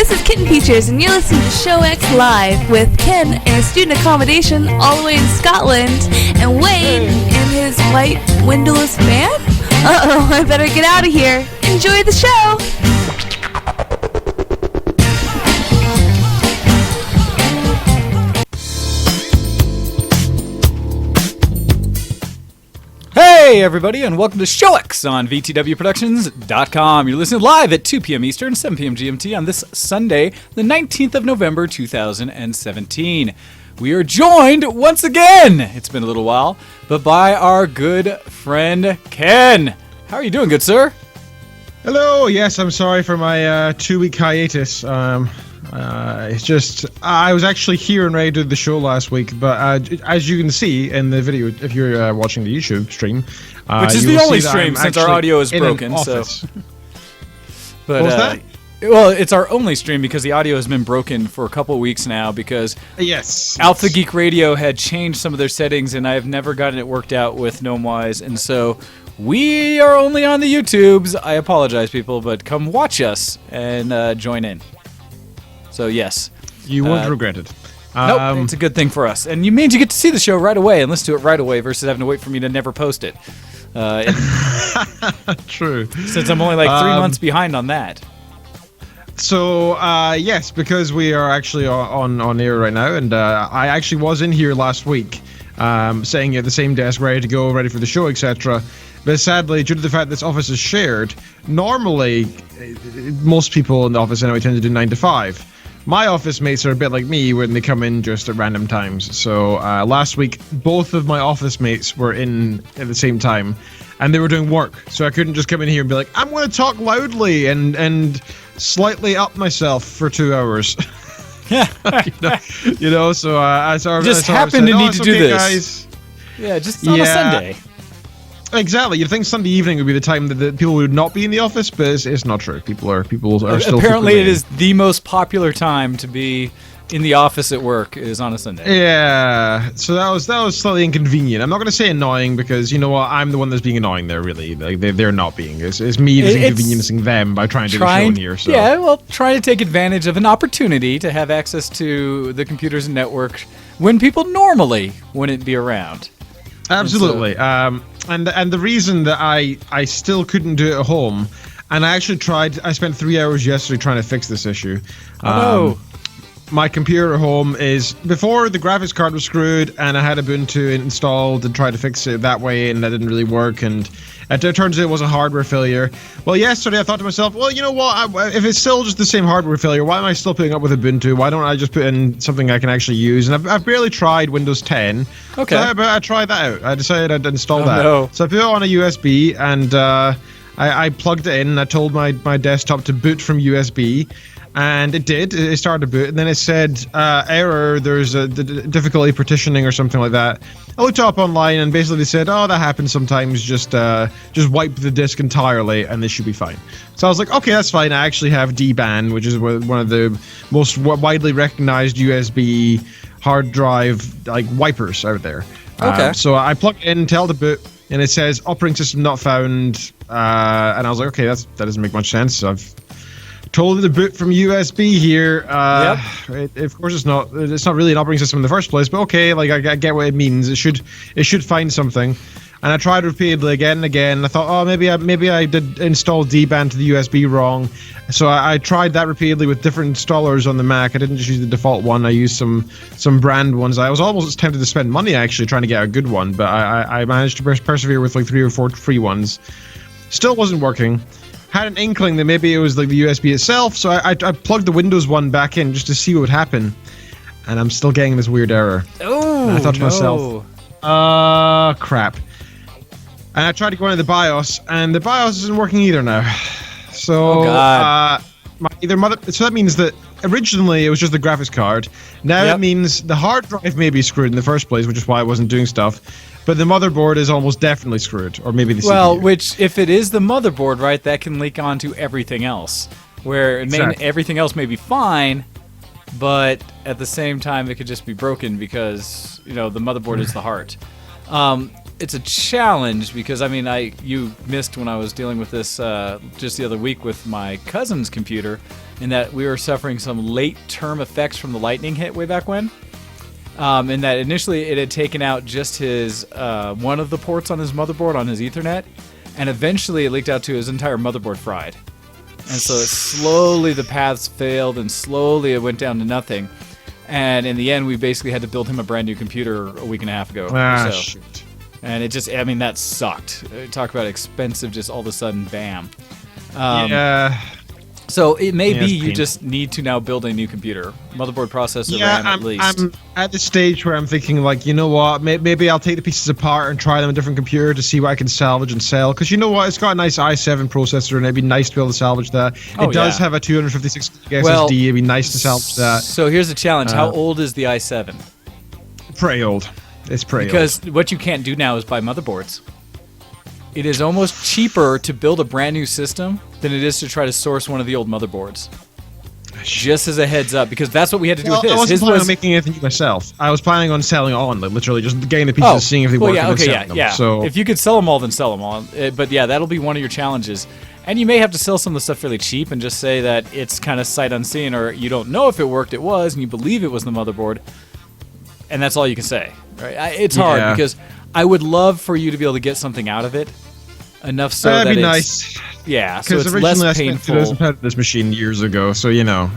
this is Kitten Features, and you're listening to Show X Live with Ken in a student accommodation all the way in Scotland, and Wayne in his white windowless van? Uh-oh, I better get out of here. Enjoy the show! Hey everybody, and welcome to Show X on VTWProductions.com. You're listening live at 2 p.m. Eastern, 7 p.m. GMT on this Sunday, the 19th of November, 2017. We are joined once again, it's been a little while, but by our good friend Ken. How are you doing, good sir? Hello, yes, I'm sorry for my 2-week hiatus. It's just, I was actually here and ready to do the show last week, but as you can see in the video, if you're watching the YouTube stream, which is the only stream since our audio is broken. So, but what was that? Well, it's our only stream because the audio has been broken for a couple of weeks now because Alpha Geek Radio had changed some of their settings, and I have never gotten it worked out with Gnomewise, and so we are only on the YouTubes. I apologize, people, but come watch us and join in. So yes, you won't regret it. Nope, it's a good thing for us, and you get to see the show right away and listen to it right away versus having to wait for me to never post it. True. Since I'm only like 3 months behind on that. So yes, because we are actually on air right now, and I actually was in here last week, sitting at the same desk, ready to go, ready for the show, etc. But sadly, due to the fact this office is shared, normally most people in the office anyway tend to do 9 to 5. My office mates are a bit like me when they come in just at random times. So last week, both of my office mates were in at the same time, and they were doing work. So I couldn't just come in here and be like, I'm going to talk loudly and slightly up myself for 2 hours. you know. So I sort of just happened to need to do this, guys. Yeah, just on a Sunday. Exactly. You'd think Sunday evening would be the time that the people would not be in the office, but it's not true. People are still. Apparently, it is the most popular time to be in the office at work is on a Sunday. Yeah. So that was slightly inconvenient. I'm not going to say annoying because you know what, I'm the one that's being annoying there. Really, like they're not being. It's me that's inconveniencing them by trying to do the show in here. So. Yeah. Well, trying to take advantage of an opportunity to have access to the computers and network when people normally wouldn't be around. Absolutely. And the reason that I still couldn't do it at home, and I actually tried. I spent 3 hours yesterday trying to fix this issue. No. My computer at home is, before the graphics card was screwed, and I had Ubuntu installed and tried to fix it that way, and that didn't really work, and it turns out it was a hardware failure. Well, yesterday I thought to myself, well, you know what, if it's still just the same hardware failure, why am I still putting up with Ubuntu? Why don't I just put in something I can actually use? And I've barely tried Windows 10. Okay. So I tried that out. I decided I'd install that. No. So I put it on a USB, and I plugged it in, and I told my desktop to boot from USB. And it did. It started to boot, and then it said, error, there's a difficulty partitioning or something like that. I looked up online, and basically they said, oh, that happens sometimes, just wipe the disk entirely, and this should be fine. So I was like, okay, that's fine. I actually have D-Band, which is one of the most widely recognized USB hard drive wipers out there. Okay. So I plugged in, tell the boot, and it says, operating system not found, and I was like, okay, that doesn't make much sense. So I've told it to boot from USB here. Of course, it's not really an operating system in the first place, but okay, I get what it means. It should find something. And I tried repeatedly again and again. I thought, oh, maybe I did install D-Band to the USB wrong. So I tried that repeatedly with different installers on the Mac. I didn't just use the default one. I used some brand ones. I was almost tempted to spend money actually trying to get a good one, but I managed to persevere with 3 or 4 free ones. Still wasn't working. Had an inkling that maybe it was the USB itself, so I plugged the Windows one back in just to see what would happen, and I'm still getting this weird error. Oh, and I thought to myself, crap. And I tried to go into the BIOS, and the BIOS isn't working either now. So, so that means that originally it was just the graphics card. Now it means the hard drive may be screwed in the first place, which is why I wasn't doing stuff. But the motherboard is almost definitely screwed, or maybe the CPU. Well, which, if it is the motherboard, right, that can leak onto everything else. Where everything else may be fine, but at the same time, it could just be broken because, the motherboard is the heart. it's a challenge because I mean you missed when I was dealing with this just the other week with my cousin's computer, in that we were suffering some late term effects from the lightning hit way back when. In that initially it had taken out just his one of the ports on his motherboard on his Ethernet, and eventually it leaked out to his entire motherboard fried. And so slowly the paths failed, and slowly it went down to nothing. And in the end, we basically had to build him a brand new computer a week and a half ago. Ah, or so. shoot. And it just, I mean, that sucked. Talk about expensive, just all of a sudden, bam. Yeah. So it may be it's you painful. just need to now build a new computer, motherboard, processor, Yeah, RAM at least. I'm at the stage where I'm thinking, like, you know what? Maybe I'll take the pieces apart and try them on a different computer to see what I can salvage and sell. Because you know what? It's got a nice i7 processor, and it'd be nice to be able to salvage that. Oh, It does yeah. have a 256 gig Well, SSD. It'd be nice to salvage that. So here's the challenge. How old is the i7? Pretty old. It's pretty Because what you can't do now is buy motherboards. It is almost cheaper to build a brand new system than it is to try to source one of the old motherboards. Just as a heads up, because that's what we had to do Well, with I his. wasn't His planning was on making anything myself. I was planning on selling it on, like, literally just getting the pieces and seeing if they work and then selling them. yeah. So If you could sell them all, then sell them all. But yeah, that'll be one of your challenges. And you may have to sell some of the stuff fairly cheap and just say that it's kind of sight unseen, or you don't know if it worked, it was, and you believe it was the motherboard. And that's all you can say. Right? It's hard Yeah. because I would love for you to be able to get something out of it. Enough so that'd that be it's, nice. yeah, so Because it's originally less I spent painful. £2,000 for this machine years ago, so you know,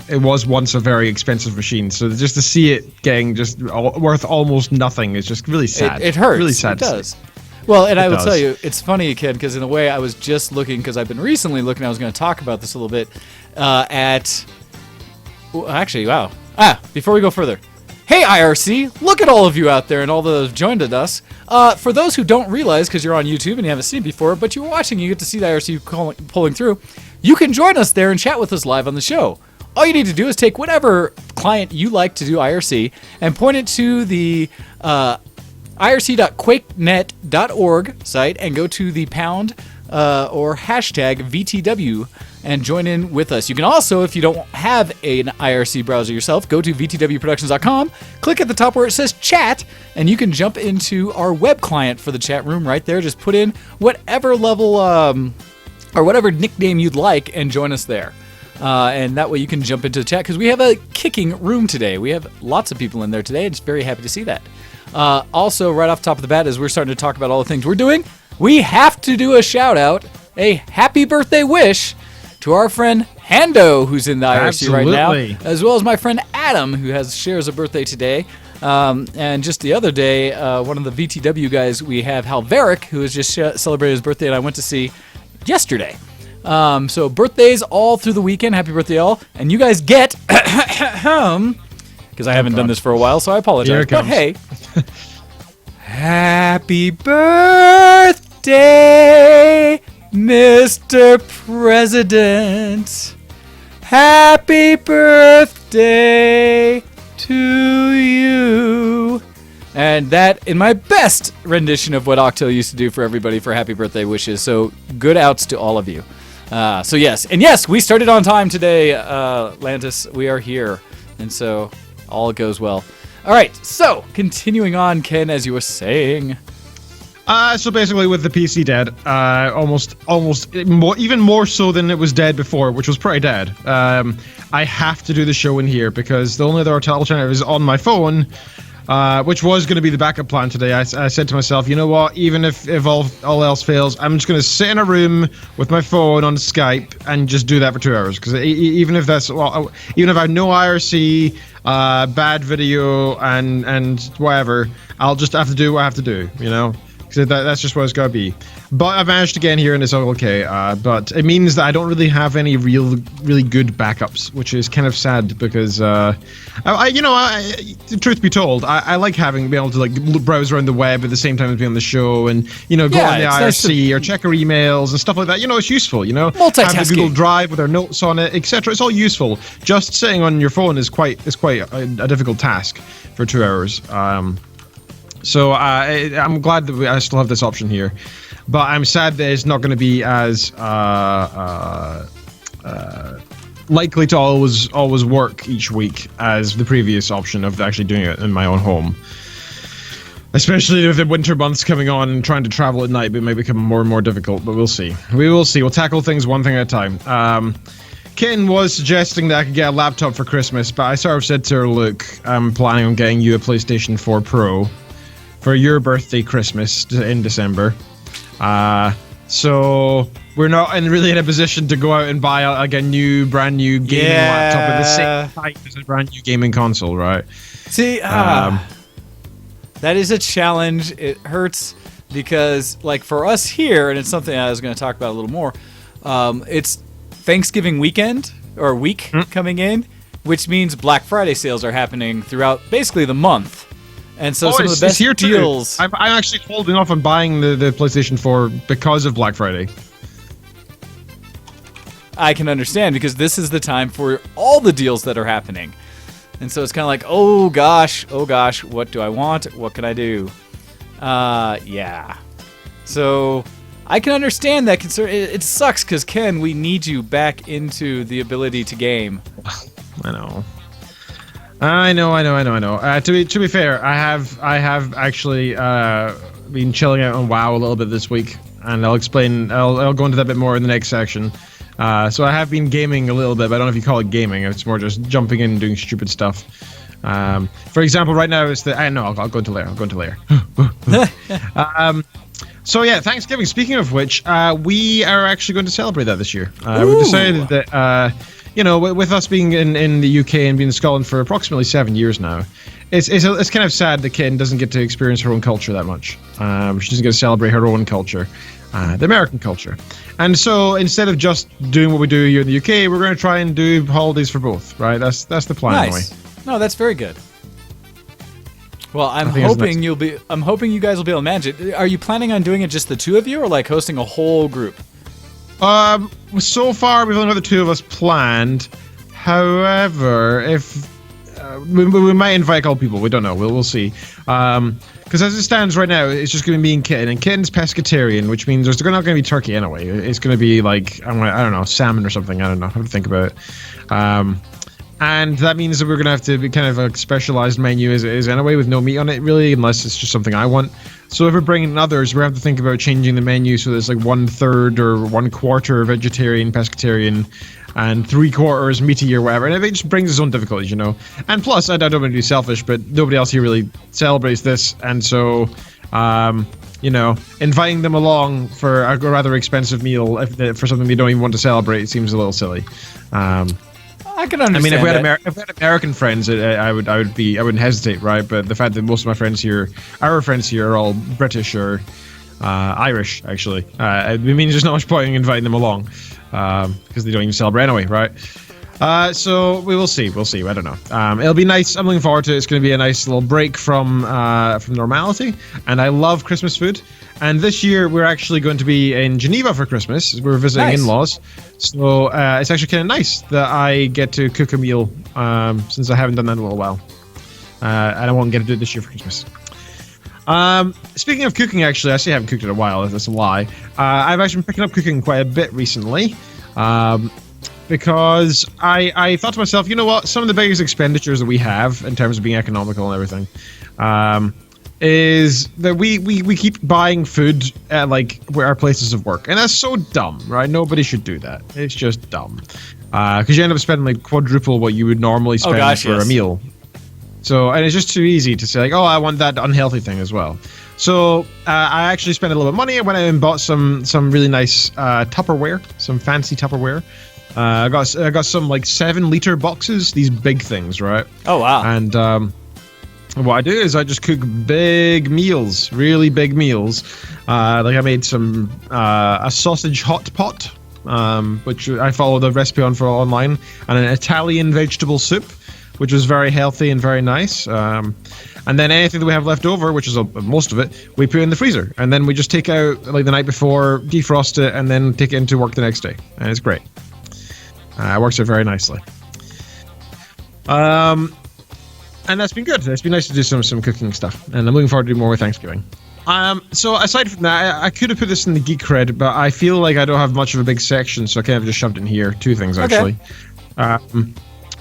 it was once a very expensive machine. So just to see it getting just worth almost nothing is just really sad. It hurts. Really sad. It does. Well, and I will does. tell you, it's funny, Ken, because in a way I was just looking, because I've been recently looking, I was going to talk about this a little bit, actually, wow. Before we go further. Hey, IRC, look at all of you out there and all those joined us. For those who don't realize, because you're on YouTube and you haven't seen it before, but you're watching, you get to see the IRC pulling through, you can join us there and chat with us live on the show. All you need to do is take whatever client you like to do IRC and point it to the irc.quakenet.org site and go to the pound or hashtag VTW and join in with us. You can also, if you don't have an IRC browser yourself, go to vtwproductions.com, click at the top where it says chat, and you can jump into our web client for the chat room right there. Just put in whatever level or whatever nickname you'd like and join us there. And that way you can jump into the chat, because we have a kicking room today. We have lots of people in there today, and just very happy to see that. Also, right off the top of the bat, as we're starting to talk about all the things we're doing, we have to do a shout out, a happy birthday wish to our friend Hando, who's in the IRC right now, as well as my friend Adam, who shares a birthday today. And just the other day, one of the VTW guys, we have Halveric, who has just celebrated his birthday, and I went to see yesterday. So birthdays all through the weekend. Happy birthday, all. And you guys get, because I haven't done this for a while, so I apologize. Here it But comes. hey, happy birthday, Mr. President. Happy birthday to you. And that, in my best rendition of what Octo used to do for everybody for happy birthday wishes. So good outs to all of you. So yes, and yes, we started on time today, Lantis. We are here, and so all goes well. All right, so continuing on, Ken, as you were saying. So basically, with the PC dead, almost more, even more so than it was dead before, which was pretty dead. I have to do the show in here because the only other alternative is on my phone, which was going to be the backup plan today. I said to myself, you know what? Even if all else fails, I'm just going to sit in a room with my phone on Skype and just do that for 2 hours. Because even if that's even if I have no IRC, bad video, and whatever, I'll just have to do what I have to do. You know. So that's just what it's got to be. But I've managed to get in here and it's all okay. But it means that I don't really have any really good backups, which is kind of sad because, the truth be told, I like being able to like browse around the web at the same time as being on the show and, go on the IRC or check our emails and stuff like that. It's useful, Multitasking. Have the Google Drive with our notes on it, etc. It's all useful. Just sitting on your phone is quite a difficult task for 2 hours. So I'm glad that I still have this option here, but I'm sad that it's not going to be as likely to always work each week as the previous option of actually doing it in my own home. Especially with the winter months coming on and trying to travel at night, it may become more and more difficult, but we'll see. We will see. We'll tackle things one thing at a time. Ken was suggesting that I could get a laptop for Christmas, but I sort of said to her, look, I'm planning on getting you a PlayStation 4 Pro for your birthday Christmas in December. So we're not really in a position to go out and buy like a brand new gaming laptop at the same time as a brand new gaming console, right? See, that is a challenge. It hurts because, like, for us here, and it's something I was going to talk about a little more, it's Thanksgiving weekend or week coming in, which means Black Friday sales are happening throughout basically the month. And so some of the best deals... I'm actually holding off on buying the PlayStation 4 because of Black Friday. I can understand, because this is the time for all the deals that are happening. And so it's kind of like, oh gosh, what do I want? What can I do? Yeah. So I can understand that concern. It sucks because, Ken, we need you back into the ability to game. I know. To be fair, I have actually been chilling out on WoW a little bit this week, and I'll explain. I'll go into that a bit more in the next section. So I have been gaming a little bit, but I don't know if you call it gaming. It's more just jumping in and doing stupid stuff. For example, right now it's I'll go into later. So yeah, Thanksgiving. Speaking of which, we are actually going to celebrate that this year. We decided that with us being in the UK and being in Scotland for approximately 7 years now, it's kind of sad that Ken doesn't get to experience her own culture that much. She doesn't get to celebrate her own culture. The American culture. And so instead of just doing what we do here in the UK, we're going to try and do holidays for both, right? That's the plan. Nice. Anyway. No, that's very good. Well, I'm hoping you guys will be able to manage it. Are you planning on doing it just the two of you, or like hosting a whole group? So far we've only got the two of us planned. However, if we might invite a couple people, we don't know. We'll see. Because as it stands right now, it's just going to be me and Kitten. And Kitten's pescatarian, which means there's not going to be turkey anyway. It's going to be like, I don't know, salmon or something. I don't know. I have to think about it. And that means that we're going to have to be kind of a specialized menu as it is anyway, with no meat on it, really, unless it's just something I want. So if we're bringing in others, we have to think about changing the menu so there's like 1/3 or 1/4 vegetarian, pescatarian, and 3/4 meaty or whatever. And it just brings its own difficulties, And plus, I don't want to be selfish, but nobody else here really celebrates this. And so, inviting them along for a rather expensive meal for something they don't even want to celebrate seems a little silly. I can understand. I mean, if we had American friends, I wouldn't hesitate, right? But the fact that most of our friends here are all British or Irish, actually, it means there's not much point in inviting them along because they don't even celebrate anyway, right? So we will see. We'll see. I don't know. It'll be nice. I'm looking forward to it. It's going to be a nice little break from normality. And I love Christmas food. And this year we're actually going to be in Geneva for Christmas. We're visiting in-laws. So it's actually kind of nice that I get to cook a meal since I haven't done that in a little while. And I won't get to do it this year for Christmas. Speaking of cooking, actually, I say I haven't cooked in a while. That's a lie. I've actually been picking up cooking quite a bit recently. Because I thought to myself, you know what? Some of the biggest expenditures that we have in terms of being economical and everything is that we keep buying food at like where our places of work, and that's so dumb, right? Nobody should do that. It's just dumb because you end up spending like quadruple what you would normally spend a meal. So, and it's just too easy to say like, oh, I want that unhealthy thing as well. So I actually spent a little bit of money. I went out and bought some really nice Tupperware, some fancy Tupperware. I got some like 7-liter boxes, these big things, right? Oh wow! And what I do is I just cook big meals, really big meals. Like I made some a sausage hot pot, which I followed the recipe online, and an Italian vegetable soup, which was very healthy and very nice. And then anything that we have left over, which is most of it, we put in the freezer, and then we just take out like the night before, defrost it, and then take it into work the next day, and it's great. It works out very nicely. And that's been good. It's been nice to do some cooking stuff. And I'm looking forward to doing more with Thanksgiving. So aside from that, I could have put this in the Geek Cred, but I feel like I don't have much of a big section, so I kind of just shoved it in here. 2 things, actually.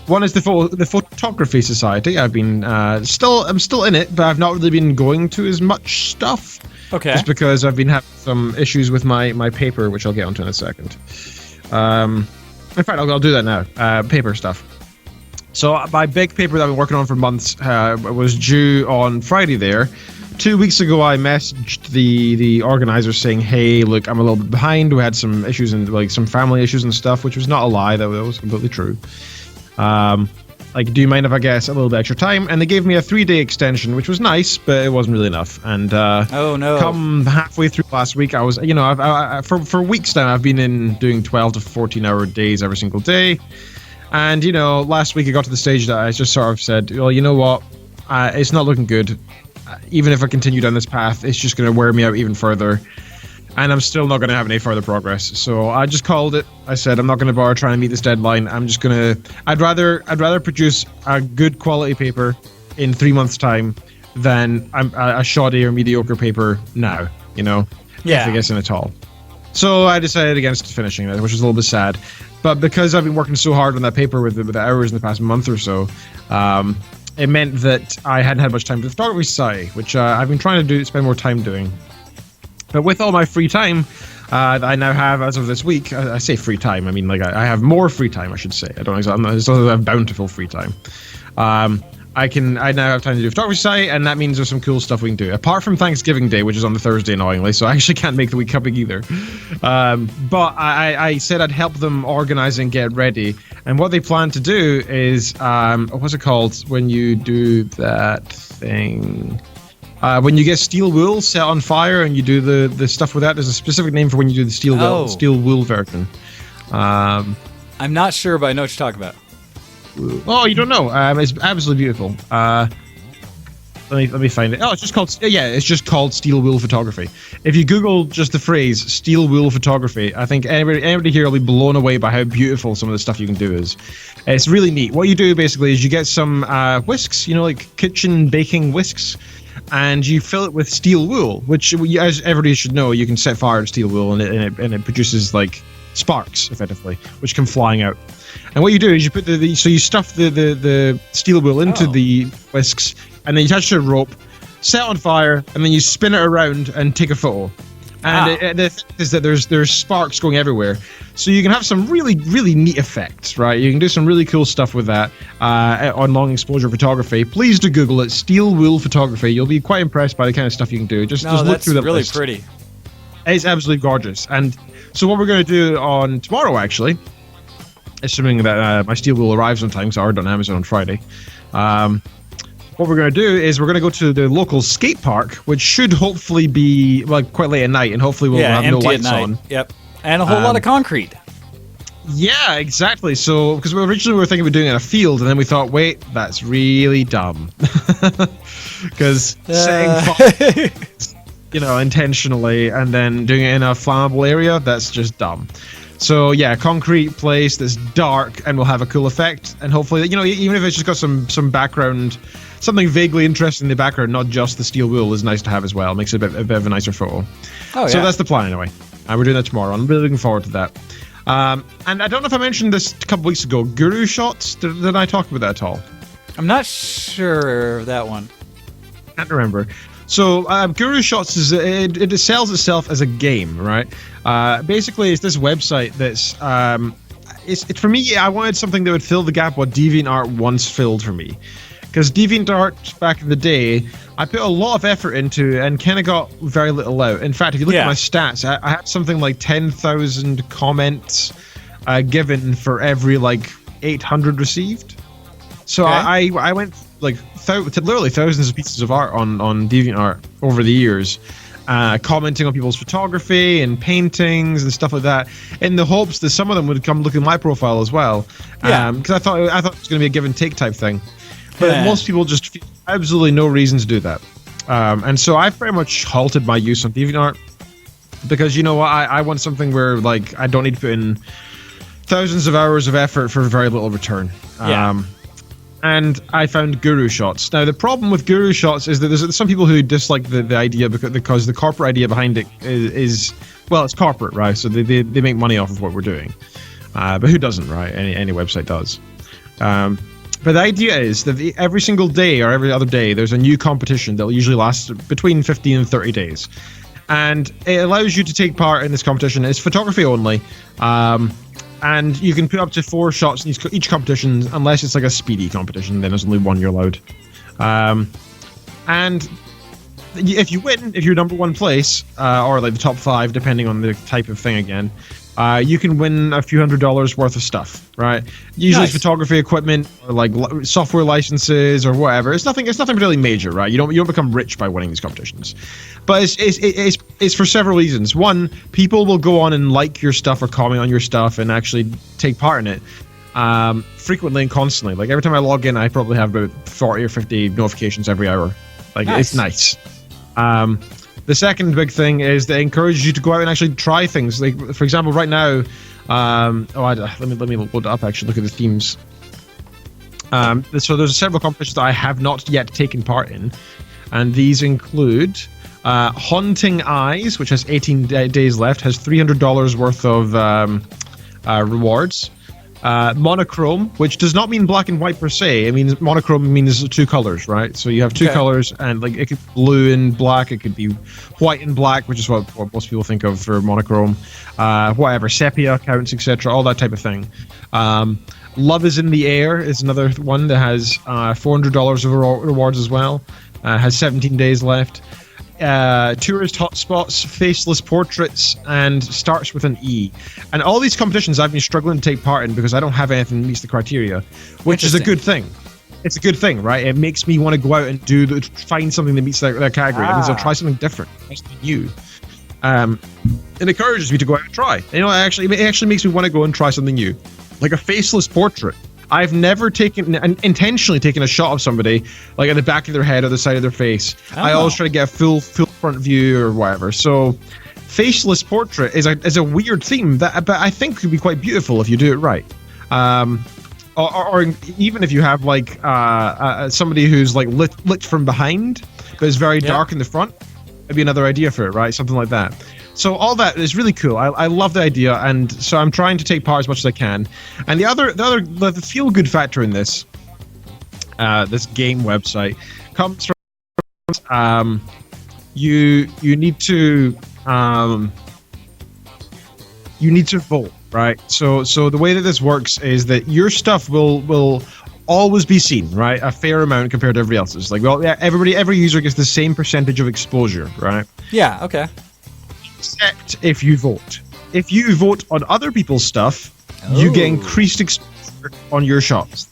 One is the Photography Society. I'm still in it, but I've not really been going to as much stuff. Okay. Just because I've been having some issues with my paper, which I'll get onto in a second. In fact, I'll do that now. Paper stuff. So my big paper that I've been working on for months was due on Friday there. 2 weeks ago, I messaged the organizer saying, "Hey, look, I'm a little bit behind. We had some issues and like some family issues and stuff," which was not a lie. That was completely true. Like, do you mind if I get a little bit extra time? And they gave me a 3-day extension, which was nice, but it wasn't really enough. And oh no! Come halfway through last week, I was, for weeks now, I've been doing 12 to 14-hour days every single day. And last week I got to the stage that I just sort of said, well, you know what? It's not looking good. Even if I continue down this path, it's just going to wear me out even further. And I'm still not going to have any further progress. So I just called it. I said, I'm not going to bother trying to meet this deadline. I'm just going to... I'd rather produce a good quality paper in 3 months' time than a shoddy or mediocre paper now, Yeah. If it gets in at all. So I decided against finishing it, which is a little bit sad. But because I've been working so hard on that paper with the hours in the past month or so, it meant that I hadn't had much time for the Photography Society, which I've been trying to spend more time doing. But with all my free time that I now have as of this week, I say free time, I mean like I have more free time, I should say. It's not that I have bountiful free time. I now have time to do Photography Society, and that means there's some cool stuff we can do. Apart from Thanksgiving Day, which is on the Thursday, annoyingly, so I actually can't make the week coming either. But I said I'd help them organize and get ready. And what they plan to do is, what's it called when you do that thing? When you get steel wool set on fire and you do the stuff with that, there's a specific name for when you do the steel wool version. I'm not sure, but I know what you're talking about. Oh, you don't know? It's absolutely beautiful. Let me find it. Oh, it's just called steel wool photography. If you Google just the phrase steel wool photography, I think everybody here will be blown away by how beautiful some of the stuff you can do is. It's really neat. What you do basically is you get some whisks, like kitchen baking whisks, and you fill it with steel wool, which, as everybody should know, you can set fire to steel wool and it produces like sparks effectively, which come flying out. And what you do is you put you stuff the steel wool into the whisks, and then you attach to a rope, set on fire, and then you spin it around and take a photo. And the thing is that there's sparks going everywhere, so you can have some really, really neat effects, right? You can do some really cool stuff with that on long exposure photography. Please do Google it, steel wool photography. You'll be quite impressed by the kind of stuff you can do. Just look through the really list. Pretty. It's absolutely gorgeous. And so what we're going to do on tomorrow, actually, assuming that my steel wool arrives on time, because I ordered on Amazon on Friday. What we're going to do is we're going to go to the local skate park, which should hopefully be quite late at night, and hopefully we'll have no lights on. Yep, and a whole lot of concrete. Yeah, exactly. So, because originally we were thinking of doing it in a field, and then we thought, wait, that's really dumb. Because setting fire, intentionally, and then doing it in a flammable area, that's just dumb. So yeah, concrete place that's dark and will have a cool effect, and hopefully, even if it's just got some background, something vaguely interesting in the background, not just the steel wool, is nice to have as well. It makes it a bit of a nicer photo. So that's the plan anyway. We're doing that tomorrow. I'm really looking forward to that. And I don't know if I mentioned this a couple weeks ago. Guru Shots. Did I talk about that at all? I'm not sure of that one. Can't remember. So Guru Shots it sells itself as a game, right? Basically, it's this website that's it's for me. I wanted something that would fill the gap what DeviantArt once filled for me, because DeviantArt back in the day, I put a lot of effort into and kind of got very little out. In fact, if you look at my stats, I had something like 10,000 comments given for every 800 received. So I went literally thousands of pieces of art on DeviantArt over the years, commenting on people's photography and paintings and stuff like that, in the hopes that some of them would come look at my profile as well. Because I thought it was going to be a give and take type thing. But most people just feel absolutely no reason to do that. And so I've pretty much halted my use on DeviantArt, because I want something where I don't need to put in thousands of hours of effort for very little return. And I found Guru Shots. Now, the problem with Guru Shots is that there's some people who dislike the idea because the corporate idea behind it is it's corporate, right? So they make money off of what we're doing. But who doesn't, right? Any website does. But the idea is that every single day or every other day, there's a new competition that will usually last between 15 and 30 days. And it allows you to take part in this competition. It's photography only. And you can put up to 4 shots in each competition, unless it's like a speedy competition, then there's only 1 you're allowed. And if you win, if you're number 1 place, or like the top 5, depending on the type of thing again, you can win a few $100s worth of stuff, right? Usually photography equipment or like software licenses or whatever. It's nothing really major, right? You don't become rich by winning these competitions. But it's for several reasons. One, people will go on and like your stuff or comment on your stuff and actually take part in it frequently and constantly. Like every time I log in, I probably have about 40 or 50 notifications every hour. Like it's nice. The second big thing is that it encourages you to go out and actually try things. Like, for example, right now, let me load it up. Actually, look at the themes. So there's several competitions that I have not yet taken part in, and these include Haunting Eyes, which has 18 days left, has $300 worth of rewards. Monochrome, which does not mean black and white per se. I mean, monochrome means 2 colors, right? So you have 2 colors, and like it could be blue and black, it could be white and black, which is what most people think of for monochrome. Whatever, sepia counts, etc., all that type of thing. Love is in the Air is another one that has $400 of rewards as well. Has 17 days left. Tourist hotspots, faceless portraits, and starts with an E. And all these competitions I've been struggling to take part in because I don't have anything that meets the criteria, which is a good thing. It's a good thing, right? It makes me want to go out and find something that meets their category. It means I'll try something different, something new. It encourages me to go out and try. You know, it actually makes me want to go and try something new, like a faceless portrait. I've never intentionally taken a shot of somebody like at the back of their head or the side of their face. I always try to get a full front view or whatever. So, faceless portrait is a weird theme but I think could be quite beautiful if you do it right. Or even if you have like somebody who's like lit from behind but is very dark in the front, that'd be another idea for it, right? Something like that. So all that is really cool. I love the idea, and so I'm trying to take part as much as I can. And the feel good factor in this game website comes from you need to vote, right? So the way that this works is that your stuff will always be seen, right? A fair amount compared to everybody else's. Like, well, every user gets the same percentage of exposure, right? Yeah. Okay. Except if you vote. If you vote on other people's stuff, you get increased exposure on your shots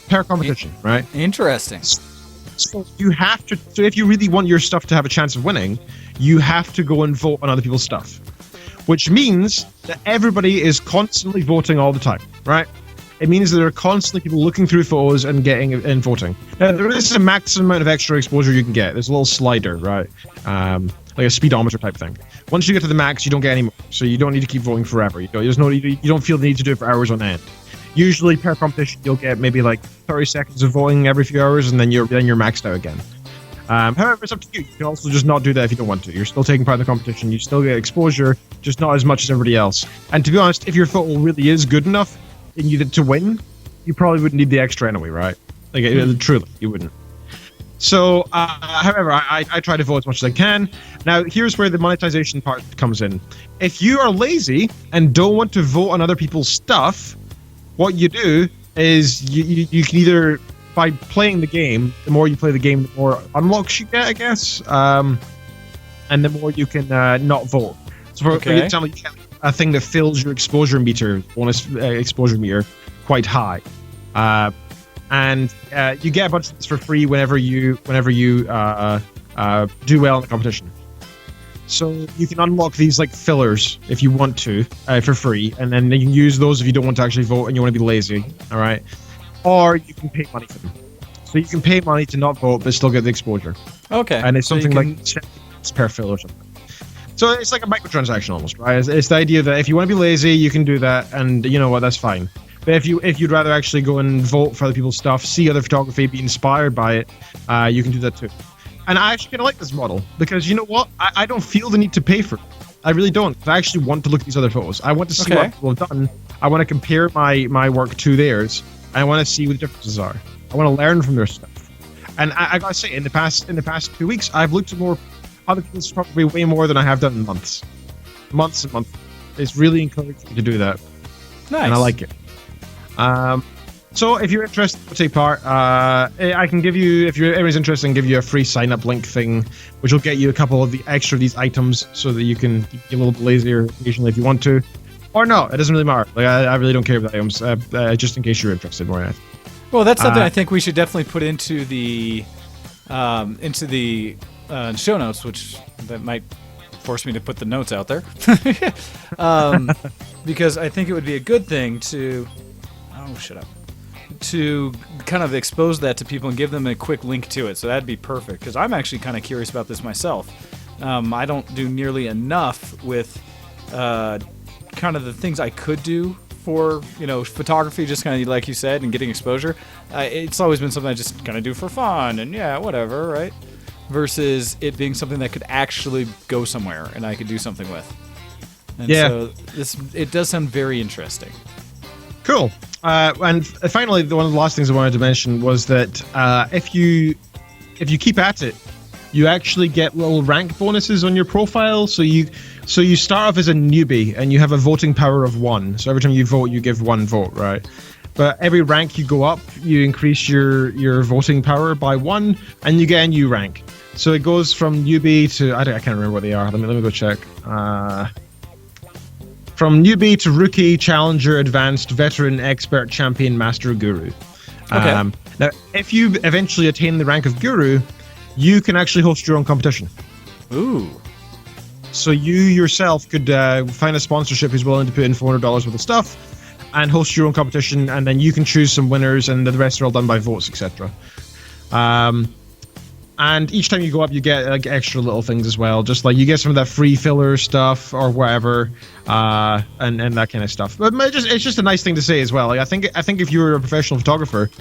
per competition, right? Interesting. So you have to. So if you really want your stuff to have a chance of winning, you have to go and vote on other people's stuff, which means that everybody is constantly voting all the time, right? It means that there are constantly people looking through photos and getting and voting. Now, there is a maximum amount of extra exposure you can get. There's a little slider, right? Like a speedometer type thing. Once you get to the max, you don't get any more, so you don't need to keep voting forever. You don't feel the need to do it for hours on end. Usually, per competition, you'll get maybe like 30 seconds of voting every few hours, and then you're maxed out again. However, it's up to you. You can also just not do that if you don't want to. You're still taking part in the competition. You still get exposure, just not as much as everybody else. And to be honest, if your photo really is good enough and you did to win, you probably wouldn't need the extra anyway, right? Like, truly, you wouldn't. So, however, I try to vote as much as I can. Now, here's where the monetization part comes in. If you are lazy and don't want to vote on other people's stuff, what you do is you can either, by playing the game, the more you play the game, the more unlocks you get, I guess, and the more you can not vote. So, for example, you get a thing that fills your exposure meter, bonus exposure meter, quite high. And you get a bunch of things for free whenever you do well in the competition. So you can unlock these like fillers if you want to for free, and then you can use those if you don't want to actually vote and you want to be lazy. All right, or you can pay money for them. So you can pay money to not vote but still get the exposure. Okay, and it's something like it's per fill or something. So it's like a microtransaction almost, right? It's the idea that if you want to be lazy, you can do that, and you know what, that's fine. But if you'd rather actually go and vote for other people's stuff, see other photography, be inspired by it, you can do that too. And I actually kind of like this model because you know what? I don't feel the need to pay for it. I really don't. I actually want to look at these other photos. I want to see what people have done. I want to compare my work to theirs. I want to see what the differences are. I want to learn from their stuff. And I gotta say, in the past 2 weeks, I've looked at more other people's probably way more than I have done in months and months. It's really encouraging to do that. Nice. And I like it. So if you're interested to take part, I can give you, if everyone's interested, I can give you a free sign-up link thing, which will get you a couple of the extra of these items so that you can be a little bit lazier occasionally if you want to. Or no, it doesn't really matter. Like I really don't care about the items, just in case you're interested more in it. Well, that's something I think we should definitely put into the show notes, which that might force me to put the notes out there, because I think it would be a good thing to to kind of expose that to people and give them a quick link to it. So that'd be perfect, because I'm actually kind of curious about this myself. I don't do nearly enough with kind of the things I could do for, photography, just kind of like you said, and getting exposure. It's always been something I just kind of do for fun and whatever, right? Versus it being something that could actually go somewhere and I could do something with. And so it does sound very interesting. Cool. And finally, one of the last things I wanted to mention was that if you keep at it, you actually get little rank bonuses on your profile. So you start off as a newbie and you have a voting power of 1. So every time you vote, you give 1 vote, right? But every rank you go up, you increase your voting power by 1, and you get a new rank. So it goes from newbie to I can't remember what they are. Let me go check. From newbie to rookie, challenger, advanced, veteran, expert, champion, master, guru. Okay. Now, if you eventually attain the rank of guru, you can actually host your own competition. Ooh. So you yourself could find a sponsorship who's willing to put in $400 worth of stuff and host your own competition, and then you can choose some winners, and the rest are all done by votes, etc. And each time you go up, you get like extra little things as well. Just like you get some of that free filler stuff or whatever, and that kind of stuff. But it's just a nice thing to say as well. Like I think if you were a professional photographer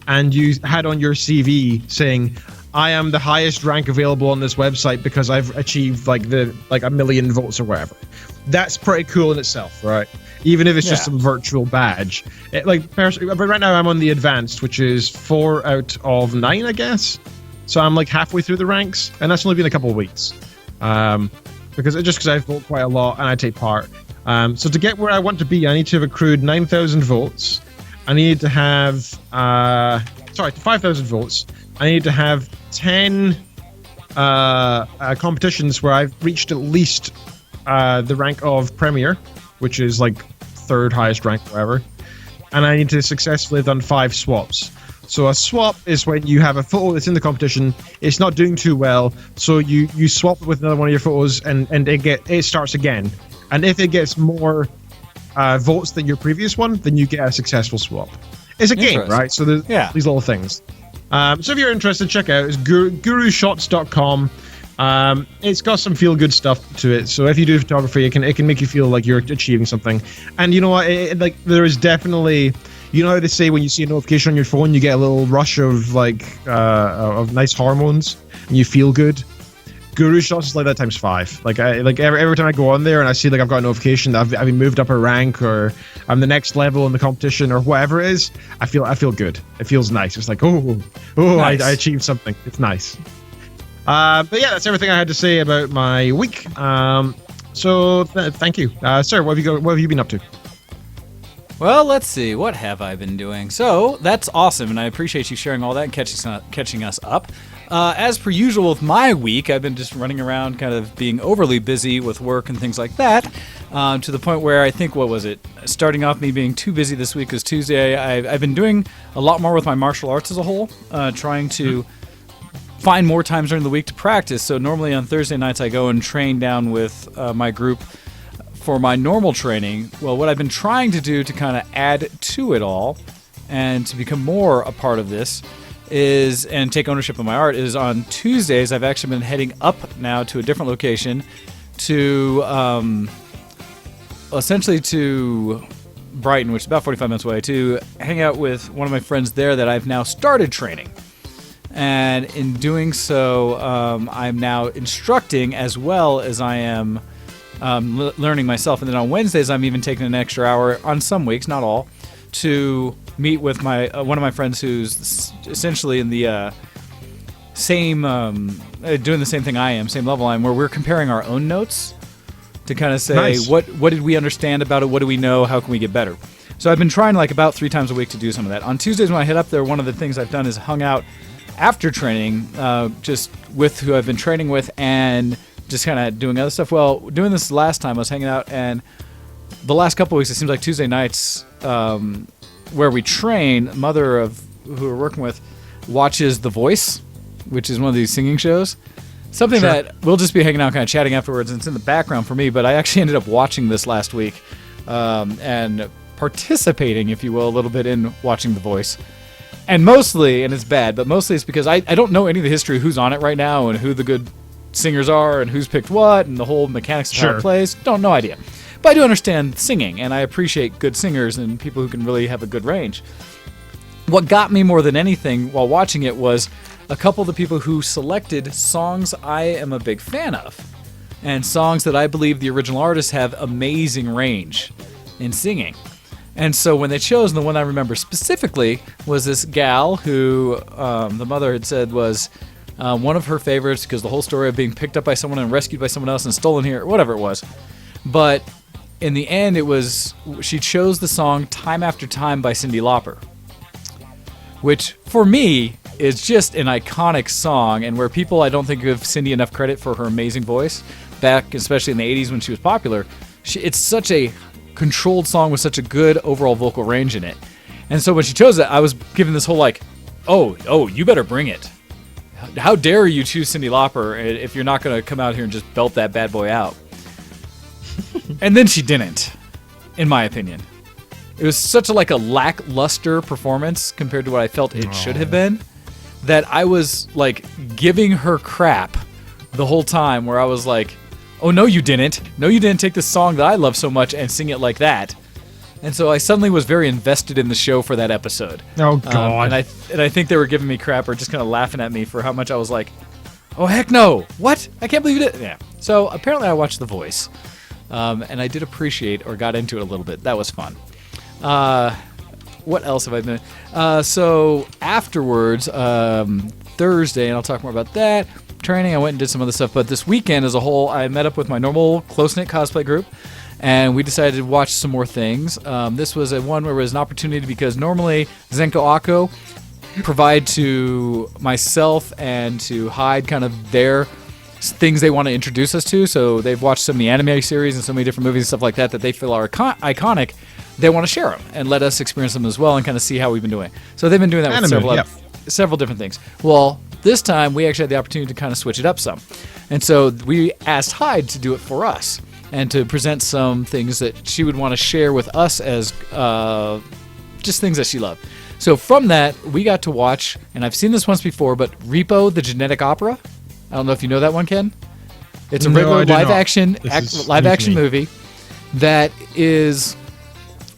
and you had on your CV saying, I am the highest rank available on this website because I've achieved like 1 million votes or whatever, that's pretty cool in itself, right? Even if it's just some virtual badge. But right now I'm on the advanced, which is 4 out of 9, I guess. So I'm like halfway through the ranks, and that's only been a couple of weeks, because I vote quite a lot and I take part. So to get where I want to be, I need to have accrued 9,000 votes. I need to have 5,000 votes. I need to have 10 competitions where I've reached at least the rank of Premier, which is like 3rd highest rank, whatever. And I need to successfully have done 5 swaps. So a swap is when you have a photo that's in the competition, it's not doing too well, so you swap it with another one of your photos, and it starts again. And if it gets more votes than your previous one, then you get a successful swap. It's a game, right? So there's these little things. So if you're interested, check out. It's gurushots.com. It's got some feel-good stuff to it. So if you do photography, it can make you feel like you're achieving something. And you know what? There is definitely... You know how they say when you see a notification on your phone, you get a little rush of of nice hormones and you feel good? Guru Shots is like that times 5. Every time I go on there and I see I've got a notification that I've been moved up a rank, or I'm the next level in the competition, or whatever it is, I feel good. It feels nice. It's like, nice. I achieved something. It's nice. But yeah, that's everything I had to say about my week. So thank you, sir. What have you been up to? Well, let's see. What have I been doing? So, that's awesome, and I appreciate you sharing all that and catching us up. As per usual with my week, I've been just running around kind of being overly busy with work and things like that, to the point where I think, starting off me being too busy this week is Tuesday. I've been doing a lot more with my martial arts as a whole, trying to find more times during the week to practice. So normally on Thursday nights I go and train down with my group for my normal training. Well, what I've been trying to do to kind of add to it all and to become more a part of this and take ownership of my art is on Tuesdays I've actually been heading up now to a different location to essentially to Brighton, which is about 45 minutes away, to hang out with one of my friends there that I've now started training. And in doing so, I'm now instructing as well as I am learning myself. And then on Wednesdays, I'm even taking an extra hour on some weeks, not all, to meet with my one of my friends who's essentially in the same doing the same thing I am, same level I am, where we're comparing our own notes to kind of say Nice. what did we understand about it, what do we know, how can we get better. So I've been trying like about 3 times a week to do some of that. On Tuesdays when I head up there, one of the things I've done is hung out after training, just with who I've been training with and just kind of doing other stuff. Well, doing this last time, I was hanging out, and the last couple of weeks, it seems like Tuesday nights, where we train, mother of who we're working with watches The Voice, which is one of these singing shows. Something Sure. that we'll just be hanging out, kind of chatting afterwards, and it's in the background for me. But I actually ended up watching this last week and participating, if you will, a little bit in watching The Voice. And mostly, and it's bad, but mostly it's because I don't know any of the history of who's on it right now and who the good singers are and who's picked what and the whole mechanics of how Sure. it plays. No idea. But I do understand singing, and I appreciate good singers and people who can really have a good range. What got me more than anything while watching it was a couple of the people who selected songs I am a big fan of, and songs that I believe the original artists have amazing range in singing. And so when they chose, and the one I remember specifically was this gal who the mother had said was one of her favorites because the whole story of being picked up by someone and rescued by someone else and stolen here, whatever it was. But in the end, she chose the song Time After Time by Cyndi Lauper, which for me is just an iconic song, and where people I don't think give Cyndi enough credit for her amazing voice back, especially in the 80s when she was popular. It's such a controlled song with such a good overall vocal range in it. And so when she chose it, I was given this whole like, oh, you better bring it. How dare you choose Cyndi Lauper if you're not going to come out here and just belt that bad boy out? And then she didn't, in my opinion. It was such a lackluster performance compared to what I felt it should have been, that I was like giving her crap the whole time, where I was like, oh, no, you didn't. No, you didn't take this song that I love so much and sing it like that. And so I suddenly was very invested in the show for that episode. Oh, God. And I think they were giving me crap or just kind of laughing at me for how much I was like, oh, heck no. What? I can't believe you did. Yeah. So apparently I watched The Voice. And I did appreciate or got into it a little bit. That was fun. What else have I been? So afterwards, Thursday, and I'll talk more about that, training, I went and did some other stuff. But this weekend as a whole, I met up with my normal close-knit cosplay group, and we decided to watch some more things. This was one where it was an opportunity because normally Zenko Akko provide to myself and to Hyde kind of their things they want to introduce us to. So they've watched so many anime series and so many different movies and stuff like that that they feel are iconic. They want to share them and let us experience them as well and kind of see how we've been doing. So they've been doing that with several different things. Well, this time we actually had the opportunity to kind of switch it up some. And so we asked Hyde to do it for us and to present some things that she would want to share with us as just things that she loved. So from that, we got to watch, and I've seen this once before, but Repo, the Genetic Opera. I don't know if you know that one, Ken. It's a regular live action movie that is.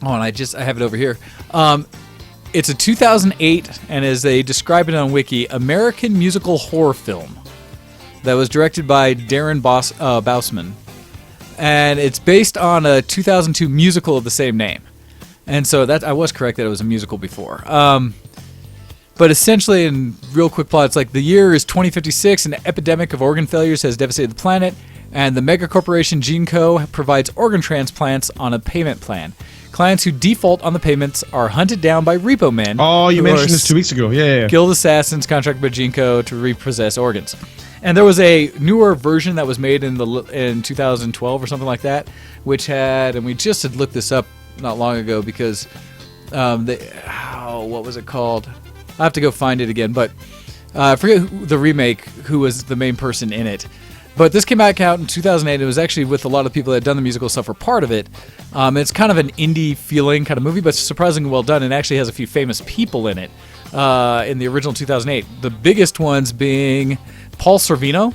Oh, and I have it over here. It's a 2008, and as they describe it on Wiki, American musical horror film that was directed by Darren Bousman, and it's based on a 2002 musical of the same name. And so that I was correct that it was a musical before. But essentially, in real quick plot, it's like the year is 2056, and an epidemic of organ failures has devastated the planet, and the mega corporation GeneCo provides organ transplants on a payment plan. Clients who default on the payments are hunted down by repo men. Oh, you mentioned this 2 weeks ago. Yeah. Guild assassins contracted by GeneCo to repossess organs. And there was a newer version that was made in 2012 or something like that, which had, and we just had looked this up not long ago because what was it called? I have to go find it again, but I forget who was the main person in it. But this came out in 2008. It was actually with a lot of people that had done the musical stuff for part of it. It's kind of an indie feeling kind of movie, but surprisingly well done, and actually has a few famous people in it in the original 2008. The biggest ones being Paul Sorvino,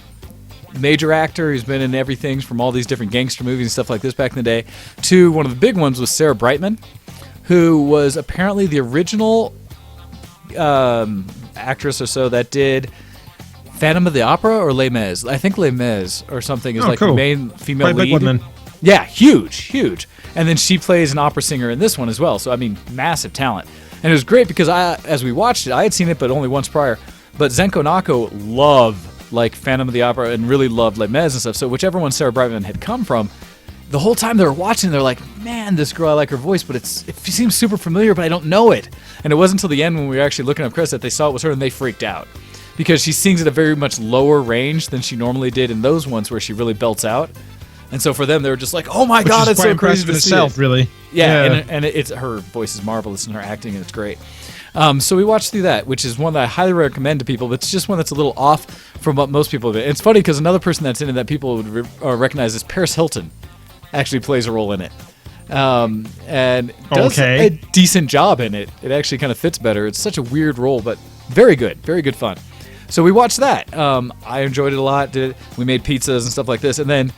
major actor who's been in everything from all these different gangster movies and stuff like this back in the day, to one of the big ones was Sarah Brightman, who was apparently the original actress or so that did Phantom of the Opera or Les Mis. I think Les Mis or something is the main female lead. Yeah, huge. And then she plays an opera singer in this one as well. So, I mean, massive talent. And it was great because as we watched it, I had seen it, but only once prior. But Zenko and Akko love, like, Phantom of the Opera and really loved Les Mis and stuff. So whichever one Sarah Brightman had come from, the whole time they were watching, they're like, man, this girl, I like her voice, but it seems super familiar, but I don't know it. And it wasn't until the end when we were actually looking up Chris that they saw it was her, and they freaked out. Because she sings at a very much lower range than she normally did in those ones where she really belts out. And so for them, they were just like, "Oh my God, it's so crazy to see it." Really. Yeah. And it's her voice is marvelous and her acting, and it's great. So we watched through that, which is one that I highly recommend to people. But it's just one that's a little off from what most people do. It's funny because another person that's in it that people would recognize is Paris Hilton. Actually plays a role in it, and does a decent job in it. It actually kind of fits better. It's such a weird role, but very good fun. So we watched that. I enjoyed it a lot. We made pizzas and stuff like this, and then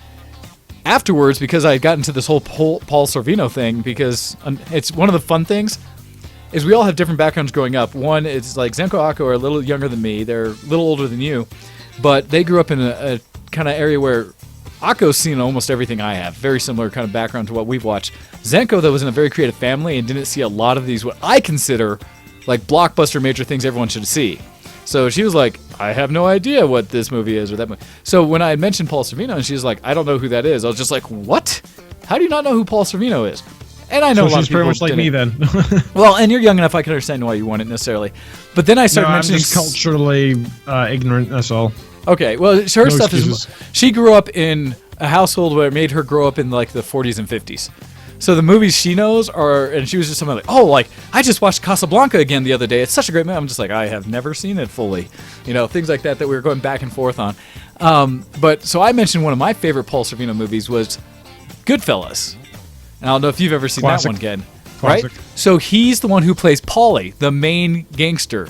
afterwards, because I got into this whole Paul Sorvino thing, because it's one of the fun things, is we all have different backgrounds growing up. One, it's like Zenko Akko are a little younger than me. They're a little older than you, but they grew up in a kind of area where Akko's seen almost everything I have. Very similar kind of background to what we've watched. Zenko, though, was in a very creative family and didn't see a lot of these, what I consider like blockbuster major things everyone should see. So she was like, I have no idea what this movie is or that movie. So when I mentioned Paul Sorvino and she was like, I don't know who that is, I was just like, what? How do you not know who Paul Sorvino is? And I know a lot of people she's pretty much like me then. Well, and you're young enough, I can understand why you want it necessarily. But then I started mentioning... I'm just culturally ignorant, that's all. Okay, well, her stuff excuses. She grew up in a household where it made her grow up in like the 40s and 50s. So the movies she knows are, and she was just something like, oh, like, I just watched Casablanca again the other day. It's such a great movie. I'm just like, I have never seen it fully. You know, things like that we were going back and forth on. But so I mentioned one of my favorite Paul Sorvino movies was Goodfellas. And I don't know if you've ever seen that one, Ken. Classic. Right? So he's the one who plays Paulie, the main gangster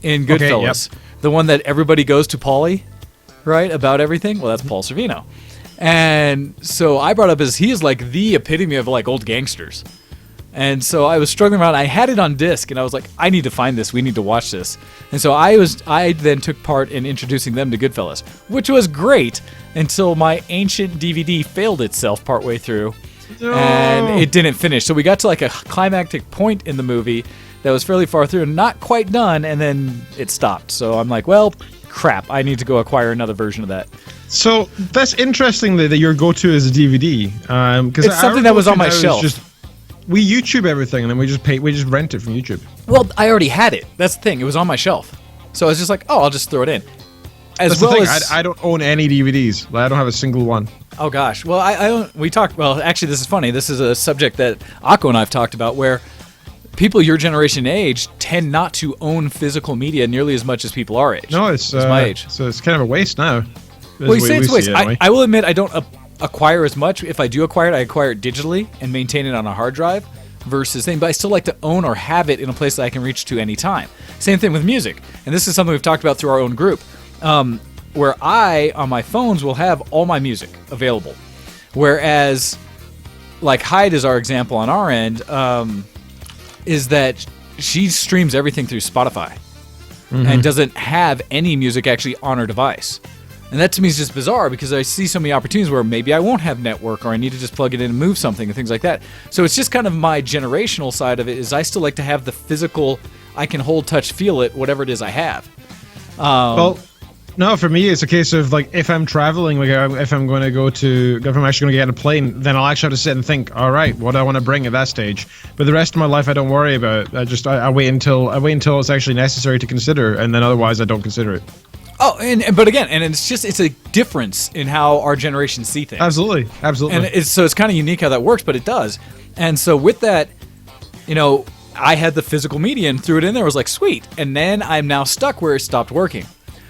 in Goodfellas. Okay, yep. The one that everybody goes to Paulie, right, about everything. Well, that's Paul Sorvino. And so I brought up as he is like the epitome of like old gangsters. And so I was struggling around. I had it on disc, and I was like, I need to find this. We need to watch this. And so I then took part in introducing them to Goodfellas, which was great until my ancient DVD failed itself partway through. No. And it didn't finish. So we got to like a climactic point in the movie that was fairly far through and not quite done, and then it stopped. So I'm like, well, crap, I need to go acquire another version of that. So that's interesting that your go-to is a DVD. Because it's something that was on my shelf. We YouTube everything, and then we just rent it from YouTube. Well, I already had it. That's the thing. It was on my shelf. So I was just like, oh, I'll just throw it in. That's well the thing. I don't own any DVDs. I don't have a single one. Oh, gosh. Well, I don't. We talked. Well, actually, this is funny. This is a subject that Akko and I have talked about where people your generation age tend not to own physical media nearly as much as people our age. No, it's my age. So it's kind of a waste now. Well, you say it's a waste. I will admit I don't acquire as much. If I do acquire it, I acquire it digitally and maintain it on a hard drive versus thing. But I still like to own or have it in a place that I can reach to any time. Same thing with music. And this is something we've talked about through our own group. Where I, on my phones, will have all my music available. Whereas, like Hyde is our example on our end, is that she streams everything through Spotify and doesn't have any music actually on her device. And that to me is just bizarre because I see so many opportunities where maybe I won't have network or I need to just plug it in and move something and things like that. So it's just kind of my generational side of it is I still like to have the physical, I can hold, touch, feel it, whatever it is I have. Well, no, for me, it's a case of like if I'm traveling, like if I'm going to if I'm actually going to get on a plane, then I'll actually have to sit and think, all right, what do I want to bring at that stage? But the rest of my life, I don't worry about it. I wait until it's actually necessary to consider, and then otherwise, I don't consider it. Oh, but again, and it's a difference in how our generation see things. Absolutely. And it's kind of unique how that works, but it does. And so with that, I had the physical media and threw it in there. I was like, sweet. And then I'm now stuck where it stopped working.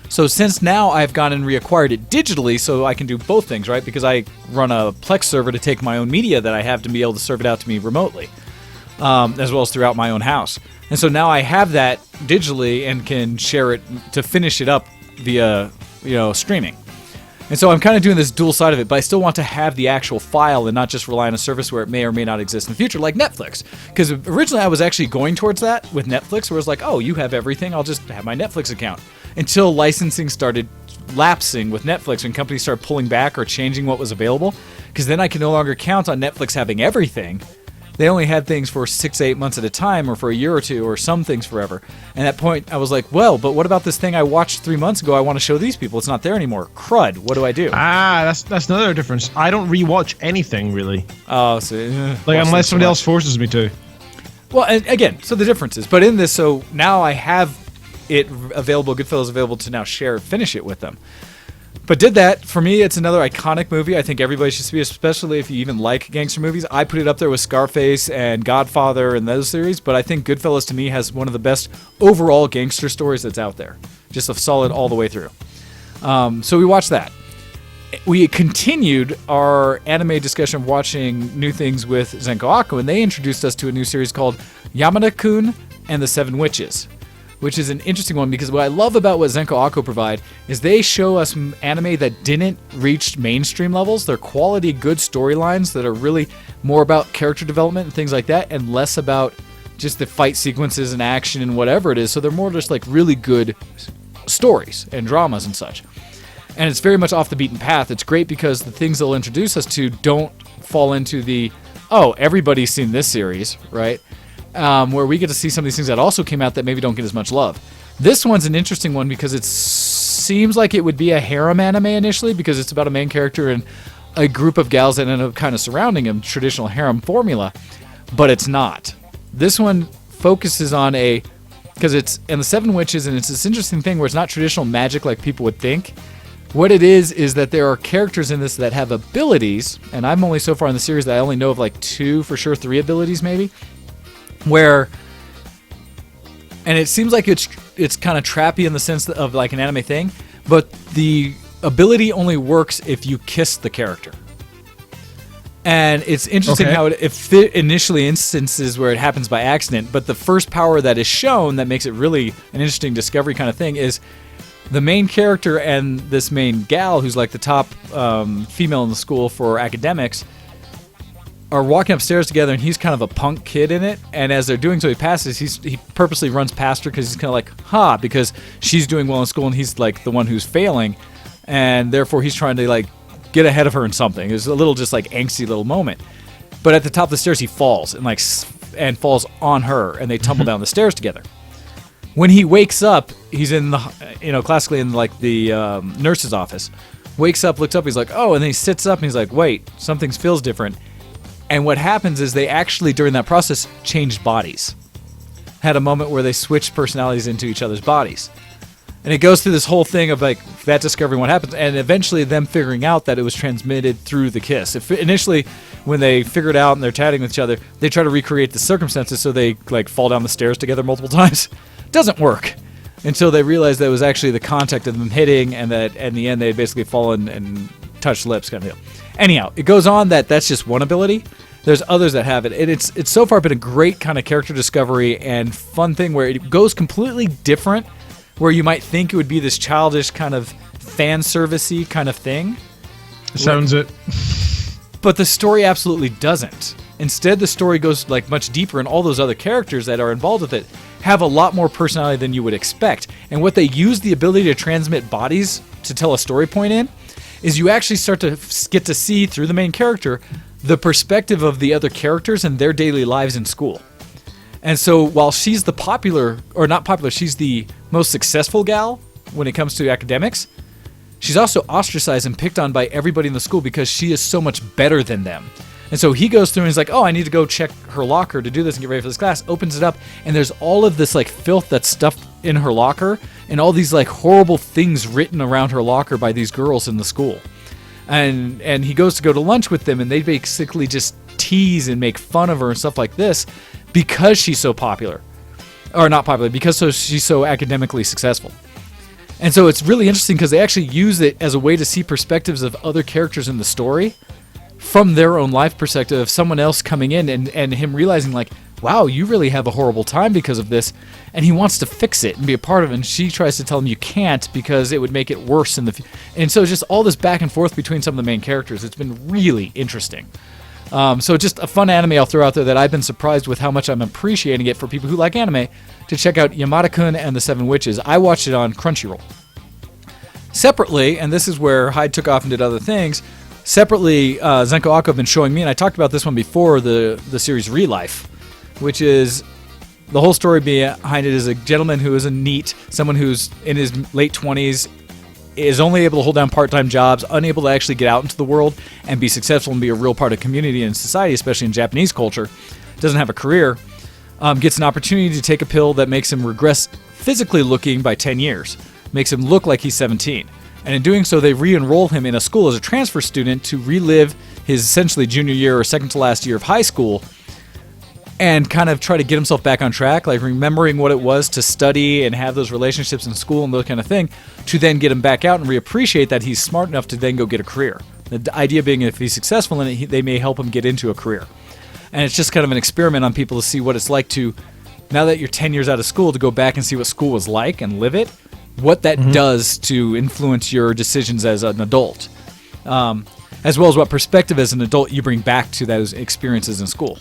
So since now I've gone and reacquired it digitally, so I can do both things, right? Because I run a Plex server to take my own media that I have to be able to serve it out to me remotely, as well as throughout my own house. And so now I have that digitally and can share it to finish it up via, streaming. And so I'm kind of doing this dual side of it, but I still want to have the actual file and not just rely on a service where it may or may not exist in the future, like Netflix. Because originally I was actually going towards that with Netflix, where it's like, oh, you have everything, I'll just have my Netflix account. Until licensing started lapsing with Netflix and companies started pulling back or changing what was available. because then I can no longer count on Netflix having everything. They only had things for 6 to 8 months at a time, or for a year or two, or some things forever. And at that point, I was like, well, but what about this thing I watched 3 months ago? I want to show these people. It's not there anymore. Crud. What do I do? That's another difference. I don't rewatch anything really. Oh, so unless somebody else forces me to. Well, and again, so the difference is, but in this, so now I have it available, Goodfellas available to now finish it with them. But did that. For me, it's another iconic movie. I think everybody should see, especially if you even like gangster movies. I put it up there with Scarface and Godfather and those series, but I think Goodfellas to me has one of the best overall gangster stories that's out there. Just a solid all the way through. So we watched that. We continued our anime discussion of watching new things with Zenko Ako, and they introduced us to a new series called Yamada-kun and the Seven Witches, which is an interesting one because what I love about what Zenko Ako provide is they show us anime that didn't reach mainstream levels. They're quality, good storylines that are really more about character development and things like that, and less about just the fight sequences and action and whatever it is. So they're more just like really good stories and dramas and such. And it's very much off the beaten path. It's great because the things they'll introduce us to don't fall into the, oh, everybody's seen this series, right? Where we get to see some of these things that also came out that maybe don't get as much love. This one's an interesting one because it seems like it would be a harem anime initially because it's about a main character and a group of gals that end up kind of surrounding him, traditional harem formula, but it's not. This one focuses on because it's in the Seven Witches, and it's this interesting thing where it's not traditional magic like people would think. What it is that there are characters in this that have abilities, and I'm only so far in the series that I only know of like 2, for sure 3 abilities maybe, and it seems like it's kind of trappy in the sense of like an anime thing, but the ability only works if you kiss the character. And it's interesting how it initially instances where it happens by accident, but the first power that is shown that makes it really an interesting discovery kind of thing is the main character and this main gal, who's like the top female in the school for academics, are walking upstairs together, and he's kind of a punk kid in it. And as they're doing so, he passes. He purposely runs past her because he's kind of like, because she's doing well in school, and he's like the one who's failing, and therefore he's trying to like get ahead of her in something. It's a little just like angsty little moment. But at the top of the stairs, he falls and falls on her, and they tumble down the stairs together. When he wakes up, he's in the, classically in like the nurse's office. Wakes up, looks up, he's like, oh, and then he sits up and he's like, wait, something feels different. And what happens is they actually, during that process, changed bodies. Had a moment where they switched personalities into each other's bodies. And it goes through this whole thing of like that discovering what happens, and eventually them figuring out that it was transmitted through the kiss. Initially, when they figure it out and they're chatting with each other, they try to recreate the circumstances so they like fall down the stairs together multiple times. Doesn't work until they realize that it was actually the contact of them hitting, and that in the end they had basically fallen and touched lips kind of deal. Anyhow, it goes on that's just one ability. There's others that have it. And it's so far been a great kind of character discovery and fun thing where it goes completely different, where you might think it would be this childish kind of fan servicey kind of thing. Sounds it. But the story absolutely doesn't. Instead, the story goes like much deeper, and all those other characters that are involved with it have a lot more personality than you would expect. And what they use the ability to transmit bodies to tell a story point in is you actually start to get to see through the main character the perspective of the other characters and their daily lives in school. And so while she's the she's the most successful gal when it comes to academics, she's also ostracized and picked on by everybody in the school because she is so much better than them. And so he goes through and he's like, oh, I need to go check her locker to do this and get ready for this class. Opens it up, and there's all of this like filth that's stuffed in her locker, and all these like horrible things written around her locker by these girls in the school. And he goes to go to lunch with them, and they basically just tease and make fun of her and stuff like this because she's so popular. Or not popular, because she's so academically successful. And so it's really interesting because they actually use it as a way to see perspectives of other characters in the story from their own life perspective of someone else coming in and him realizing like, wow, you really have a horrible time because of this, and he wants to fix it and be a part of it, and she tries to tell him you can't because it would make it worse in the future. And so just all this back and forth between some of the main characters, it's been really interesting. So just a fun anime I'll throw out there that I've been surprised with how much I'm appreciating it for people who like anime to check out Yamada-kun and the Seven Witches. I watched it on Crunchyroll. Separately, and this is where Hyde took off and did other things, separately, Zenko Ako have been showing me, and I talked about this one before, the series Relife, which is the whole story behind it is a gentleman who is a NEET, someone who's in his late 20s, is only able to hold down part-time jobs, unable to actually get out into the world and be successful and be a real part of community and society, especially in Japanese culture, doesn't have a career, gets an opportunity to take a pill that makes him regress physically looking by 10 years, makes him look like he's 17. And in doing so, they re-enroll him in a school as a transfer student to relive his essentially junior year or second to last year of high school and kind of try to get himself back on track, like remembering what it was to study and have those relationships in school and those kind of thing, to then get him back out and reappreciate that he's smart enough to then go get a career. The idea being if he's successful in it, they may help him get into a career. And it's just kind of an experiment on people to see what it's like to, now that you're 10 years out of school, to go back and see what school was like and live it, what that does to influence your decisions as an adult, as well as what perspective as an adult you bring back to those experiences in school.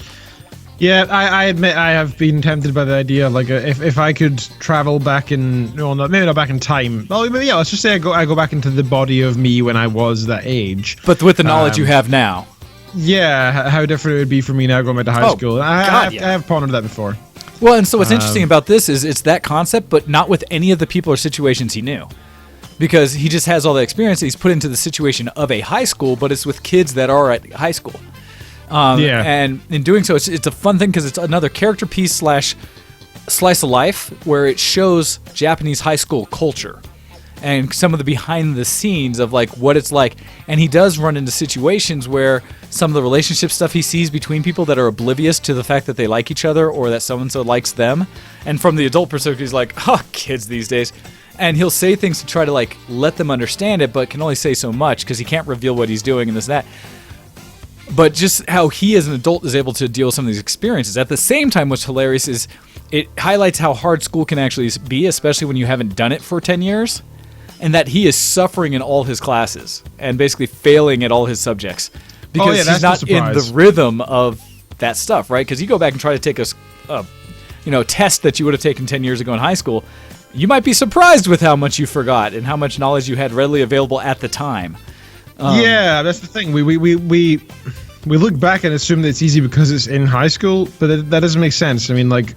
Yeah, I admit I have been tempted by the idea of like if I could travel back in, well, maybe not back in time. Well, yeah, let's just say I go back into the body of me when I was that age. But with the knowledge you have now. Yeah, how different it would be for me now going back to high school. I have pondered that before. Well, and so what's interesting about this is it's that concept, but not with any of the people or situations he knew. Because he just has all the experience that he's put into the situation of a high school, but it's with kids that are at high school. And in doing so, it's a fun thing because it's another character piece / slice of life where it shows Japanese high school culture and some of the behind the scenes of like what it's like. And he does run into situations where some of the relationship stuff he sees between people that are oblivious to the fact that they like each other or that so-and-so likes them. And from the adult perspective, he's like, oh, kids these days. And he'll say things to try to like let them understand it, but can only say so much because he can't reveal what he's doing and this and that. But just how he as an adult is able to deal with some of these experiences. At the same time, what's hilarious is it highlights how hard school can actually be, especially when you haven't done it for 10 years. And that he is suffering in all his classes and basically failing at all his subjects. Because he's not in the rhythm of that stuff, right? Because you go back and try to take a test that you would have taken 10 years ago in high school, you might be surprised with how much you forgot and how much knowledge you had readily available at the time. Yeah, that's the thing. We look back and assume that it's easy because it's in high school, but that doesn't make sense. I mean, like,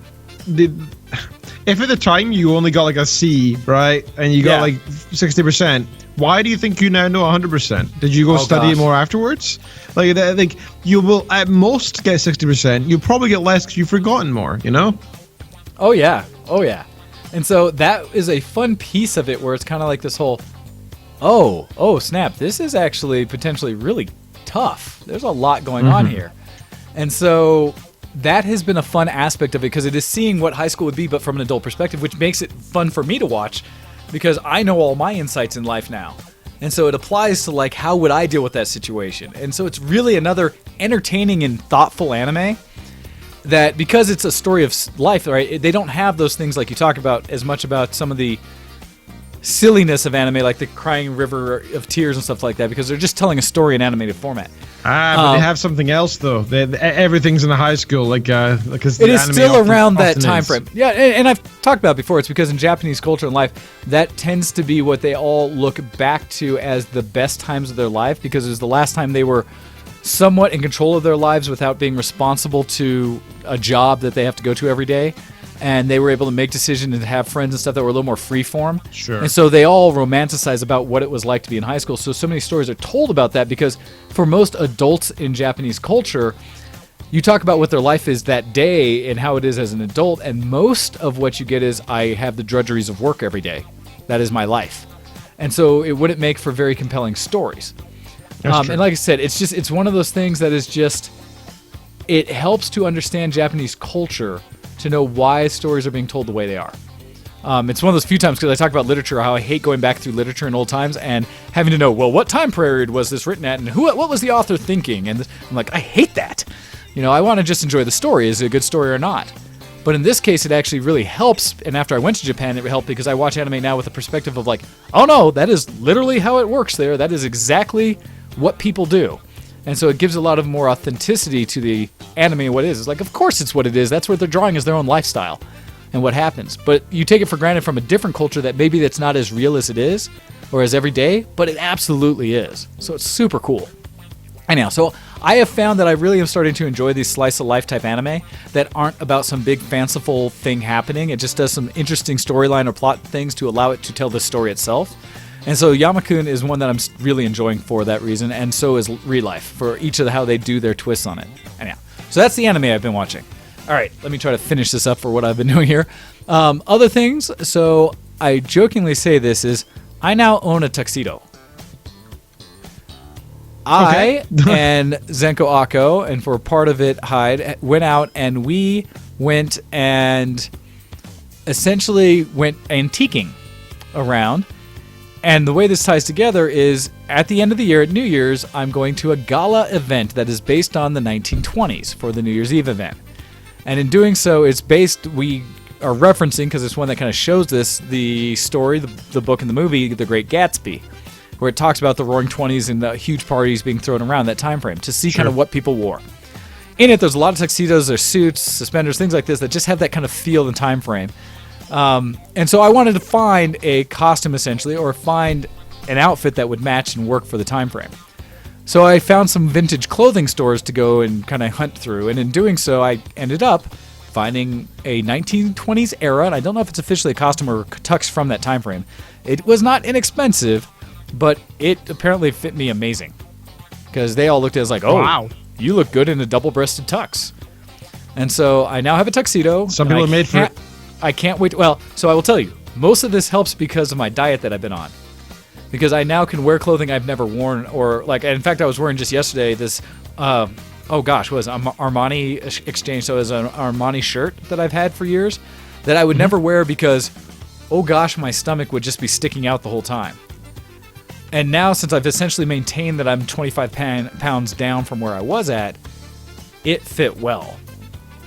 if at the time you only got like a C, right, and you got like 60%, why do you think you now know 100%? Did you go study more afterwards? Like you will at most get 60%. You'll probably get less because you've forgotten more. You know? Oh yeah. And so that is a fun piece of it where it's kind of like this whole. Oh, snap. This is actually potentially really tough. There's a lot going on here. And so that has been a fun aspect of it because it is seeing what high school would be, but from an adult perspective, which makes it fun for me to watch because I know all my insights in life now. And so it applies to like, how would I deal with that situation? And so it's really another entertaining and thoughtful anime that because it's a story of life, right? They don't have those things like you talk about as much about some of the silliness of anime, like the Crying River of Tears and stuff like that, because they're just telling a story in animated format. But they have something else though. Everything's in the high school, because it is still around that time frame. Yeah, and I've talked about it before. It's because in Japanese culture and life, that tends to be what they all look back to as the best times of their life, because it was the last time they were somewhat in control of their lives without being responsible to a job that they have to go to every day. And they were able to make decisions and have friends and stuff that were a little more freeform. Sure. And so they all romanticize about what it was like to be in high school. So many stories are told about that because for most adults in Japanese culture, you talk about what their life is that day and how it is as an adult, and most of what you get is, I have the drudgeries of work every day. That is my life. And so it wouldn't make for very compelling stories. And like I said, it's one of those things that is just, it helps to understand Japanese culture to know why stories are being told the way they are. It's one of those few times, because I talk about literature, how I hate going back through literature in old times and having to know, well, what time period was this written at, and what was the author thinking? And I'm like, I hate that. I want to just enjoy the story. Is it a good story or not? But in this case, it actually really helps. And after I went to Japan, it helped because I watch anime now with a perspective of like, oh no, that is literally how it works there. That is exactly what people do. And so it gives a lot of more authenticity to the anime and what it is. It's like, of course it's what it is. That's what they're drawing as their own lifestyle and what happens. But you take it for granted from a different culture that maybe that's not as real as it is or as everyday, but it absolutely is. So it's super cool. Anyhow, so I have found that I really am starting to enjoy these slice of life type anime that aren't about some big fanciful thing happening. It just does some interesting storyline or plot things to allow it to tell the story itself. And so Yamakun is one that I'm really enjoying for that reason, and so is Real Life for each of how they do their twists on it. Anyhow, so that's the anime I've been watching. All right, let me try to finish this up for what I've been doing here. Other things, so I jokingly say this is, I now own a tuxedo. I and Zenko Akko, and for part of it, Hyde, went out and we went and essentially went antiquing around. And the way this ties together is at the end of the year, at New Year's, I'm going to a gala event that is based on the 1920s for the New Year's Eve event. And in doing so, we are referencing, because it's one that kind of shows this, the story, the book and the movie, The Great Gatsby, where it talks about the Roaring Twenties and the huge parties being thrown around that time frame to see kind of what people wore. In it, there's a lot of tuxedos, there's suits, suspenders, things like this that just have that kind of feel and time frame. And so I wanted to find a costume, essentially, or find an outfit that would match and work for the time frame. So I found some vintage clothing stores to go and kind of hunt through, and in doing so, I ended up finding a 1920s era, and I don't know if it's officially a costume or tux from that time frame. It was not inexpensive, but it apparently fit me amazing, because they all looked at it as like, oh, wow, you look good in a double-breasted tux. And so I now have a tuxedo. Some people are made for it. I can't wait. Well, so I will tell you, most of this helps because of my diet that I've been on. Because I now can wear clothing I've never worn, or like, in fact, I was wearing just yesterday this, what was it? Armani exchange. So it was an Armani shirt that I've had for years that I would never wear because, oh gosh, my stomach would just be sticking out the whole time. And now, since I've essentially maintained that I'm 25 pounds down from where I was at, it fit well.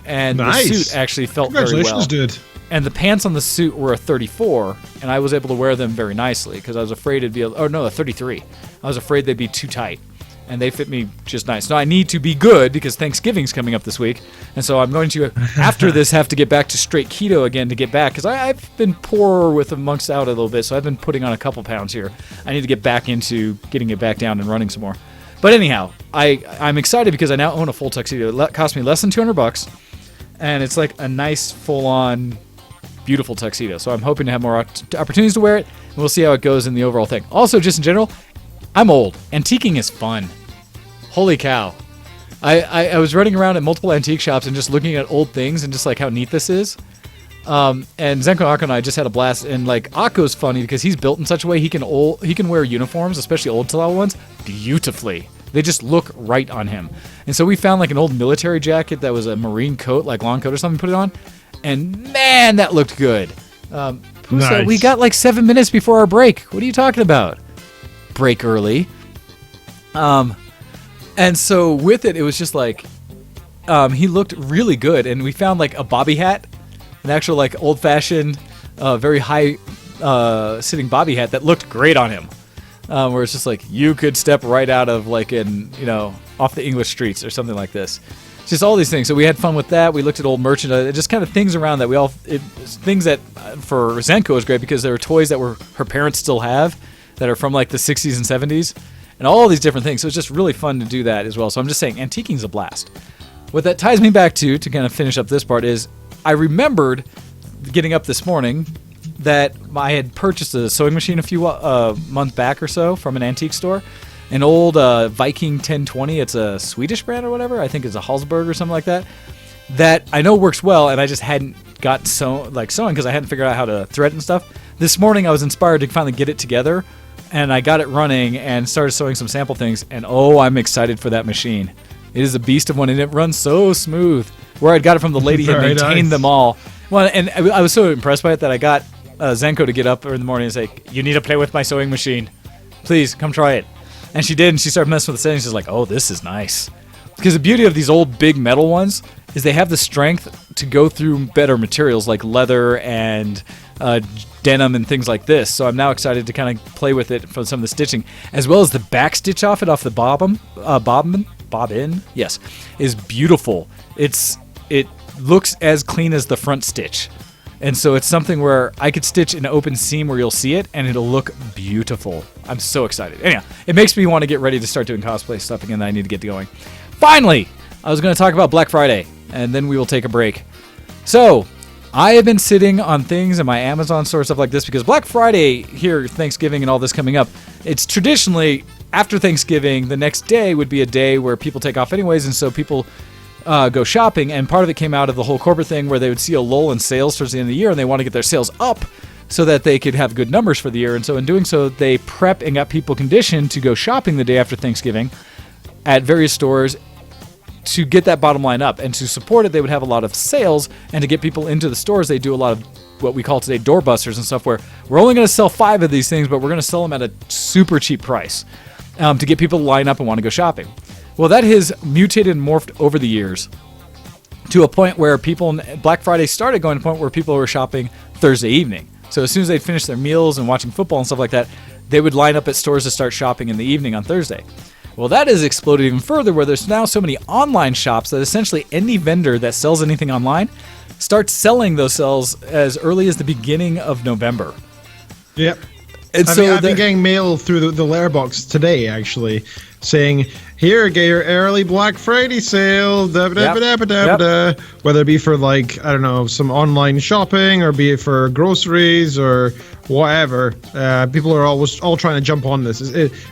And nice. The suit actually felt very well. Congratulations, dude. And the pants on the suit were a 34, and I was able to wear them very nicely because I was afraid it'd be a 33. I was afraid they'd be too tight, and they fit me just nice. Now I need to be good because Thanksgiving's coming up this week, and so I'm going to, after this, have to get back to straight keto again to get back because I've been poor with amongst out a little bit, so I've been putting on a couple pounds here. I need to get back into getting it back down and running some more. But anyhow, I'm excited because I now own a full tuxedo. It cost me less than $200, and it's like a nice full-on beautiful tuxedo. So I'm hoping to have more opportunities to wear it, and we'll see how it goes in the overall thing. Also, just in general, I'm old. Antiquing is fun. Holy cow. I was running around at multiple antique shops and just looking at old things and just like how neat this is. And Zenko Akko and I just had a blast. And like Akko's funny because he's built in such a way he can wear uniforms, especially old style ones, beautifully. They just look right on him. And so we found like an old military jacket that was a marine coat, like long coat or something, put it on. And man, that looked good. Nice. We got like 7 minutes before our break. What are you talking about? Break early. And so with it was just like, he looked really good. And we found like a bobby hat, an actual like old fashioned, very high sitting bobby hat that looked great on him. Where it's just like, you could step right out of like off the English streets or something like this. Just all these things. So we had fun with that. We looked at old merchandise, just kind of things around that things that for Zenko is great because there are toys that her parents still have that are from like the 60s and 70s and all these different things. So it's just really fun to do that as well. So I'm just saying, antiquing's a blast. What that ties me back to kind of finish up this part is I remembered getting up this morning that I had purchased a sewing machine a few months back or so from an antique store. An old Viking 1020. It's a Swedish brand or whatever. I think it's a Hallsberg or something like that. That I know works well, and I just hadn't got sewing because I hadn't figured out how to thread it and stuff. This morning I was inspired to finally get it together, and I got it running and started sewing some sample things. And oh, I'm excited for that machine. It is a beast of one, and it runs so smooth. Where I'd got it from the lady who maintained them all. Well, and I was so impressed by it that I got Zenko to get up in the morning and say, "You need to play with my sewing machine. Please come try it." And she did, and she started messing with the settings. She's like, oh, this is nice. Because the beauty of these old big metal ones is they have the strength to go through better materials like leather and denim and things like this. So I'm now excited to kind of play with it for some of the stitching, as well as the back stitch off the bobbin, yes, is beautiful. It looks as clean as the front stitch. And so it's something where I could stitch an open seam where you'll see it, and it'll look beautiful. I'm so excited. Anyhow, it makes me want to get ready to start doing cosplay stuff again that I need to get going. Finally, I was going to talk about Black Friday, and then we will take a break. So, I have been sitting on things in my Amazon store, stuff like this, because Black Friday here, Thanksgiving and all this coming up, it's traditionally after Thanksgiving, the next day would be a day where people take off anyways, and so people go shopping, and part of it came out of the whole corporate thing where they would see a lull in sales towards the end of the year, and they want to get their sales up so that they could have good numbers for the year. And so in doing so, they prep and got people conditioned to go shopping the day after Thanksgiving at various stores to get that bottom line up. And to support it, they would have a lot of sales, and to get people into the stores, they do a lot of what we call today doorbusters and stuff, where we're only going to sell 5 of these things, but we're going to sell them at a super cheap price to get people to line up and want to go shopping. Well, that has mutated and morphed over the years to a point where Black Friday started going to a point where people were shopping Thursday evening. So as soon as they'd finish their meals and watching football and stuff like that, they would line up at stores to start shopping in the evening on Thursday. Well, that has exploded even further, where there's now so many online shops that essentially any vendor that sells anything online starts selling those sales as early as the beginning of November. Yep. And I've been getting mail through the letterbox today, actually, saying, here, get your early Black Friday sale, whether it be for, like, I don't know, some online shopping, or be it for groceries or whatever. People are all trying to jump on this.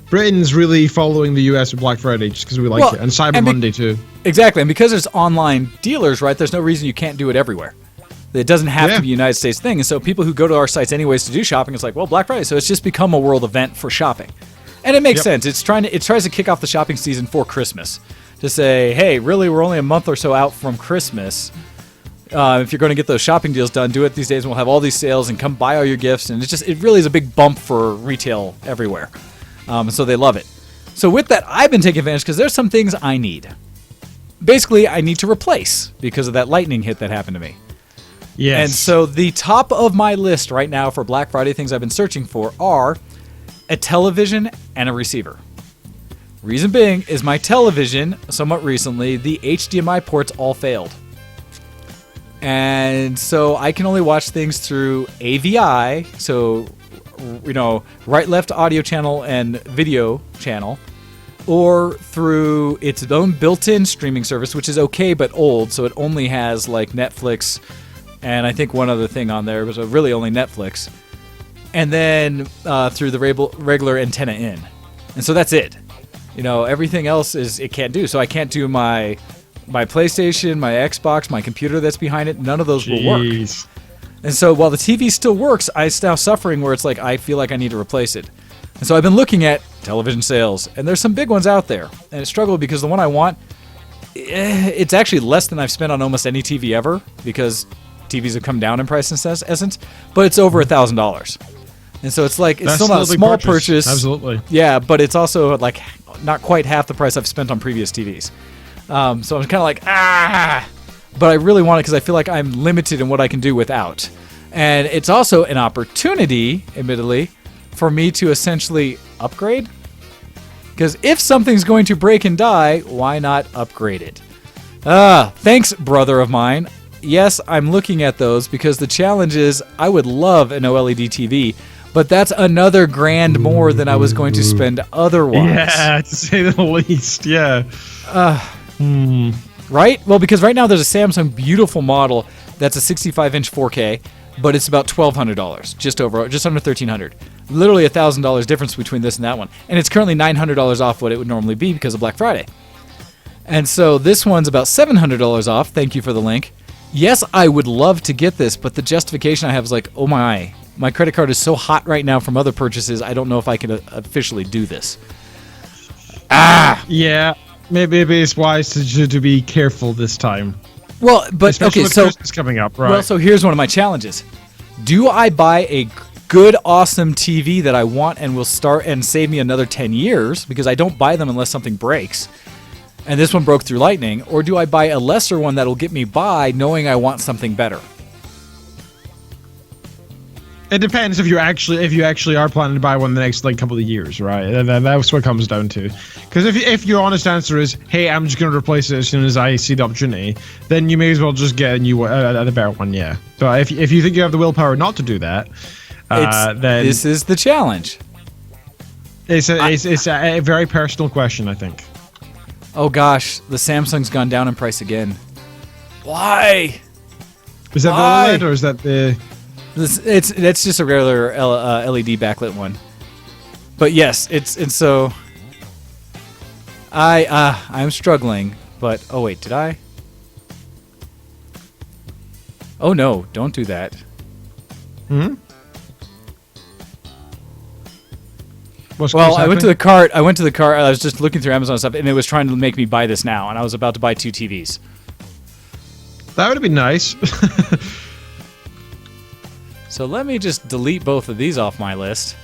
Britain's really following the US with Black Friday just because we like it, and Cyber Monday too. Exactly, and because there's online dealers, right, there's no reason you can't do it everywhere. It doesn't have to be a United States thing. And so people who go to our sites anyways to do shopping, it's like, well, Black Friday. So it's just become a world event for shopping. And it makes sense. It tries to kick off the shopping season for Christmas. To say, hey, really, we're only a month or so out from Christmas. If you're going to get those shopping deals done, do it these days, and we'll have all these sales, and come buy all your gifts. And it really is a big bump for retail everywhere. So they love it. So with that, I've been taking advantage because there's some things I need. Basically, I need to replace because of that lightning hit that happened to me. Yes. And so the top of my list right now for Black Friday things I've been searching for are a television and a receiver. Reason being is my television, somewhat recently, the HDMI ports all failed. And so I can only watch things through AVI, so, right-left audio channel and video channel, or through its own built-in streaming service, which is okay but old, so it only has like Netflix and I think one other thing on there, was really only Netflix. And then through the regular antenna in. And so that's it. Everything else it can't do. So I can't do my PlayStation, my Xbox, my computer that's behind it. None of those will work. And so while the TV still works, I'm now suffering where it's like I feel like I need to replace it. And so I've been looking at television sales, and there's some big ones out there. And it struggled because the one I want, it's actually less than I've spent on almost any TV ever, because TVs have come down in price in essence, but it's over $1,000. And so it's like, it's still not a small purchase. Absolutely. Yeah, but it's also like not quite half the price I've spent on previous TVs. So I'm kind of like, but I really want it because I feel like I'm limited in what I can do without. And it's also an opportunity, admittedly, for me to essentially upgrade. Because if something's going to break and die, why not upgrade it? Thanks, brother of mine. Yes, I'm looking at those because the challenge is I would love an OLED TV, but that's another $1,000 more than I was going to spend otherwise. Yeah, to say the least. Yeah. Right? Well, because right now there's a Samsung beautiful model that's a 65-inch 4K, but it's about $1,200, just under $1,300. Literally $1,000 difference between this and that one, and it's currently $900 off what it would normally be because of Black Friday. And so this one's about $700 off. Thank you for the link. Yes, I would love to get this, but the justification I have is like, oh my credit card is so hot right now from other purchases, I don't know if I can officially do this. Yeah, maybe it's wise to be careful this time. Well, but especially okay, so Christmas coming up, right? Well, so here's one of my challenges. Do I buy a good, awesome TV that I want and will start and save me another 10 years, because I don't buy them unless something breaks, and this one broke through lightning, or do I buy a lesser one that'll get me by knowing I want something better? It depends if you actually are planning to buy one in the next couple of years, right? And that's what it comes down to. Because if your honest answer is, "Hey, I'm just going to replace it as soon as I see the opportunity," then you may as well just get a new a better one. Yeah. But if you think you have the willpower not to do that, then this is the challenge. It's a very personal question, I think. Oh gosh, the Samsung's gone down in price again. Why? Is that Why? the OLED or is that the? It's just a regular LED backlit one. But yes, it's so. I'm struggling, but oh wait, did I? Oh no, don't do that. Hmm. Well, I went to the cart. I was just looking through Amazon stuff, and it was trying to make me buy this now, and I was about to buy 2 TVs. That would have been nice. So let me just delete both of these off my list,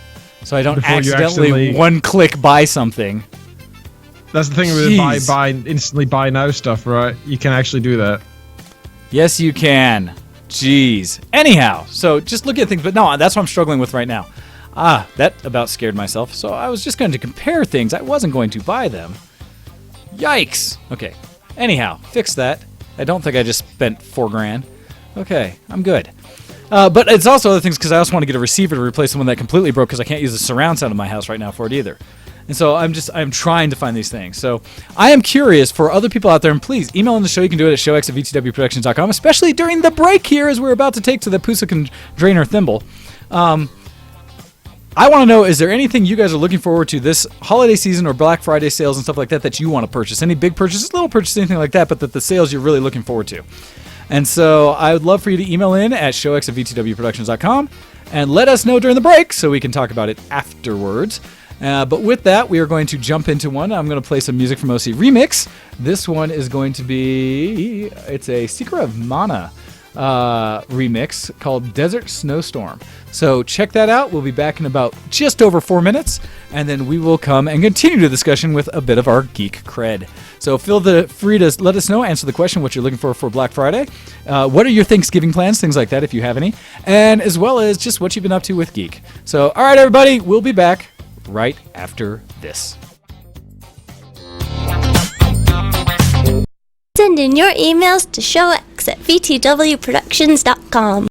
so I don't Before you accidentally accidentally- one-click buy something. That's the thing with Jeez. buy instantly buy now stuff, right? You can actually do that. Yes, you can. Jeez. Anyhow, so just look at things, but no, that's what I'm struggling with right now. That about scared myself. So I was just going to compare things. I wasn't going to buy them. Yikes. Okay. Anyhow, fix that. I don't think I just spent $4,000. Okay, I'm good. But it's also other things because I also want to get a receiver to replace the one that completely broke because I can't use the surround sound in my house right now for it either. And so I'm trying to find these things. So I am curious for other people out there, and please email in the show. You can do it at showx@vtwproductions.com, especially during the break here as we're about to take to the Pusa Drainer Thimble. I want to know, is there anything you guys are looking forward to this holiday season or Black Friday sales and stuff like that that you want to purchase? Any big purchases, little purchases, anything like that, but that the sales you're really looking forward to? And so I would love for you to email in at showx@vtwproductions.com and let us know during the break so we can talk about it afterwards. But with that, we are going to jump into one. I'm going to play some music from OC Remix. This one is going to be, it's a Secret of Mana remix called Desert Snowstorm. So check that out. We'll be back in about just over 4 minutes, and then we will come and continue the discussion with a bit of our geek cred. So feel free to let us know, answer the question, what you're looking for Black Friday. What are your Thanksgiving plans, things like that, if you have any, and as well as just what you've been up to with geek. So, all right, everybody, we'll be back right after this. Send in your emails to showx@vtwproductions.com.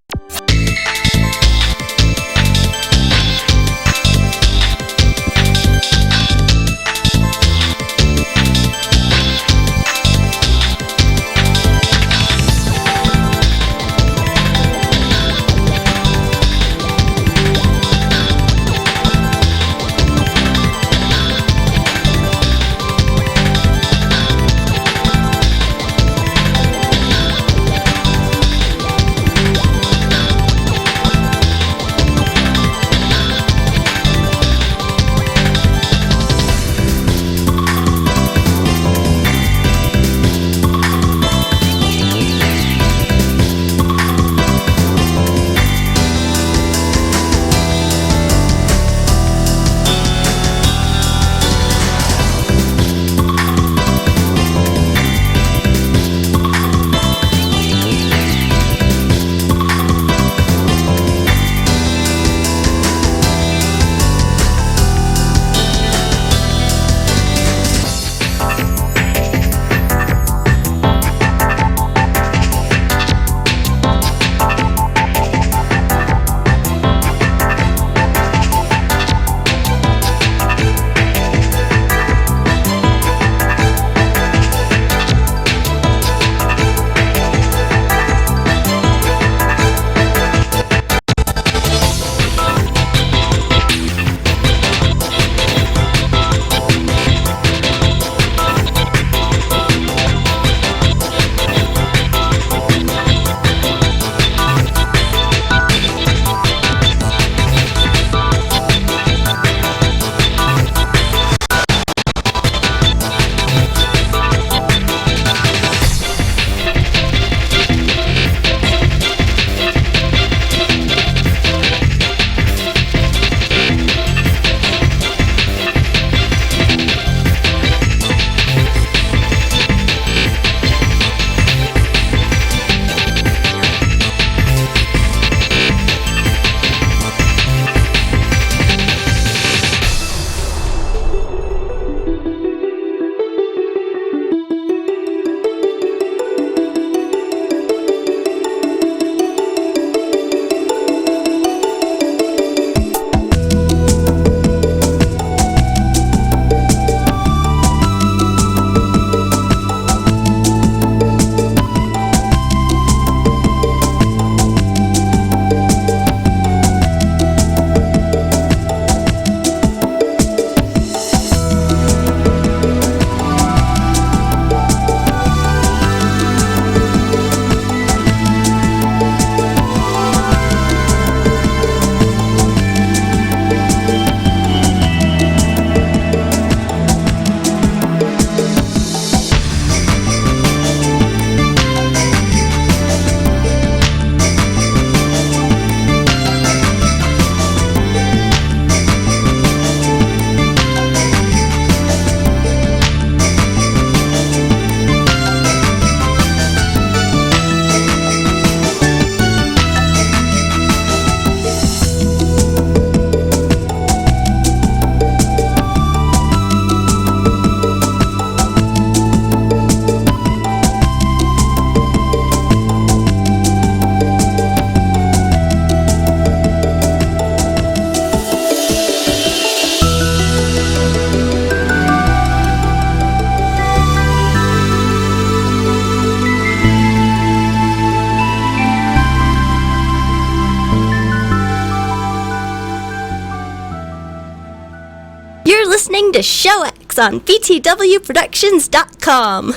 to Show X on VTWProductions.com.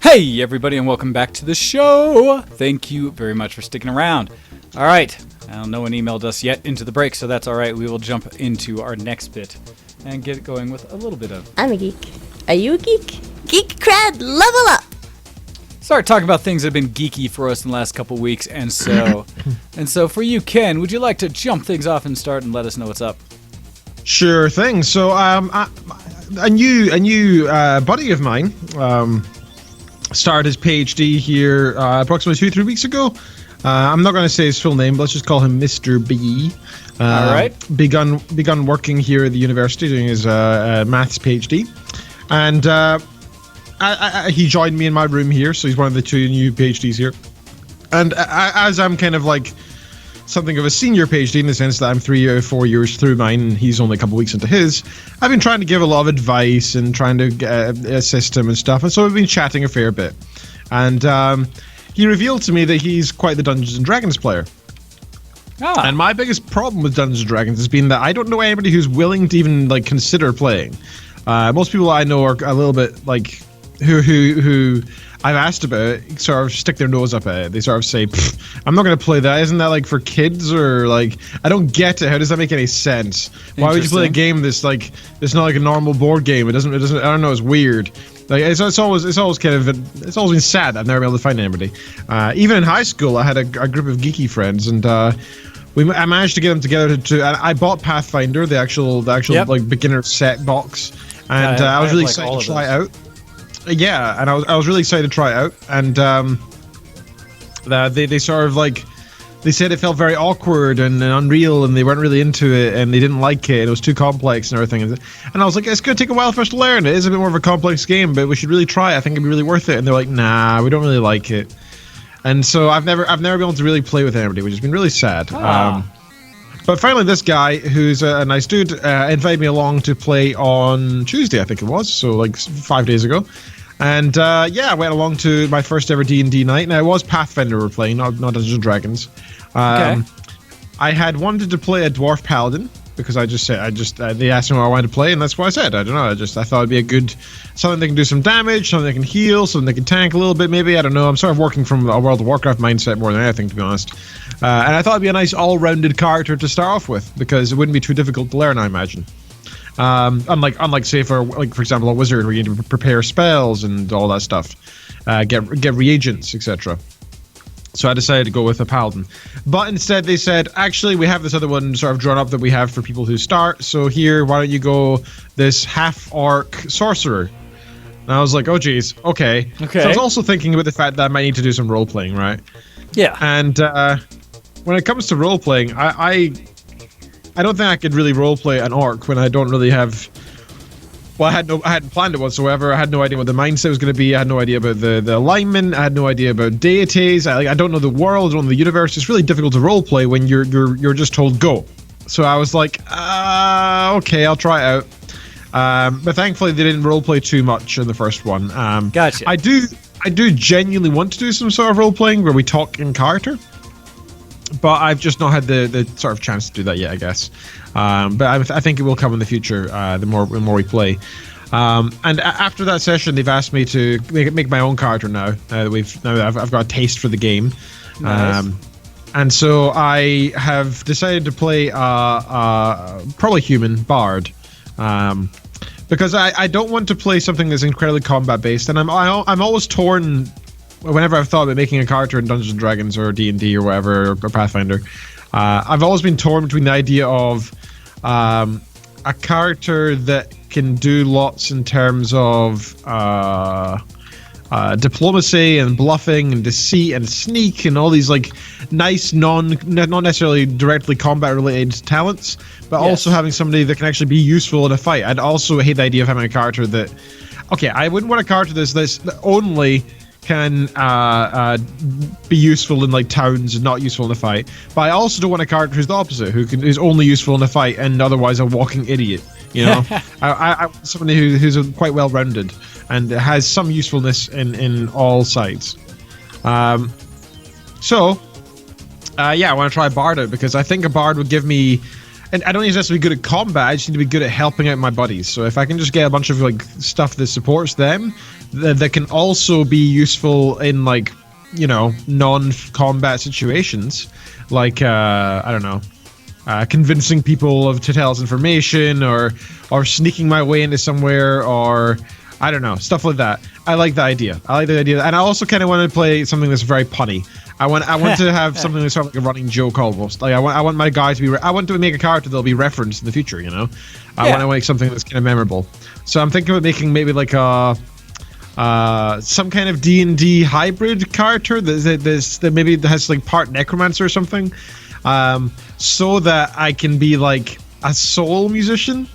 Hey, everybody, and welcome back to the show. Thank you very much for sticking around. All right, no one emailed us yet into the break, so that's all right. We will jump into our next bit and get it going with a little bit of... I'm a geek. Are you a geek? Geek cred, level up! Start talking about things that have been geeky for us in the last couple weeks, and so for you, Ken, would you like to jump things off and start and let us know what's up? Sure thing. So, a new buddy of mine started his PhD here approximately 2-3 weeks ago. I'm not going to say his full name, but let's just call him Mr. B. All right. Begun working here at the university doing his maths PhD, and he joined me in my room here. So he's one of the 2 new PhDs here, and as I'm kind of like something of a senior PhD in the sense that I'm 3 or 4 years through mine, and he's only a couple weeks into his. I've been trying to give a lot of advice and trying to assist him and stuff, and so we've been chatting a fair bit. And he revealed to me that he's quite the Dungeons and Dragons player. Ah. And my biggest problem with Dungeons and Dragons has been that I don't know anybody who's willing to even like consider playing. Most people I know are a little bit like who I've asked about it, sort of stick their nose up at it. They sort of say, "I'm not going to play that. Isn't that like for kids?" Or like, I don't get it. How does that make any sense? Why would you play a game that's like it's not like a normal board game? It doesn't. I don't know. It's weird. Like it's always kind of it's always been sad. I've never been able to find anybody. Even in high school, I had a group of geeky friends, and I managed to get them together to. I bought Pathfinder, the actual like beginner set box, and I was really excited to try it out. Yeah, and I was really excited to try it out, and they sort of like they said it felt very awkward and unreal, and they weren't really into it, and they didn't like it. It was too complex and everything, and I was like, it's gonna take a while for us to learn. It is a bit more of a complex game, but we should really try it. I think it'd be really worth it. And they're like, nah, we don't really like it, and so I've never been able to really play with anybody, which has been really sad. But finally, this guy, who's a nice dude, invited me along to play on Tuesday, I think it was, so like 5 days ago. And I went along to my first ever D&D night. Now, it was Pathfinder we were playing, not Dungeons & Dragons. Okay. I had wanted to play a Dwarf Paladin, because they asked me what I wanted to play, and that's what I said. I don't know, I thought it'd be a good, something that can do some damage, something that can heal, something that can tank a little bit, maybe, I don't know. I'm sort of working from a World of Warcraft mindset more than anything, to be honest. And I thought it'd be a nice all-rounded character to start off with, because it wouldn't be too difficult to learn, I imagine. Unlike say for example a wizard where you need to prepare spells and all that stuff, get reagents, etc. So I decided to go with a paladin, but instead they said, actually we have this other one sort of drawn up that we have for people who start. So here, why don't you go this half-orc sorcerer? And I was like, oh geez, okay. So I was also thinking about the fact that I might need to do some role playing, right? Yeah. And when it comes to role playing, I don't think I could really roleplay an orc when I don't really have. Well, I hadn't planned it whatsoever. I had no idea what the mindset was going to be. I had no idea about the alignment. I had no idea about deities. I don't know the world. I don't know the universe. It's really difficult to roleplay when you're just told go. So I was like, okay, I'll try it out. But thankfully they didn't roleplay too much in the first one. Gotcha. I do genuinely want to do some sort of roleplaying where we talk in character. But I've just not had the sort of chance to do that yet, I guess. But I think it will come in the future. The more we play, and after that session, they've asked me to make my own character now. I've got a taste for the game, Nice. And so I have decided to play probably human bard, because I don't want to play something that's incredibly combat based, and I'm always torn. Whenever I've thought about making a character in Dungeons & Dragons or D&D or whatever, or Pathfinder, I've always been torn between the idea of a character that can do lots in terms of diplomacy and bluffing and deceit and sneak and all these like nice not necessarily directly combat related talents, but also having somebody that can actually be useful in a fight. I'd also hate the idea of having a character that, okay, I wouldn't want a character that only can be useful in like towns and not useful in a fight, but I also don't want a character who's the opposite, who's only useful in a fight and otherwise a walking idiot. You know, I want somebody who's quite well rounded and has some usefulness in all sides. I want to try a bard out because I think a bard would give me and I don't need to be good at combat. I just need to be good at helping out my buddies. So if I can just get a bunch of like stuff that supports them, that can also be useful in like, you know, non-combat situations, like I don't know, convincing people to tell us information, or sneaking my way into somewhere, or I don't know, stuff like that. I like the idea. And I also kind of want to play something that's very punny. I want to have something that's sort of like a running joke almost. Like I want my guy to be. I want to make a character that'll be referenced in the future. You know, I want to make something that's kind of memorable. So I'm thinking about making maybe like a some kind of D&D hybrid character that maybe has like part necromancer or something, so that I can be like a soul musician.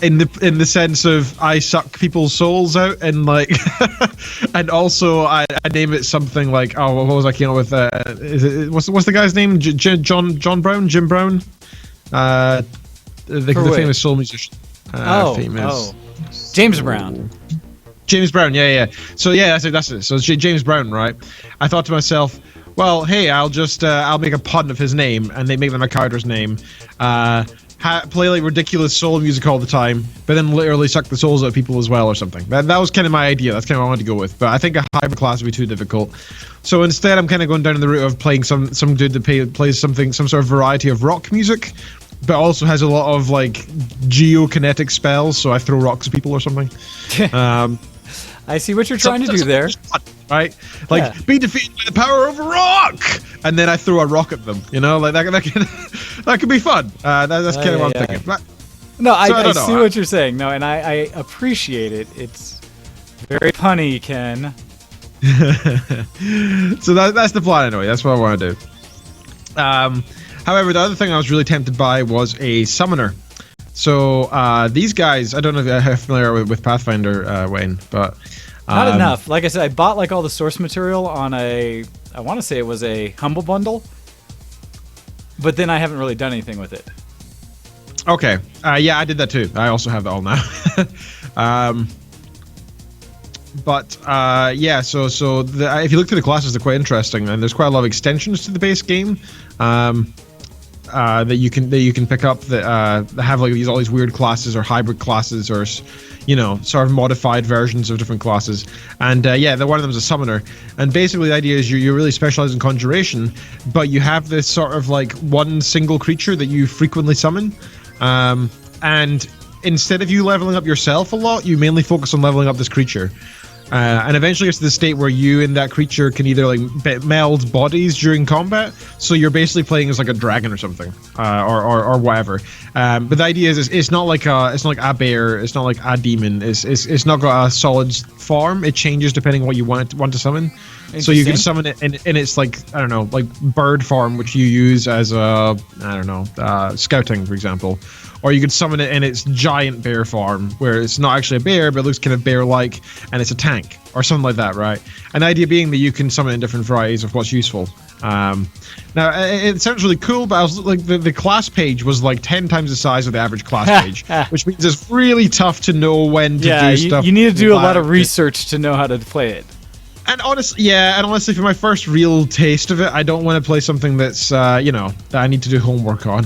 In the sense of I suck people's souls out, and like, and also I name it something like, oh, what was I came up with? What's the guy's name? Jim Brown, the famous soul musician. James Brown. James Brown, yeah. So yeah, that's it. So it's James Brown, right? I thought to myself, well, hey, I'll make a pun of his name, and they make them a character's name. Play like ridiculous soul music all the time, but then literally suck the souls out of people as well, or something. That was kind of my idea. That's kind of what I wanted to go with. But I think a hybrid class would be too difficult. So instead, I'm kind of going down the route of playing some dude that plays some sort of variety of rock music, but also has a lot of like geokinetic spells. So I throw rocks at people or something. I see what you're trying to do there. Right? Like, be defeated by the power of rock! And then I throw a rock at them. You know, like that could be fun. That's kind of what I'm thinking. But, no, I see what you're saying. No, and I appreciate it. It's very punny, Ken. So that's the plan anyway. That's what I want to do. However, the other thing I was really tempted by was a summoner. So these guys, I don't know if you're familiar with Pathfinder, Wayne, but not enough. Like I said, I bought like all the source material on I want to say it was a Humble Bundle, but then I haven't really done anything with it. Okay, yeah, I did that too. I also have that all now. Yeah, so if you look through the classes, they're quite interesting, and there's quite a lot of extensions to the base game. That you can pick up that have like all these weird classes or hybrid classes, or you know, sort of modified versions of different classes. And one of them is a summoner. And basically the idea is you really specialize in conjuration, but you have this sort of like one single creature that you frequently summon. And instead of you leveling up yourself a lot, you mainly focus on leveling up this creature. And eventually it's to the state where you and that creature can either like meld bodies during combat, so you're basically playing as like a dragon or something, or whatever. But the idea is it's not like a bear, it's not like a demon, it's not got a solid form. It changes depending on what you want to summon. So you can summon it in its like, I don't know, like bird form, which you use as scouting, for example. Or you could summon it in its giant bear form, where it's not actually a bear, but it looks kind of bear-like, and it's a tank, or something like that, right? And the idea being that you can summon in different varieties of what's useful. Now, it sounds really cool, but I was like, the class page was like 10 times the size of the average class page, which means it's really tough to know when to do stuff. You need to do a lot of research to know how to play it. And honestly, for my first real taste of it, I don't want to play something that's, that I need to do homework on.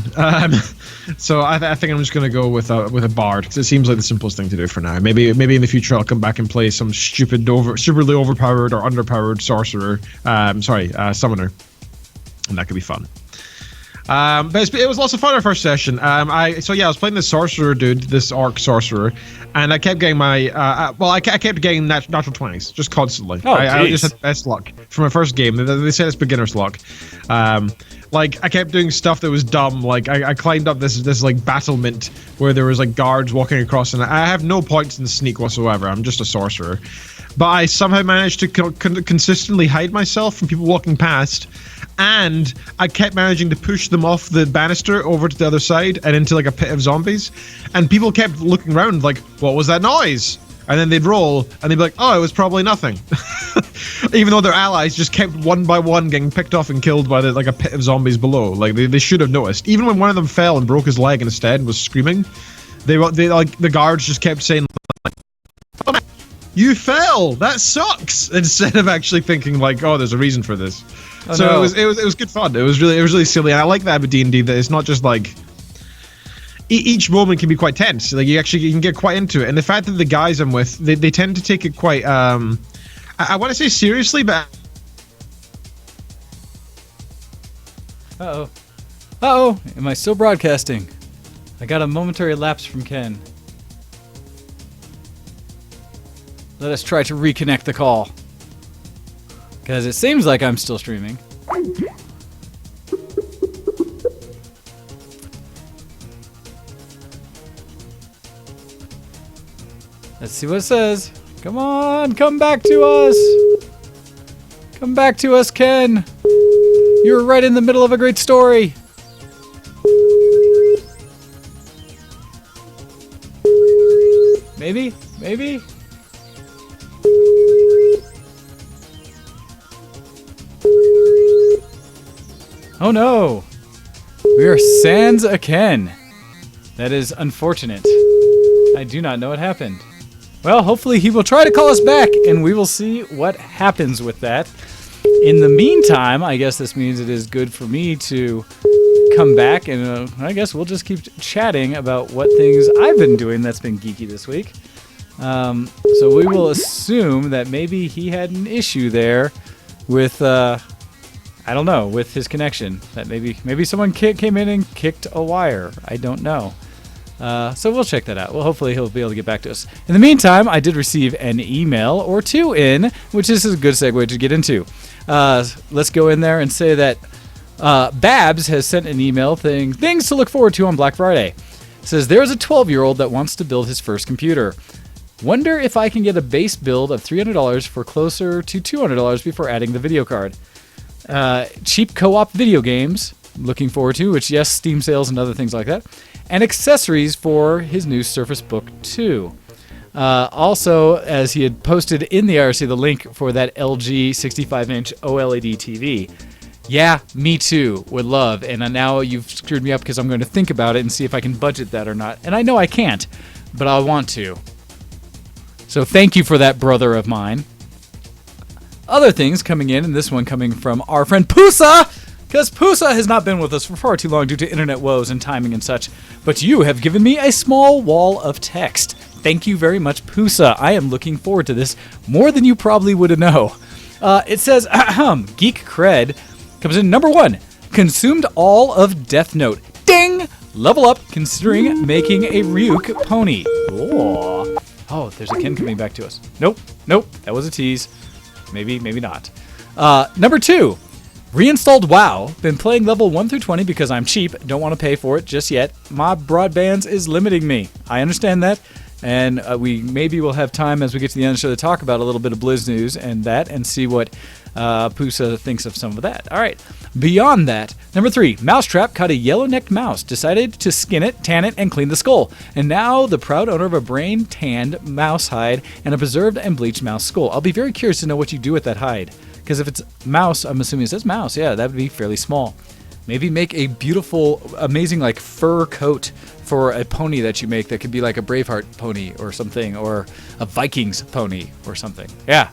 So I think I'm just going to go with a bard, because it seems like the simplest thing to do for now. Maybe in the future I'll come back and play some superly overpowered or underpowered sorcerer, summoner, and that could be fun. But it was lots of fun our first session. I was playing this sorcerer dude, this orc sorcerer, and I kept getting I kept getting natural 20s just constantly. I just had the best luck for my first game. They said it's beginner's luck. Like I kept doing stuff that was dumb. Like I climbed up this like battlement where there was like guards walking across, and I have no points in the sneak whatsoever. I'm just a sorcerer, but I somehow managed to consistently hide myself from people walking past. And I kept managing to push them off the banister over to the other side and into like a pit of zombies. And people kept looking around like, what was that noise? And then they'd roll and they'd be like, oh, it was probably nothing. Even though their allies just kept one by one getting picked off and killed by a pit of zombies below. Like they should have noticed. Even when one of them fell and broke his leg instead and was screaming, the guards just kept saying, oh, man, you fell, that sucks, instead of actually thinking like, oh, there's a reason for this. It was good fun. It was really silly, and I like that about D&D, that it's not just like each moment can be quite tense. Like you can get quite into it, and the fact that the guys I'm with, they tend to take it quite. I want to say seriously, but. Uh-oh, am I still broadcasting? I got a momentary lapse from Ken. Let us try to reconnect the call. Because it seems like I'm still streaming. Let's see what it says. Come on, come back to us. Come back to us, Ken. You're right in the middle of a great story. Maybe? Maybe? Oh no! We are sans a Ken. That is unfortunate. I do not know what happened. Well, hopefully he will try to call us back, and we will see what happens with that. In the meantime, I guess this means it is good for me to come back, and I guess we'll just keep chatting about what things I've been doing that's been geeky this week. So we will assume that maybe he had an issue there with, I don't know, with his connection. That maybe someone came in and kicked a wire. I don't know. So we'll check that out. Well, hopefully he'll be able to get back to us. In the meantime, I did receive an email or two in, which is a good segue to get into. Let's go in there and say that Babs has sent an email saying things to look forward to on Black Friday. It says, there's a 12-year-old that wants to build his first computer. Wonder if I can get a base build of $300 for closer to $200 before adding the video card. Cheap co-op video games, looking forward to, which, yes, Steam sales and other things like that. And accessories for his new Surface Book 2. Also, as he had posted in the IRC, the link for that LG 65-inch OLED TV. Yeah, me too, would love. And now you've screwed me up because I'm going to think about it and see if I can budget that or not. And I know I can't, but I want to. So thank you for that, brother of mine. Other things coming in, and this one coming from our friend Pusa, because Pusa has not been with us for far too long due to internet woes and timing and such, but you have given me a small wall of text. Thank you very much, Pusa. I am looking forward to this more than you probably would know. It says, Geek Cred comes in number 1, consumed all of Death Note. Ding! Level up considering making a Ryuk pony. Oh, there's a Ken coming back to us. Nope, that was a tease. Maybe not. Number 2, reinstalled WoW. Been playing level 1 through 20 because I'm cheap. Don't want to pay for it just yet. My broadbands is limiting me. I understand that. And we maybe will have time as we get to the end of the show to talk about a little bit of Blizz news and that and see what Pusa thinks of some of that. All right. Beyond that, number 3, Mousetrap caught a yellow-necked mouse, decided to skin it, tan it, and clean the skull. And now the proud owner of a brain-tanned mouse hide and a preserved and bleached mouse skull. I'll be very curious to know what you do with that hide. Because if it's mouse, I'm assuming it says mouse. Yeah, that would be fairly small. Maybe make a beautiful, amazing, like, fur coat for a pony that you make that could be like a Braveheart pony or something, or a Vikings pony or something. Yeah.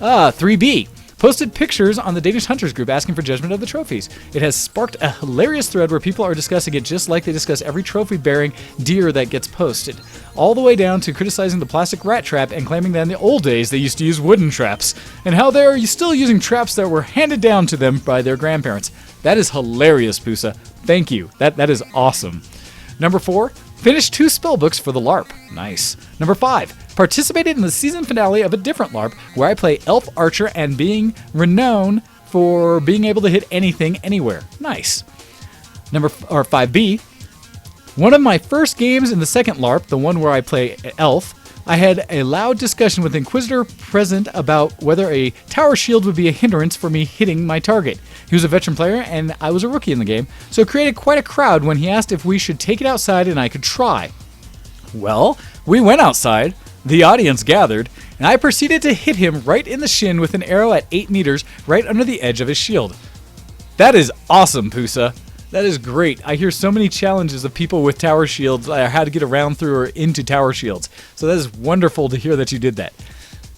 3B. Posted pictures on the Danish Hunters group asking for judgment of the trophies. It has sparked a hilarious thread where people are discussing it just like they discuss every trophy-bearing deer that gets posted. All the way down to criticizing the plastic rat trap and claiming that in the old days they used to use wooden traps, and how they're still using traps that were handed down to them by their grandparents. That is hilarious, Pusa. Thank you. That is awesome. Number 4, finished 2 spell books for the LARP. Nice. Number 5, participated in the season finale of a different LARP where I play Elf Archer and being renowned for being able to hit anything, anywhere. Nice. 5B, one of my first games in the second LARP, the one where I play Elf, I had a loud discussion with Inquisitor present about whether a tower shield would be a hindrance for me hitting my target. He was a veteran player, and I was a rookie in the game, so it created quite a crowd when he asked if we should take it outside and I could try. Well, we went outside, the audience gathered, and I proceeded to hit him right in the shin with an arrow at 8 meters right under the edge of his shield. That is awesome, Pusa. That is great. I hear so many challenges of people with tower shields, how to get around through or into tower shields. So that is wonderful to hear that you did that.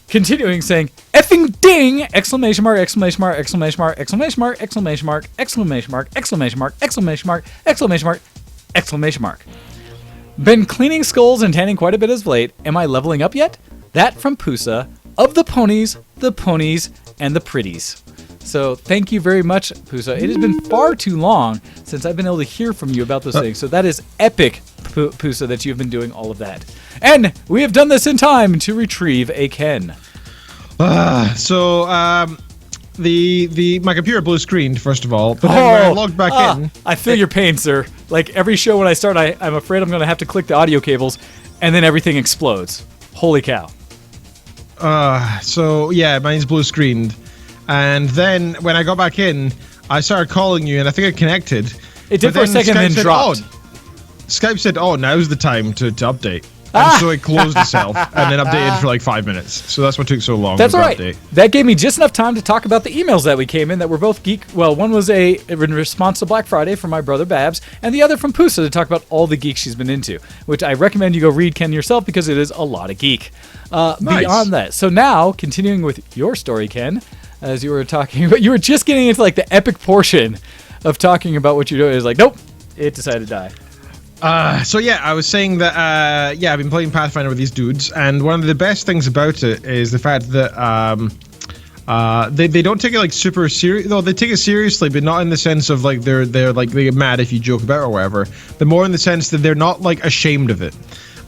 Continuing saying, effing ding! Exclamation mark, exclamation mark, exclamation mark, exclamation mark, exclamation mark, exclamation mark, exclamation mark, exclamation mark, exclamation mark, exclamation mark. Been cleaning skulls and tanning quite a bit as of late. Am I leveling up yet? That from Pusa of the ponies, and the pretties. So thank you very much, Pusa. It has been far too long since I've been able to hear from you about those things. So that is epic, Pusa, that you've been doing all of that. And we have done this in time to retrieve a Ken. My computer blue screened first of all, but then when I logged back in, I feel your pain, sir. Like every show when I start, I'm afraid I'm going to have to click the audio cables, and then everything explodes. Holy cow! Mine's blue screened, and then when I got back in, I started calling you, and I think it connected. It did for a second, then dropped. Skype said, "Oh, now's the time to update." And so it closed itself and then updated for like 5 minutes. So that's what took so long. That's all right. That gave me just enough time to talk about the emails that we came in that were both geek. Well, one was in response to Black Friday from my brother Babs, and the other from Pusa to talk about all the geeks she's been into, which I recommend you go read, Ken, yourself, because it is a lot of geek. Nice. Beyond that. So now, continuing with your story, Ken, as you were talking about, you were just getting into like the epic portion of talking about what you're doing. It was like, nope, it decided to die. I was saying that I've been playing Pathfinder with these dudes, and one of the best things about it is the fact that they don't take it like super serious. No, they take it seriously, but not in the sense of like they're like they get mad if you joke about it or whatever. But more in the sense that they're not like ashamed of it.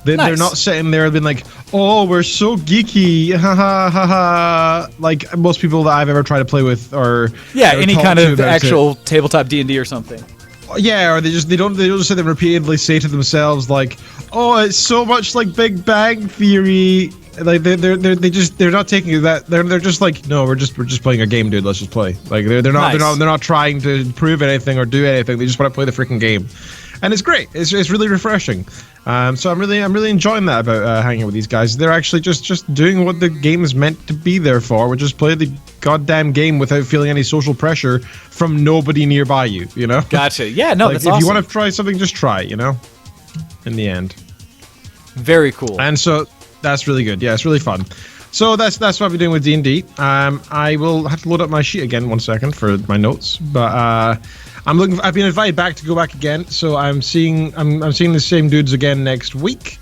They're not sitting there being like, oh, we're so geeky, ha ha ha ha. Like most people that I've ever tried to play with, or any kind of actual tabletop D&D or something. Yeah, or they don't sit there and repeatedly say to themselves like, "Oh, it's so much like Big Bang Theory." Like they're not taking that. They're just like, "No, we're just playing a game, dude. Let's just play." Like they're not trying to prove anything or do anything. They just want to play the freaking game, and it's great. It's really refreshing. So I'm really enjoying that about hanging with these guys. They're actually just doing what the game is meant to be there for, which is play the goddamn game without feeling any social pressure from nobody nearby you. You know? Gotcha. Yeah. No. Like, that's if awesome. you want to try something, just try. You know. In the end. Very cool. And so that's really good. Yeah, it's really fun. So that's what I've been doing with D&D. I will have to load up my sheet again 1 second for my notes, but I've been invited back to go back again, so I'm seeing the same dudes again next week,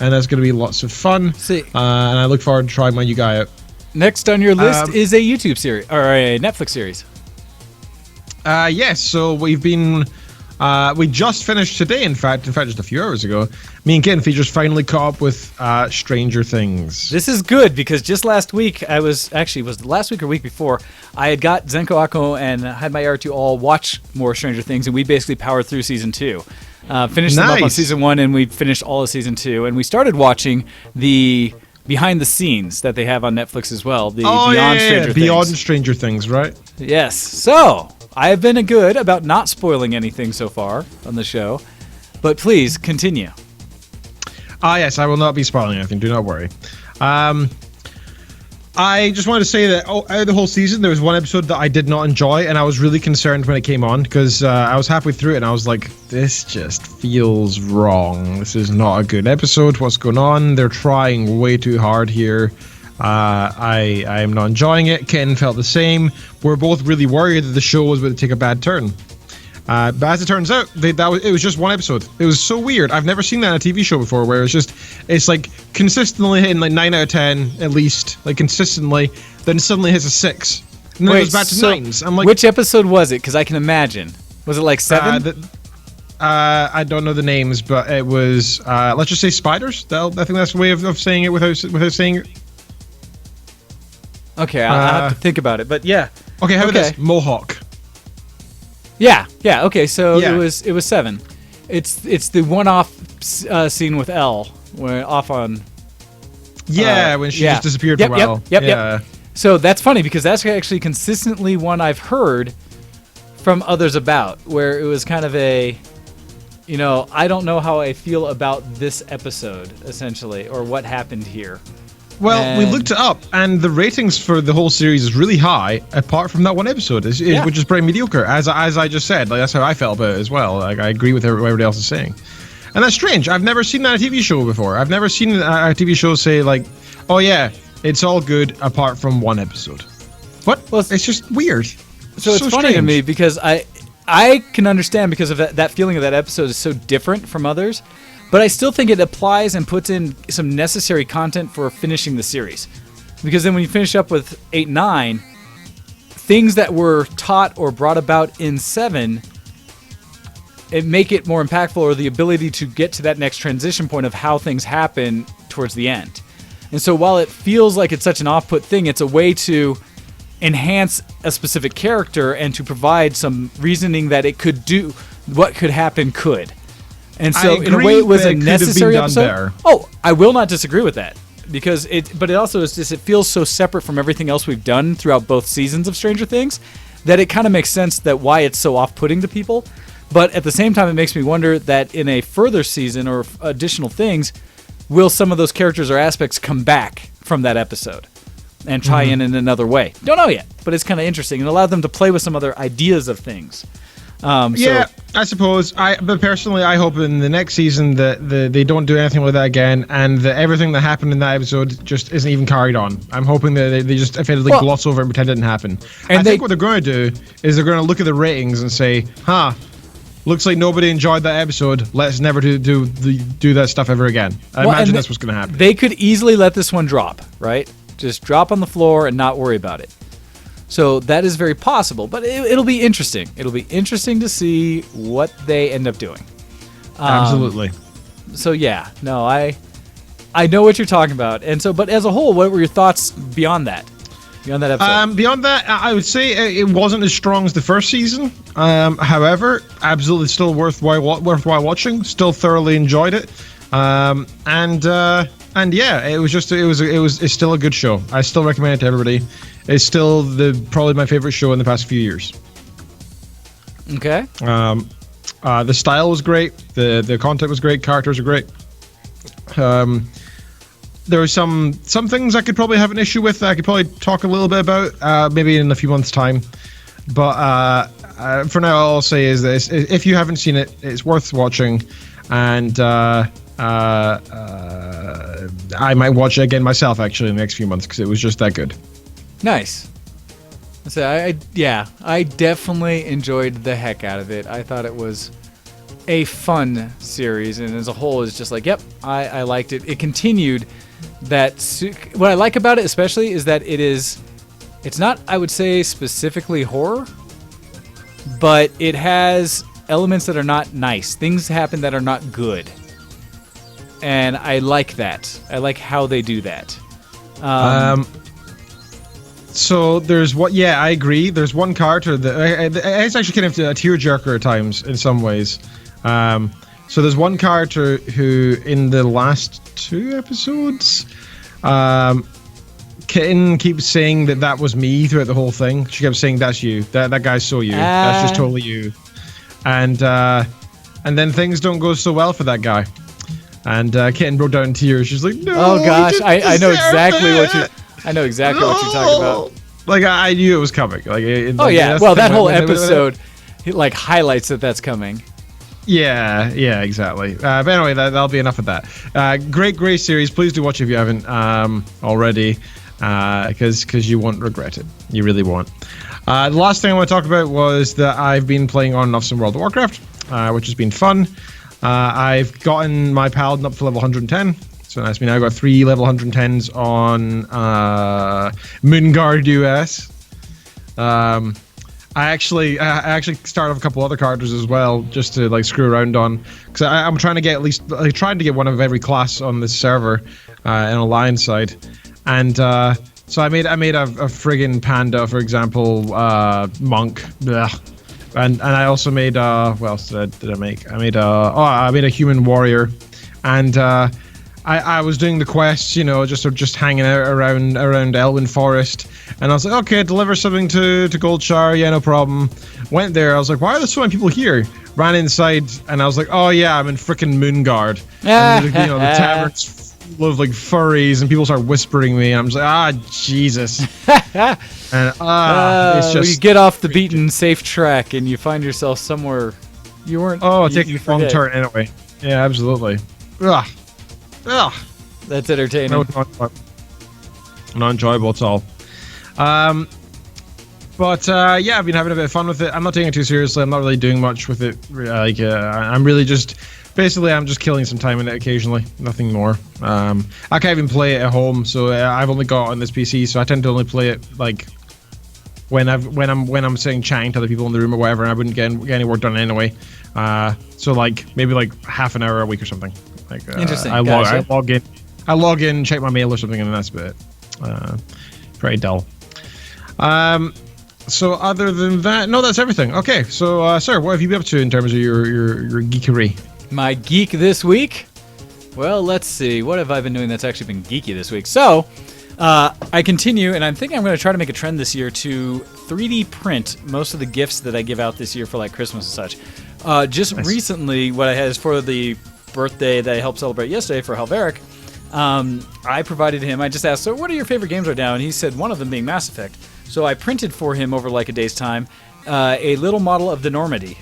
and that's going to be lots of fun. See. And I look forward to trying my new guy out. Next on your list is a YouTube series or a Netflix series. Yes. So we've been. We just finished today, in fact, just a few hours ago. Me and Ken Features finally caught up with Stranger Things. This is good because just last week, was the last week or week before, I had got Zenko Akko and had my R2 all watch more Stranger Things, and we basically powered through season 2. Finished them up on season 1, and we finished all of season 2, and we started watching the behind the scenes that they have on Netflix as well. Beyond Stranger Things, right? Yes. So I have been good about not spoiling anything so far on the show, but please continue. Yes, I will not be spoiling anything. Do not worry. I just wanted to say that out of the whole season, there was one episode that I did not enjoy, and I was really concerned when it came on because I was halfway through it, and I was like, this just feels wrong. This is not a good episode. What's going on? They're trying way too hard here. I am not enjoying it. Ken felt the same. We're both really worried that the show was going to take a bad turn. But as it turns out, it was just one episode. It was so weird. I've never seen that in a TV show before, where it's like consistently hitting like 9 out of 10 at least, like consistently. Then suddenly hits a 6, and then it goes back to 9s. I'm like, which episode was it? Because I can imagine. Was it like 7? I don't know the names, but it was. Let's just say spiders. I think that's the way of saying it without saying it. Okay, I'll have to think about it, but yeah. Okay, how about this? Mohawk. Yeah. Okay, so it was 7. It's the one-off scene with Elle, where off on. Yeah, when she just disappeared for a while. Yep. So that's funny because that's actually consistently one I've heard from others about, where it was kind of a, I don't know how I feel about this episode, essentially, or what happened here. Well, we looked it up, and the ratings for the whole series is really high, apart from that one episode, which is pretty mediocre, as I just said. Like, that's how I felt about it as well. Like, I agree with what everybody else is saying. And that's strange. I've never seen that in a TV show before. I've never seen a TV show say, like, oh yeah, it's all good apart from one episode. What? Well, it's just weird. So it's funny to me because I can understand because of that feeling of that episode is so different from others. but I still think it applies and puts in some necessary content for finishing the series. Because then when you finish up with 8, 9, things that were taught or brought about in 7, it make it more impactful, or the ability to get to that next transition point of how things happen towards the end. And so while it feels like it's such an off-put thing, it's a way to enhance a specific character and to provide some reasoning that it could do, what could happen could. And so in a way it was a necessary episode. Better. Oh, I will not disagree with that. Because but it also is just, it feels so separate from everything else we've done throughout both seasons of Stranger Things that it kind of makes sense that why it's so off-putting to people. But at the same time, it makes me wonder that in a further season or additional things, will some of those characters or aspects come back from that episode and try in another way? Don't know yet, but it's kind of interesting and allow them to play with some other ideas of things. Yeah, I suppose. But personally, I hope in the next season that they don't do anything like that again, and that everything that happened in that episode just isn't even carried on. I'm hoping that they just effectively gloss over it and pretend it didn't happen. And I think what they're going to do is they're going to look at the ratings and say, looks like nobody enjoyed that episode. Let's never do that stuff ever again. I imagine that's what's going to happen. They could easily let this one drop, right? Just drop on the floor and not worry about it. So that is very possible, but it'll be interesting. It'll be interesting to see what they end up doing. Absolutely. So yeah, no, I know what you're talking about, and so, but as a whole, what were your thoughts beyond that? Beyond that episode? Beyond that, I would say it wasn't as strong as the first season. However, absolutely still worthwhile watching. Still thoroughly enjoyed it. And yeah, it's still a good show. I still recommend it to everybody. It's still probably my favorite show in the past few years. Okay. The style was great. The content was great. Characters are great. There were some things I could probably have an issue with that I could probably talk a little bit about maybe in a few months' time. But for now, all I'll say is this. If you haven't seen it, it's worth watching. And I might watch it again myself, actually, in the next few months, because it was just that good. Nice. So I definitely enjoyed the heck out of it. I thought it was a fun series, and as a whole, it's just like, yep, I liked it. It continued that. What I like about it, especially, is that it's not, I would say, specifically horror, but it has elements that are not nice. Things happen that are not good, and I like that. I like how they do that. So there's I agree. There's one character that it's actually kind of a tearjerker at times in some ways. So there's one character who, in the last 2 episodes, Kitten keeps saying that was me throughout the whole thing. She kept saying, "That's you. That guy's so you. That's just totally you." And then things don't go so well for that guy. And Kitten broke down in tears. She's like, "No." Oh gosh, I know exactly what you. I know exactly what you're talking about. Like I knew it was coming. Well, that whole episode, it like highlights that's coming. Yeah, exactly. But anyway, that'll be enough of that. Great series. Please do watch if you haven't already, because you won't regret it. You really won't. The last thing I want to talk about was that I've been playing on and off some World of Warcraft, which has been fun. I've gotten my Paladin up to level 110. So that's me now. I've got 3 level 110s on Moonguard US. I actually started off a couple other characters as well, just to like screw around on, because I'm trying to get trying to get one of every class on this server, in Alliance side, and so I made a friggin' panda, for example, monk, and I also made what else did I make? I made a human warrior, and I was doing the quests, just hanging out around Elwyn Forest, and I was like, okay, deliver something to Goldshire, yeah, no problem. Went there, I was like, why are there so many people here? Ran inside, and I was like, oh yeah, I'm in frickin' Moonguard. And, the tavern's full of like furries, and people start whispering me, and I'm just like, Jesus. And it's just, you get off the beaten safe track, and you find yourself somewhere you weren't. Oh, taking a wrong turn anyway. Yeah, absolutely. Ugh. That's entertaining. No, not enjoyable at all. But I've been having a bit of fun with it. I'm not taking it too seriously. I'm not really doing much with it. I'm really just basically, I'm just killing some time in it occasionally, nothing more. I can't even play it at home, so I've only got it on this PC, so I tend to only play it like when I'm sitting chatting to other people in the room or whatever, and I wouldn't get any work done anyway. So like maybe like half an hour a week or something. Like Interesting. I Gotcha. log in, check my mail or something, and that's about it. Pretty dull. So other than that, no, that's everything. Okay, so sir, what have you been up to in terms of your geekery? My geek this week? Well, let's see. What have I been doing that's actually been geeky this week? So, I continue, and I'm thinking I'm going to try to make a trend this year to 3D print most of the gifts that I give out this year for like Christmas and such. Just Nice. Recently, what I had is for the birthday that I helped celebrate yesterday for Halveric, I provided him, I just asked, so what are your favorite games right now? And he said one of them being Mass Effect. So I printed for him over like a day's time a little model of the Normandy.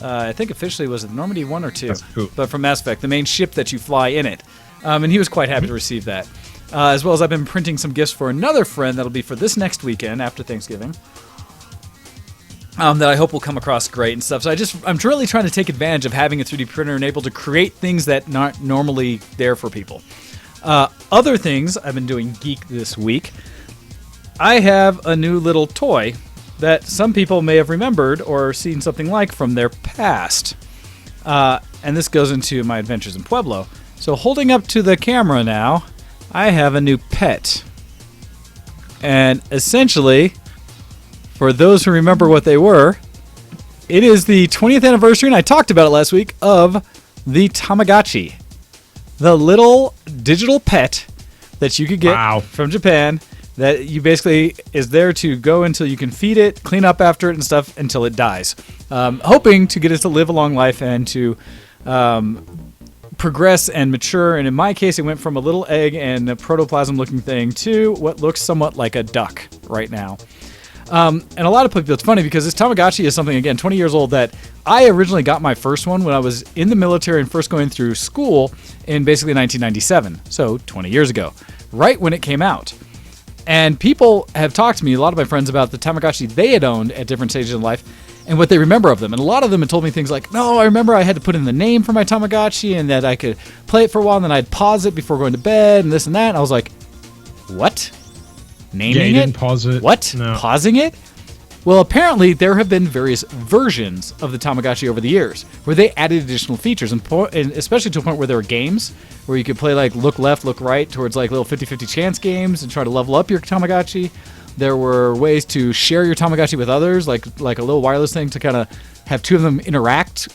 I think officially was it the Normandy 1 or 2, That's cool. but from Mass Effect, the main ship that you fly in it. And he was quite happy to receive that. As well as I've been printing some gifts for another friend that'll be for this next weekend after Thanksgiving. That I hope will come across great and stuff. So I'm really trying to take advantage of having a 3D printer and able to create things that aren't normally there for people. Other things I've been doing geek this week. I have a new little toy that some people may have remembered or seen something like from their past. And this goes into my adventures in Pueblo. So holding up to the camera now, I have a new pet. And essentially, for those who remember what they were, it is the 20th anniversary, and I talked about it last week, of the Tamagotchi. The little digital pet that you could get Wow. from Japan that you basically is there to go until you can feed it, clean up after it and stuff until it dies. Hoping to get it to live a long life and to progress and mature. And in my case, it went from a little egg and a protoplasm looking thing to what looks somewhat like a duck right now. And a lot of people, it's funny because this Tamagotchi is something, again, 20 years old, that I originally got my first one when I was in the military and first going through school in basically 1997. So 20 years ago, right when it came out. And people have talked to me, a lot of my friends, about the Tamagotchi they had owned at different stages in life and what they remember of them. And a lot of them had told me things like, no, I remember I had to put in the name for my Tamagotchi and that I could play it for a while and then I'd pause it before going to bed and this and that. And I was like, what? Naming Yeah, you it? didn't pause it. What? No. Pausing it? Well, apparently there have been various versions of the Tamagotchi over the years where they added additional features, and especially to a point where there were games where you could play like look left, look right towards like little 50-50 chance games and try to level up your Tamagotchi. There were ways to share your Tamagotchi with others, like a little wireless thing to kind of have two of them interact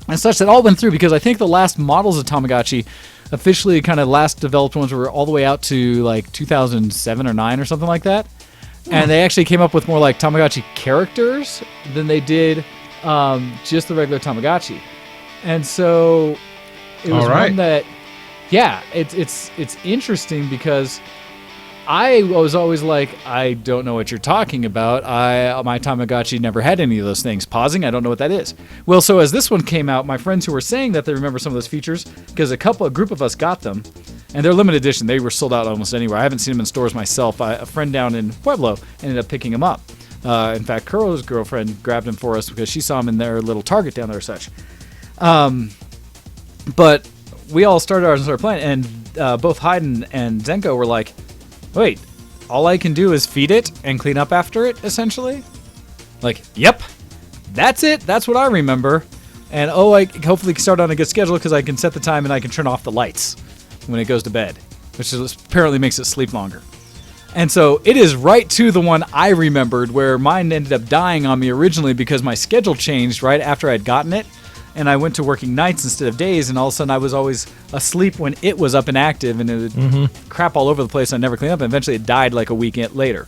and such. That all went through because I think the last models of Tamagotchi officially kind of last developed ones were all the way out to like 2007 or 9 or something like that. And they actually came up with more like Tamagotchi characters than they did just the regular Tamagotchi. And so it was All right. one that, yeah, it's interesting because I was always like, I don't know what you're talking about. My Tamagotchi never had any of those things. Pausing, I don't know what that is. Well, so as this one came out, my friends who were saying that they remember some of those features, because a group of us got them, and they're limited edition. They were sold out almost anywhere. I haven't seen them in stores myself. A friend down in Pueblo ended up picking them up. In fact, Kuro's girlfriend grabbed them for us because she saw them in their little Target down there or such. But we all started ours and started playing, and both Hayden and Zenko were like, wait, all I can do is feed it and clean up after it, essentially? Like, yep, that's it. That's what I remember. And I hopefully can start on a good schedule because I can set the time and I can turn off the lights when it goes to bed, which apparently makes it sleep longer. And so it is right to the one I remembered where mine ended up dying on me originally because my schedule changed right after I'd gotten it. And I went to working nights instead of days, and all of a sudden I was always asleep when it was up and active, and it would crap all over the place. And I never cleaned up, and eventually it died like a week later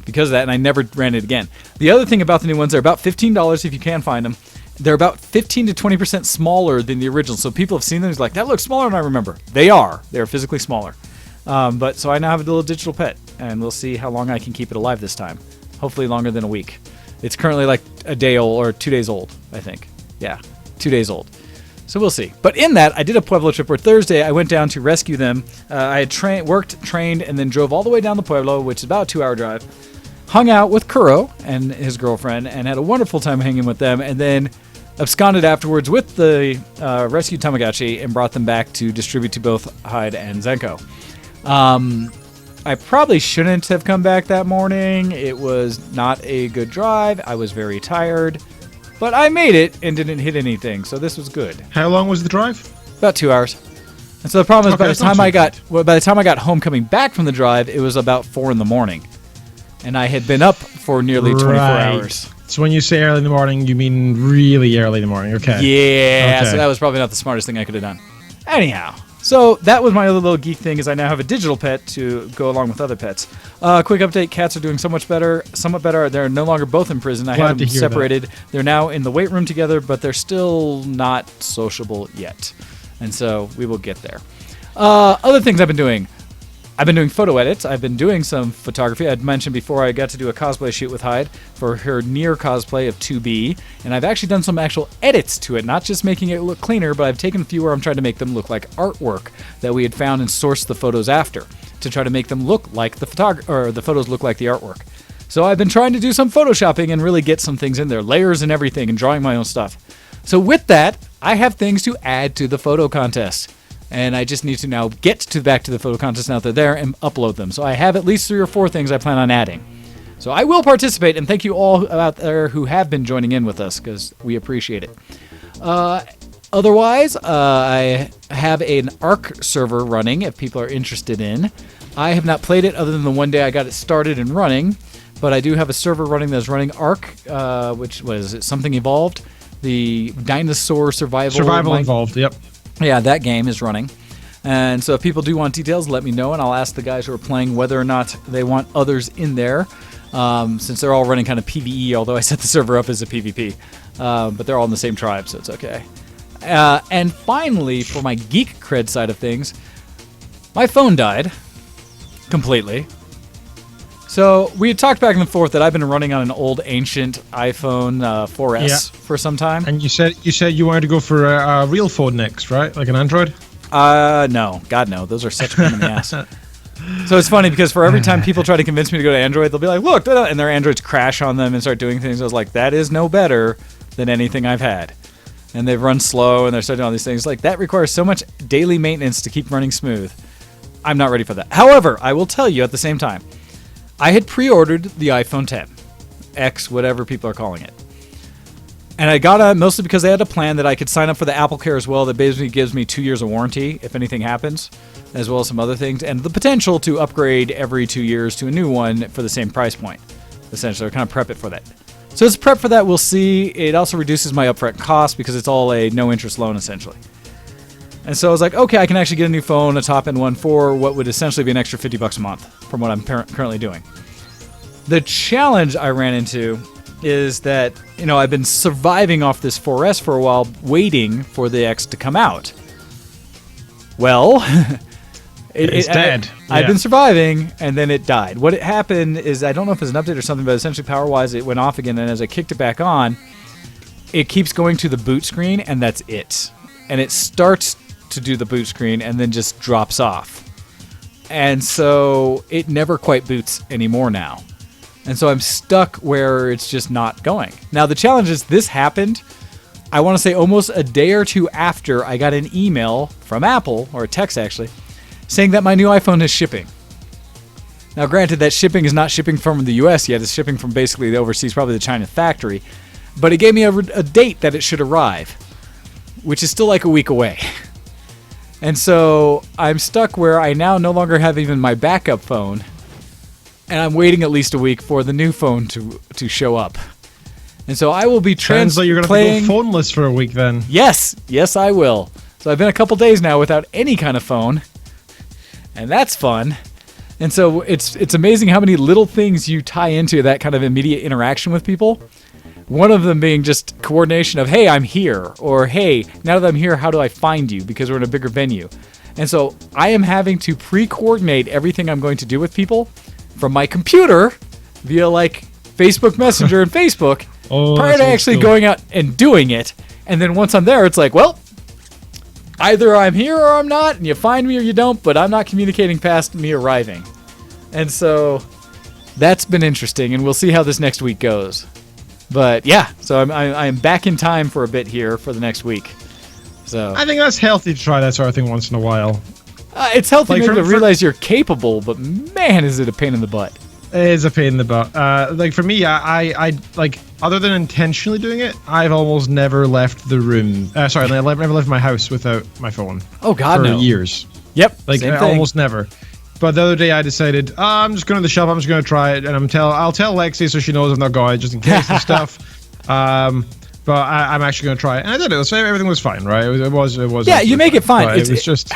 because of that, and I never ran it again. The other thing about the new ones, they're about $15 if you can find them. They're about 15 to 20% smaller than the original. So people have seen them, it's like, that looks smaller than I remember. They are. They're physically smaller. But so I now have a little digital pet, and we'll see how long I can keep it alive this time. Hopefully longer than a week. It's currently like a day old, or 2 days old, I think. Yeah. 2 days old. So we'll see. But in that, I did a Pueblo trip where Thursday I went down to rescue them. I had trained, and then drove all the way down to Pueblo, which is about a 2-hour drive. Hung out with Kuro and his girlfriend and had a wonderful time hanging with them. And then absconded afterwards with the rescued Tamagotchi and brought them back to distribute to both Hyde and Zenko. I probably shouldn't have come back that morning. It was not a good drive. I was very tired, but I made it and didn't hit anything, so this was good. How long was the drive? About 2 hours. And so the problem is, Okay, by the that's not time too by the time I got home coming back from the drive, it was about 4 a.m, and I had been up for nearly 24 hours. So when you say early in the morning, you mean really early in the morning, okay? Yeah, Okay. so that was probably not the smartest thing I could have done. Anyhow, so that was my other little geek thing, is I now have a digital pet to go along with other pets. Quick update, cats are doing somewhat better. They're no longer both in prison. I Glad had to them hear separated. They're now in the weight room together, but they're still not sociable yet. And so we will get there. Other things I've been doing. I've been doing photo edits. I've been doing some photography. I'd mentioned before I got to do a cosplay shoot with Hyde for her Nier cosplay of 2B, and I've actually done some actual edits to it, not just making it look cleaner, but I've taken a few where I'm trying to make them look like artwork that we had found and sourced the photos after to try to make them look like the photos look like the artwork. So I've been trying to do some photoshopping and really get some things in there, layers and everything, and drawing my own stuff. So with that, I have things to add to the photo contest. And I just need to now get back to the photo contest now that they're there and upload them. So I have at least 3 or 4 things I plan on adding. So I will participate, and thank you all out there who have been joining in with us, because we appreciate it. Otherwise, I have an Ark server running if people are interested in. I have not played it other than the one day I got it started and running, but I do have a server running that's running Ark, which was Something Evolved, the dinosaur survival involved, yep. Yeah, that game is running. And so if people do want details, let me know, and I'll ask the guys who are playing whether or not they want others in there, since they're all running kind of PvE, although I set the server up as a PvP. But they're all in the same tribe, so it's okay. And finally, for my geek cred side of things, my phone died completely. So we had talked back and forth that I've been running on an old ancient iPhone 4S for some time. And you said you wanted to go for a real phone next, right? Like an Android? No. God, no. Those are such a pain in the ass. So it's funny because for every time people try to convince me to go to Android, they'll be like, look, and their Androids crash on them and start doing things. I was like, that is no better than anything I've had. And they've run slow and they're starting all these things. Like, that requires so much daily maintenance to keep running smooth. I'm not ready for that. However, I will tell you at the same time, I had pre-ordered the iPhone 10, X, whatever people are calling it. And I got it mostly because they had a plan that I could sign up for the Apple Care as well that basically gives me 2 years of warranty if anything happens, as well as some other things, and the potential to upgrade every 2 years to a new one for the same price point, essentially, or kind of prep it for that. So as prep for that, we'll see. It also reduces my upfront cost because it's all a no-interest loan, essentially. And so I was like, okay, I can actually get a new phone, a top-end one, for what would essentially be an extra $50 a month from what I'm currently doing. The challenge I ran into is that, I've been surviving off this 4S for a while, waiting for the X to come out. Well, it's dead. I've been surviving, and then it died. What happened is, I don't know if it's an update or something, but essentially power-wise, it went off again, and as I kicked it back on, it keeps going to the boot screen, and that's it. And it starts to do the boot screen and then just drops off. And so it never quite boots anymore now. And so I'm stuck where it's just not going. Now the challenge is this happened, I want to say almost a day or two after I got an email from Apple, or a text actually, saying that my new iPhone is shipping. Now granted, that shipping is not shipping from the US yet, it's shipping from basically the overseas, probably the China factory. But it gave me a date that it should arrive, which is still like a week away. And so I'm stuck where I now no longer have even my backup phone, and I'm waiting at least a week for the new phone to show up. And so I will be Sounds like you're going to have to go phoneless for a week then. Yes, I will. So I've been a couple days now without any kind of phone, and that's fun. And so it's amazing how many little things you tie into that kind of immediate interaction with people. One of them being just coordination of, hey, I'm here, or hey, now that I'm here, how do I find you? Because we're in a bigger venue. And so I am having to pre-coordinate everything I'm going to do with people from my computer via like Facebook Messenger and Facebook prior to actually going out and doing it. And then once I'm there, it's like, well, either I'm here or I'm not, and you find me or you don't, but I'm not communicating past me arriving. And so that's been interesting, and we'll see how this next week goes. But yeah, so I'm back in time for a bit here for the next week. So I think that's healthy to try that sort of thing once in a while. it's healthy Like, maybe to for- realize you're capable, but man, is it a pain in the butt. It is a pain in the butt. Like for me, I like other than intentionally doing it, I've almost never left the room. Sorry, I've never left my house without my phone. Oh God, for no. years. Yep, Like same thing. almost never. But the other day I decided I'm just going to the shop. I'm just going to try it, and I'll tell Lexi so she knows I'm not going just in case and stuff. But I'm actually going to try it, and I did it. So everything was fine, right? It was. Yeah, you make it fine. But it was just.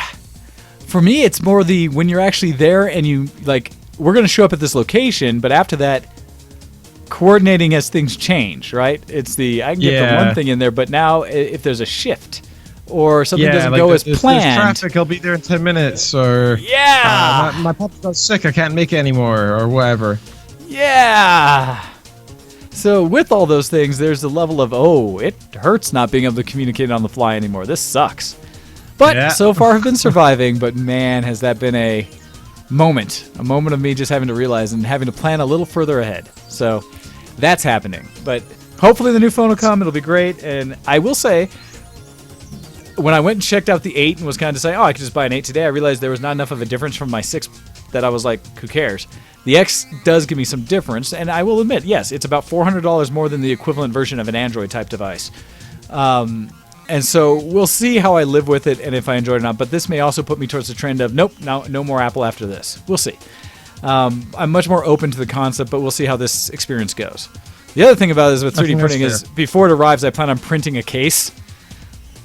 For me, it's more the when you're actually there and you like, we're going to show up at this location, but after that, coordinating as things change, right? It's the I can get the Yeah. one thing in there, but now if there's a shift or something doesn't like go as there's planned, traffic. I'll be there in 10 minutes, or yeah, my puppy got sick. I can't make it anymore, or whatever. yeah. So with all those things, there's the level of it hurts not being able to communicate on the fly anymore. This sucks. But Yeah. so far I've been surviving. But man, has that been a moment of me just having to realize and having to plan a little further ahead. So that's happening. But hopefully the new phone will come. It'll be great. And I will say, when I went and checked out the 8 and was kind of saying, I could just buy an 8 today, I realized there was not enough of a difference from my 6 that I was like, who cares? The X does give me some difference, and I will admit, yes, it's about $400 more than the equivalent version of an Android-type device. And so we'll see how I live with it and if I enjoy it or not, but this may also put me towards the trend of, nope, no more Apple after this. We'll see. I'm much more open to the concept, but we'll see how this experience goes. The other thing about it is with 3D think that's printing is, fair. before it arrives, I plan on printing a case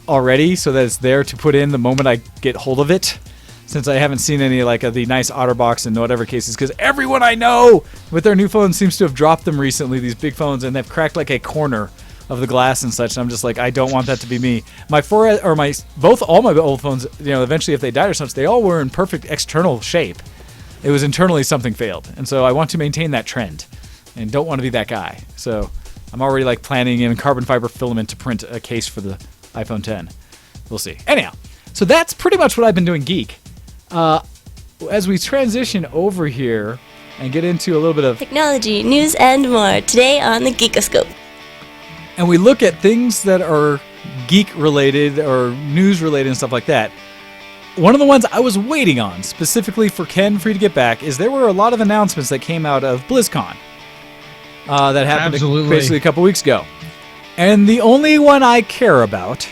already so that it's there to put in the moment I get hold of it, since I haven't seen any like of the nice OtterBox and whatever cases, because everyone I know with their new phones seems to have dropped them recently, these big phones, and they've cracked like a corner of the glass and such, and I'm just like, I don't want that to be me. My all my old phones, eventually if they died or something, they all were in perfect external shape. It was internally something failed, and so I want to maintain that trend and don't want to be that guy. So I'm already like planning in carbon fiber filament to print a case for the iPhone 10. We'll see. Anyhow, so that's pretty much what I've been doing geek. As we transition over here and get into a little bit of, Technology, news, and more today on the Geekoscope. and we look at things that are geek related or news related and stuff like that. One of the ones I was waiting on specifically for Ken for you to get back is there were a lot of announcements that came out of BlizzCon that happened Absolutely. basically a couple weeks ago. And the only one I care about,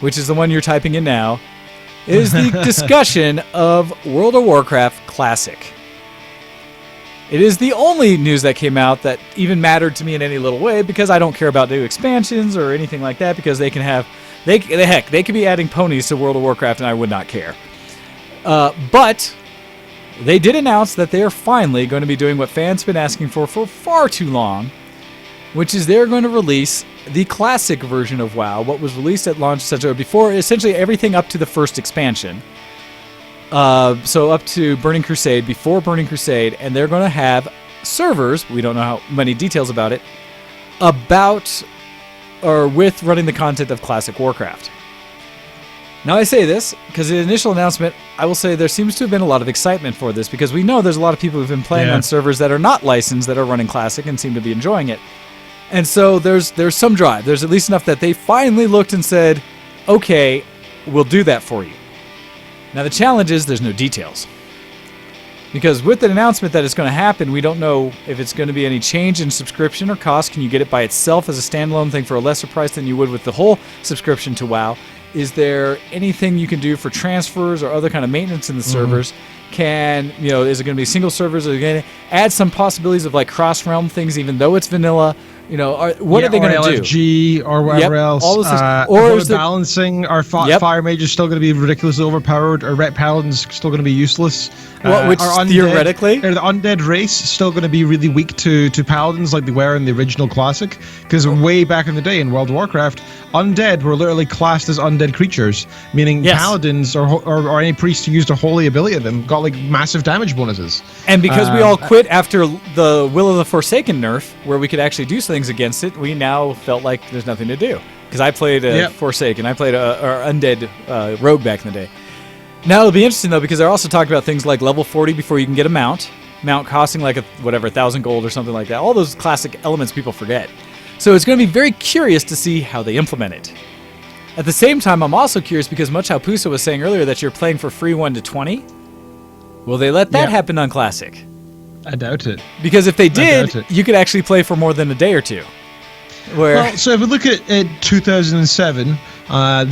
which is the one you're typing in now, is the discussion of World of Warcraft Classic. It is the only news that came out that even mattered to me in any little way, because I don't care about new expansions or anything like that, because they can be adding ponies to World of Warcraft and I would not care. But they did announce that they are finally going to be doing what fans have been asking for far too long, which is they're going to release the classic version of WoW, what was released at launch, etc. Before, essentially everything up to the first expansion. So up to Burning Crusade, before Burning Crusade, and they're going to have servers, we don't know how many details about it, about or with running the content of Classic Warcraft. Now I say this because the initial announcement, I will say there seems to have been a lot of excitement for this, because we know there's a lot of people who've been playing on servers that are not licensed that are running Classic and seem to be enjoying it. And so there's some drive. There's at least enough that they finally looked and said, okay, we'll do that for you. Now the challenge is there's no details. Because with an announcement that it's going to happen, we don't know if it's going to be any change in subscription or cost. Can you get it by itself as a standalone thing for a lesser price than you would with the whole subscription to WoW? Is there anything you can do for transfers or other kind of maintenance in the servers? Is it going to be single servers? Are they going to add some possibilities of like cross-realm things, even though it's vanilla? What are they going to do? LFG or whatever else. all those things. Or Or is there- balancing? Are Fire Mage is still going to be ridiculously overpowered? Or Ret Paladins still going to be useless? Which are theoretically? Are the undead race still going to be really weak to Paladins like they were in the original Classic? Because way back in the day in World of Warcraft, undead were literally classed as undead creatures, meaning Yes. Paladins or any priest who used a holy ability of them got like massive damage bonuses. And because we all quit after the Will of the Forsaken nerf, where we could actually do things against it, we now felt like there's nothing to do. Because I played Forsaken, I played a undead rogue back in the day. Now it'll be interesting though, because they're also talking about things like level 40 before you can get a mount costing like 1,000 gold or something like that. All those classic elements people forget. So it's going to be very curious to see how they implement it. At the same time, I'm also curious because much how Pusa was saying earlier that you're playing for free 1 to 20, will they let that happen on Classic? I doubt it. Because if they did, you could actually play for more than a day or two. Well, so if we look at 2007, the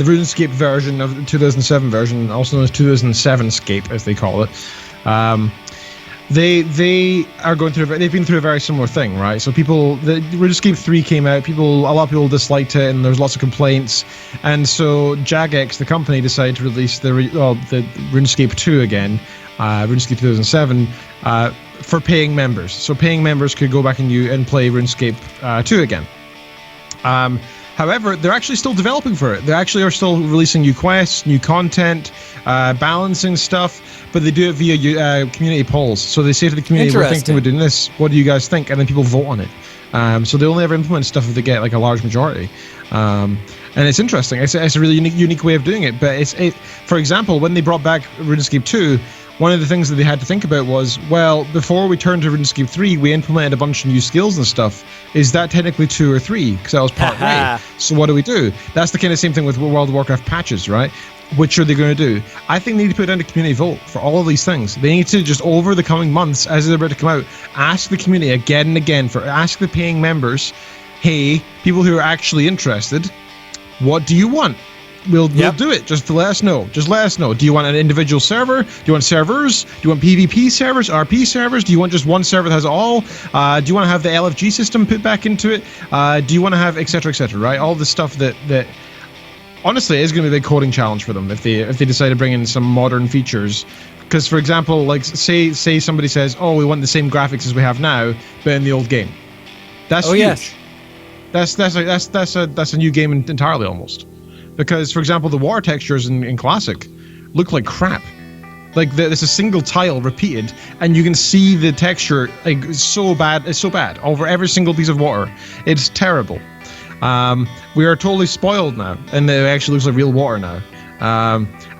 RuneScape version of the 2007 version, also known as 2007scape, as they call it, they are going through. They've been through a very similar thing, right? So the RuneScape 3 came out. A lot of people disliked it, and there's lots of complaints. And so Jagex, the company, decided to release the RuneScape 2 again, RuneScape 2007. For paying members. So paying members could go back and play RuneScape 2 again. However, they're actually still developing for it. They actually are still releasing new quests, new content, balancing stuff, but they do it via community polls. So they say to the community, we're thinking of doing this, what do you guys think? And then people vote on it. So they only ever implement stuff if they get like a large majority. And it's interesting. It's a really unique way of doing it. But for example, when they brought back RuneScape 2, one of the things that they had to think about was, well, before we turned to RuneScape 3, we implemented a bunch of new skills and stuff. Is that technically 2 or 3? Because that was part way. So what do? That's the kind of same thing with World of Warcraft patches, right? Which are they going to do? I think they need to put down a community vote for all of these things. They need to just, over the coming months, as they're about to come out, ask the community again and again, ask the paying members, hey, people who are actually interested, what do you want? We'll do it. Just to let us know. Just let us know. Do you want an individual server? Do you want servers? Do you want PvP servers? RP servers? Do you want just one server that has it all? Do you want to have the LFG system put back into it? Do you want to have etc. Right? All the stuff that honestly is going to be a big coding challenge for them if they decide to bring in some modern features. Because for example, like say somebody says, "Oh, we want the same graphics as we have now, but in the old game." That's huge. Yes. That's a new game entirely almost. Because, for example, the water textures in Classic look like crap. Like there's a single tile repeated, and you can see the texture like so bad. It's so bad over every single piece of water. It's terrible. We are totally spoiled now, and it actually looks like real water now.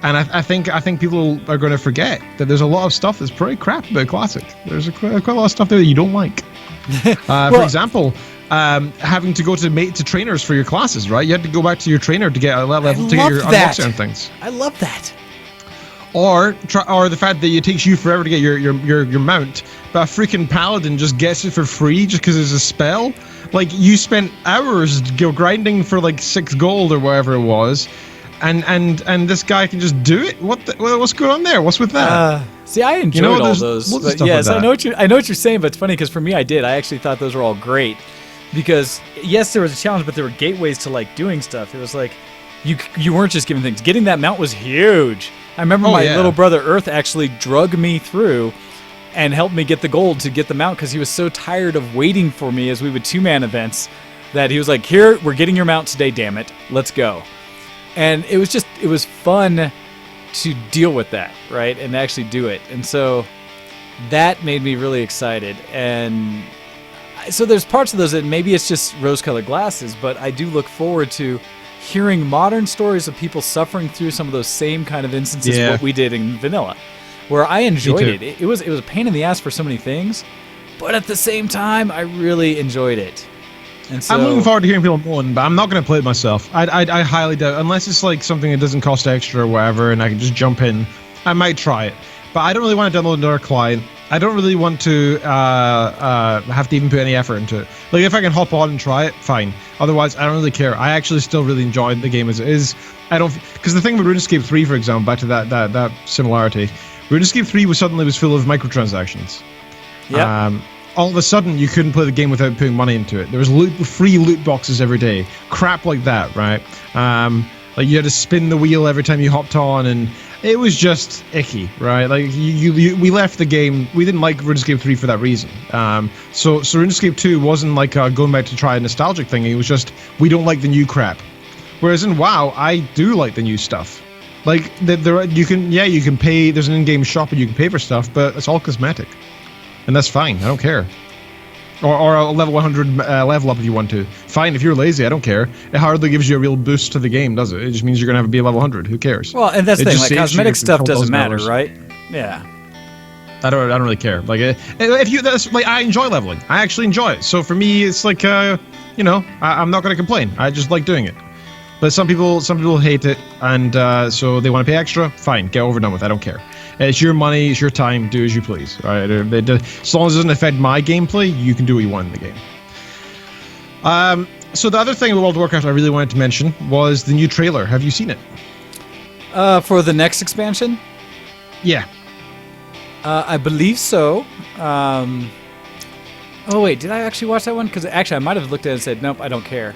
And I think people are going to forget that there's a lot of stuff that's pretty crap about Classic. There's quite a lot of stuff there that you don't like. For example. Having to go to trainers for your classes, right? You had to go back to your trainer to get a level to get your unlocks and things. I love that. Or the fact that it takes you forever to get your mount, but a freaking paladin just gets it for free just because it's a spell. Like you spent hours grinding for like 6 gold or whatever it was, and this guy can just do it. What's going on there? What's with that? See, I enjoyed all those. But yes, I know what you're saying, but it's funny because for me, I actually thought those were all great. Because yes, there was a challenge, but there were gateways to like doing stuff. It was like you weren't just giving things. Getting that mount was huge. I remember my little brother Earth actually drug me through and helped me get the gold to get the mount because he was so tired of waiting for me as we would 2-man events that he was like, "Here, we're getting your mount today. Damn it, let's go." And it was fun to deal with that, right, and actually do it. And so that made me really excited. And so there's parts of those that maybe it's just rose-colored glasses, but I do look forward to hearing modern stories of people suffering through some of those same kind of instances of what we did in vanilla, where I enjoyed it. It was a pain in the ass for so many things, but at the same time, I really enjoyed it. And so, I'm looking forward to hearing people moan, but I'm not going to play it myself. I highly doubt, unless it's like something that doesn't cost extra or whatever, and I can just jump in. I might try it, but I don't really want to download another client. I don't really want to have to even put any effort into it. Like, if I can hop on and try it, fine. Otherwise, I don't really care. I actually still really enjoy the game as it is. Because the thing with RuneScape 3, for example, back to that similarity, RuneScape 3 was full of microtransactions. Yeah. All of a sudden, you couldn't play the game without putting money into it. There was free loot boxes every day. Crap like that, right? Like, you had to spin the wheel every time you hopped on, and it was just icky, right? Like, we left the game. We didn't like RuneScape 3 for that reason. So RuneScape 2 wasn't like going back to try a nostalgic thing. It was just, we don't like the new crap. Whereas in WoW, I do like the new stuff. Like, you can pay. There's an in-game shop and you can pay for stuff, but it's all cosmetic, and that's fine. I don't care. Or a level 100 level up if you want to. Fine, if you're lazy, I don't care. It hardly gives you a real boost to the game, does it? It just means you're going to be a level 100. Who cares? Well, and that's the thing. Like, cosmetic stuff doesn't matter, right? Yeah. I don't really care. Like, if you, that's like, I enjoy leveling. I actually enjoy it. So for me, it's like, you know, I'm not going to complain. I just like doing it. But some people hate it, and so they want to pay extra. Fine, get over and done with. I don't care. It's your money, it's your time. Do as you please. All right. As long as it doesn't affect my gameplay, you can do what you want in the game. So the other thing about World of Warcraft I really wanted to mention was the new trailer. Have you seen it? For the next expansion? Yeah. I believe so. Oh wait, did I actually watch that one? Because actually, I might have looked at it and said, "Nope, I don't care."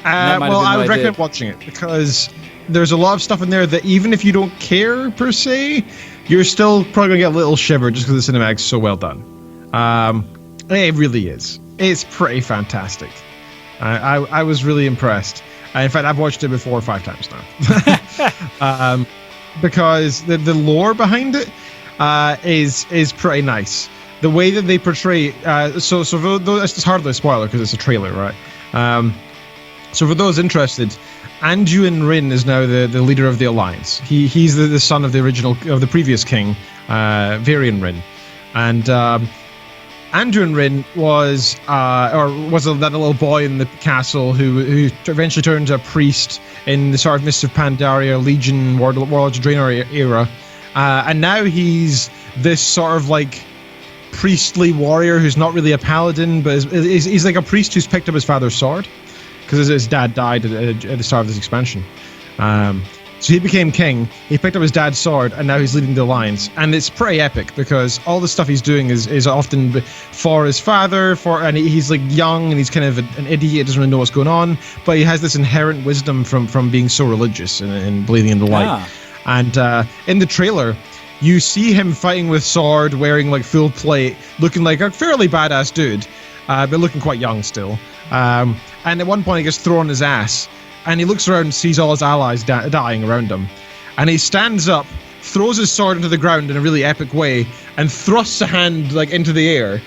Well, I would recommend watching it because there's a lot of stuff in there that even if you don't care per se, you're still probably gonna get a little shiver just because the cinematic's so well done. It really is. It's pretty fantastic. I was really impressed. In fact, I've watched it before 5 times now. Because the lore behind it is pretty nice. The way that they portray, so it's hardly a spoiler because it's a trailer, right? So for those interested, Anduin Wrynn is now the leader of the Alliance. He's the son of the previous king, Varian Wrynn, and Anduin Wrynn was that little boy in the castle who eventually turned into a priest in the sort of Mists of Pandaria, Legion, Warlords of Draenor era, and now he's this sort of like priestly warrior who's not really a paladin, but he's like a priest who's picked up his father's sword because his dad died at the start of this expansion. So he became king, he picked up his dad's sword, and now he's leading the Alliance. And it's pretty epic, because all the stuff he's doing is often for his father, and he's like young, and he's kind of an idiot, doesn't really know what's going on, but he has this inherent wisdom from being so religious and believing in the light. And in the trailer, you see him fighting with sword, wearing like full plate, looking like a fairly badass dude, but looking quite young still. And at one point he gets thrown on his ass, and he looks around and sees all his allies dying around him. And he stands up, throws his sword into the ground in a really epic way, and thrusts a hand like into the air.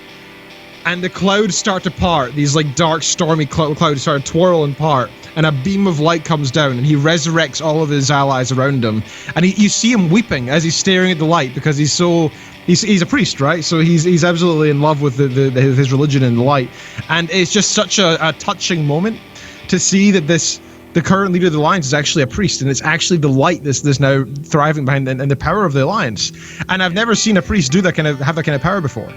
And the clouds start to part. These like dark, stormy clouds start to twirl and part. And a beam of light comes down, and he resurrects all of his allies around him. And you see him weeping as he's staring at the light, because he's a priest, right? So he's absolutely in love with his religion and the light. And it's just such a touching moment to see that the current leader of the Alliance is actually a priest, and it's actually the light that's now thriving behind and the power of the Alliance. And I've never seen a priest have that kind of power before,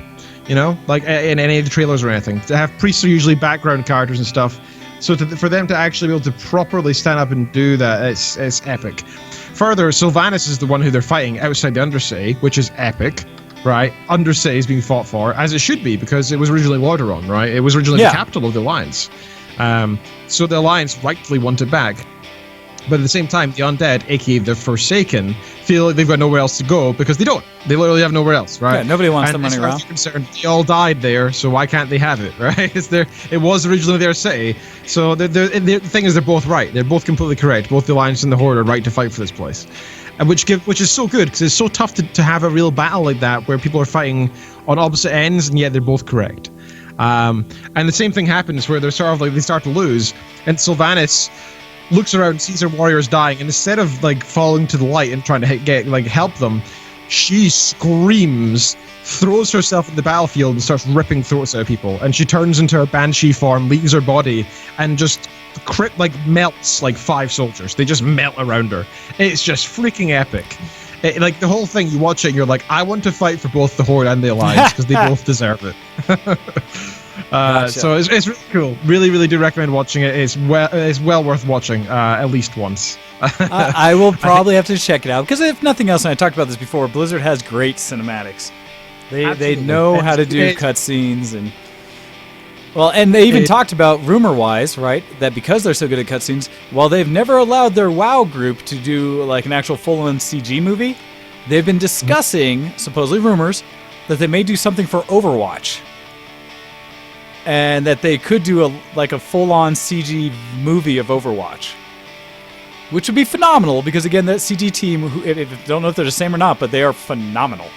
you know, like in any of the trailers or anything. To have priests are usually background characters and stuff, so for them to actually be able to properly stand up and do that, it's epic. Further, Sylvanas is the one who they're fighting outside the Undercity, which is epic, right? Undercity is being fought for, as it should be, because it was originally Lordaeron, right? It was originally the capital of the Alliance. So the Alliance rightfully want it back. But at the same time, the undead, aka the Forsaken, feel like they've got nowhere else to go because they don't. They literally have nowhere else, right? Yeah, nobody wants them running around. As far as they're concerned, they all died there, so why can't they have it, right? It was originally their city. So the thing is, they're both right. They're both completely correct. Both the Alliance and the Horde are right to fight for this place. And which is so good, because it's so tough to have a real battle like that where people are fighting on opposite ends and yet they're both correct. And the same thing happens where they're sort of like they start to lose, and Sylvanas looks around, sees her warriors dying, and instead of like falling to the light and trying to help them, she screams, throws herself in the battlefield, and starts ripping throats out of people. And she turns into her banshee form, leaves her body, and just melts like 5 soldiers. They just melt around her. It's just freaking epic. Like the whole thing, you watch it and you're like, I want to fight for both the Horde and the Alliance because they both deserve it. Gotcha. So it's really cool. Really, really do recommend watching it. It's well worth watching at least once. I will probably have to check it out because if nothing else, and I talked about this before, Blizzard has great cinematics. They know how to do cutscenes and they even talked about, rumor-wise, right, that because they're so good at cutscenes, while they've never allowed their WoW group to do like an actual full-on CG movie, they've been discussing, supposedly rumors, that they may do something for Overwatch. And that they could do a full-on CG movie of Overwatch. Which would be phenomenal, because again, that CG team, I don't know if they're the same or not, but they are phenomenal.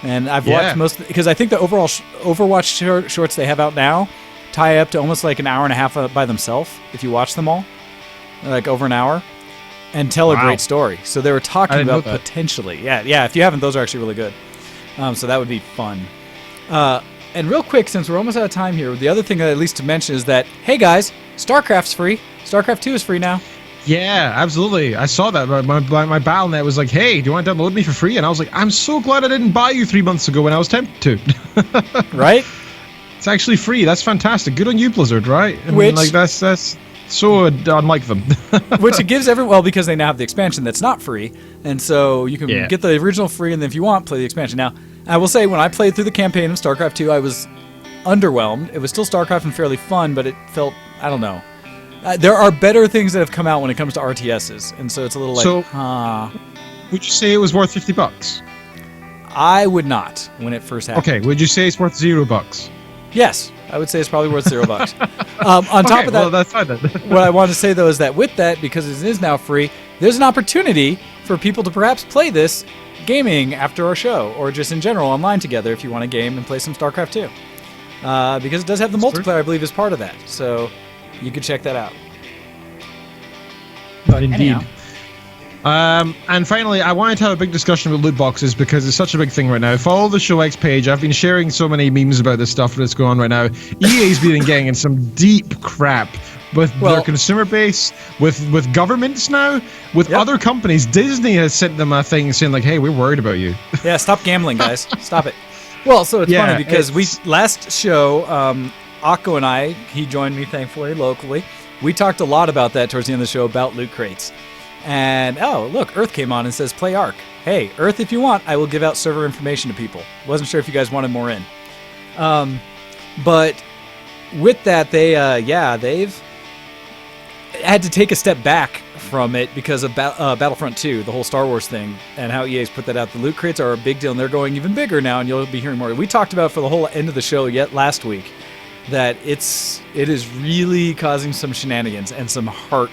And I've watched most, because I think the overall Overwatch shorts they have out now tie up to almost like an hour and a half by themselves, if you watch them all. Like over an hour. And tell a great story. So they were talking about potentially. Yeah, if you haven't, those are actually really good. So that would be fun. And real quick, since we're almost out of time here, the other thing at least to mention is that, hey guys, StarCraft's free. StarCraft 2 is free now. Yeah, absolutely. I saw that. My Battle.net was like, hey, do you want to download me for free? And I was like, I'm so glad I didn't buy you 3 months ago when I was tempted to. Right? It's actually free. That's fantastic. Good on you, Blizzard, right? I Which- mean, like, that's so unlike them. Which it gives everyone, well, because they now have the expansion that's not free. And so you can get the original free, and then if you want, play the expansion. Now, I will say, when I played through the campaign of StarCraft 2, I was underwhelmed. It was still StarCraft and fairly fun, but it felt, I don't know. There are better things that have come out when it comes to RTSs, and so it's a little like, Would you say it was worth $50? I would not when it first happened. Okay, would you say it's worth $0? Yes, I would say it's probably worth $0. On top of that, well, that's fine then. what I want to say though is that with that, because it is now free, there's an opportunity for people to perhaps play this gaming after our show, or just in general online together if you want to game and play some StarCraft 2. Because it does have the multiplayer, I believe, as part of that. So you could check that out. Indeed. Anyhow. And finally, I wanted to have a big discussion about loot boxes because it's such a big thing right now. Follow the ShowX page. I've been sharing so many memes about this stuff that's going on right now. EA's been getting in some deep crap with their consumer base, with governments now, with other companies. Disney has sent them a thing saying like, "Hey, we're worried about you." Yeah, stop gambling, guys. Stop it. Well, so it's funny because we last show, Akko and I, he joined me thankfully locally. We talked a lot about that towards the end of the show about loot crates. And, oh, look, Earth came on and says, play Ark. Hey, Earth, if you want, I will give out server information to people. Wasn't sure if you guys wanted more in. But with that, they've had to take a step back from it because of Battlefront 2, the whole Star Wars thing, and how EA's put that out. The loot crates are a big deal, and they're going even bigger now, and you'll be hearing more. We talked about for the whole end of the show last week that it is really causing some shenanigans and some heart,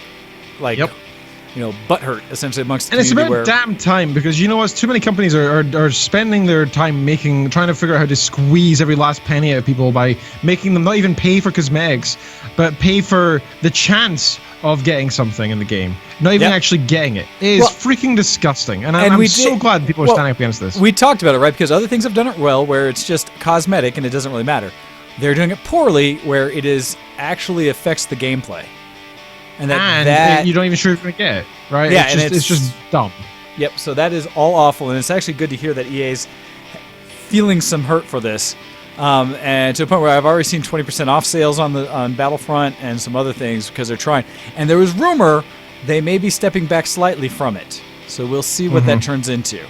butt hurt essentially amongst the community. And it's about damn time because you know what? Too many companies are spending their time trying to figure out how to squeeze every last penny out of people by making them not even pay for cosmetics, but pay for the chance of getting something in the game, not even actually getting it. It is freaking disgusting, and I'm so glad people are standing up against this. We talked about it, right? Because other things have done it well, where it's just cosmetic and it doesn't really matter. They're doing it poorly, where it actually affects the gameplay. And you don't even sure if you're going to get it, right? Yeah, it's just dumb. Yep, so that is all awful, and it's actually good to hear that EA's feeling some hurt for this. And to the point where I've already seen 20% off sales on Battlefront and some other things because they're trying. And there was rumor they may be stepping back slightly from it. So we'll see what that turns into.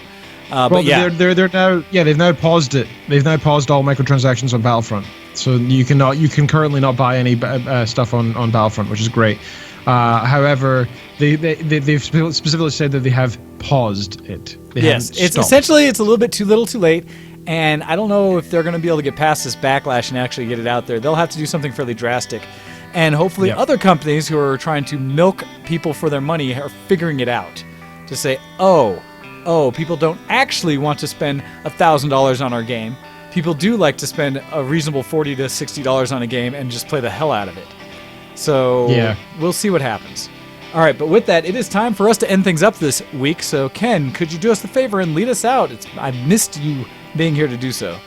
But yeah, they've now paused it. They've now paused all microtransactions on Battlefront. So you can currently not buy any stuff on Battlefront, which is great. However, they've specifically said that they have paused it. It's essentially it's a little bit too little, too late, and I don't know if they're going to be able to get past this backlash and actually get it out there. They'll have to do something fairly drastic, and hopefully other companies who are trying to milk people for their money are figuring it out to say, people don't actually want to spend $1,000 on our game. People do like to spend a reasonable $40 to $60 on a game and just play the hell out of it. So we'll see what happens. All right, but with that, it is time for us to end things up this week. So Ken, could you do us the favor and lead us out? I've missed you being here to do so.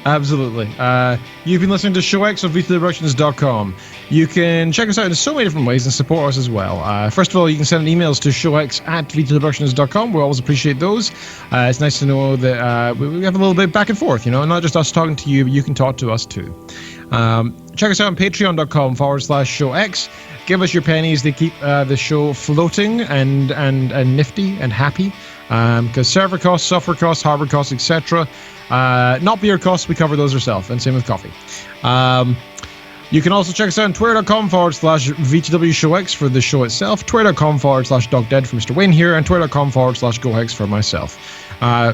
Absolutely. You've been listening to ShowX on VTWProductions.com. You can check us out in so many different ways and support us as well. First of all, you can send emails to showx@VTWProductions.com. We always appreciate those. It's nice to know that we have a little bit back and forth, not just us talking to you, but you can talk to us too. Check us out on patreon.com/showx. Give us your pennies. They keep the show floating and nifty and happy. Because server costs, software costs, hardware costs, etc. Not beer costs, we cover those ourselves, and same with coffee. You can also check us out on twitter.com/VTWShowX for the show itself, twitter.com/DocDead for Mr. Wayne here, and twitter.com/GoHex for myself.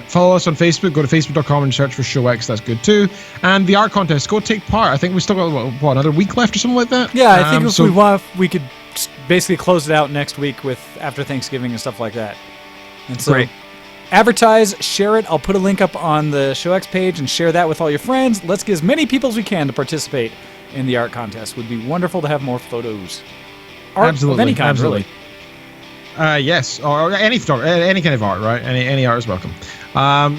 Follow us on Facebook. Go to facebook.com and search for ShowX. That's good too. And the art contest, go take part. I think we still got another week left or something like that. Yeah, I think if we want, we could basically close it out next week with after Thanksgiving and stuff like that. And so, great. Advertise, share it. I'll put a link up on the ShowX page and share that with all your friends. Let's get as many people as we can to participate in the art contest. Would be wonderful to have more photos. Art absolutely, of any kind, absolutely. really. Yes, or any kind of art, right? Any art is welcome.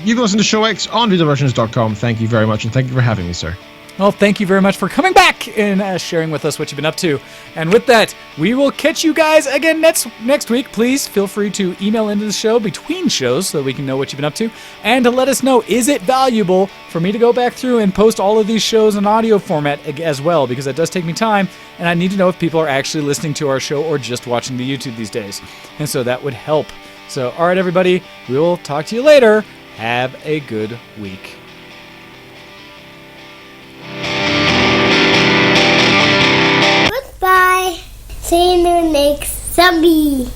You can listen to ShowX on VideoVersions.com. Thank you very much, and thank you for having me, sir. Well, thank you very much for coming back and sharing with us what you've been up to. And with that, we will catch you guys again next week. Please feel free to email into the show between shows so that we can know what you've been up to. And to let us know, is it valuable for me to go back through and post all of these shows in audio format as well? Because that does take me time, and I need to know if people are actually listening to our show or just watching the YouTube these days. And so that would help. So, all right, everybody, we will talk to you later. Have a good week. Goodbye. See you next zombie.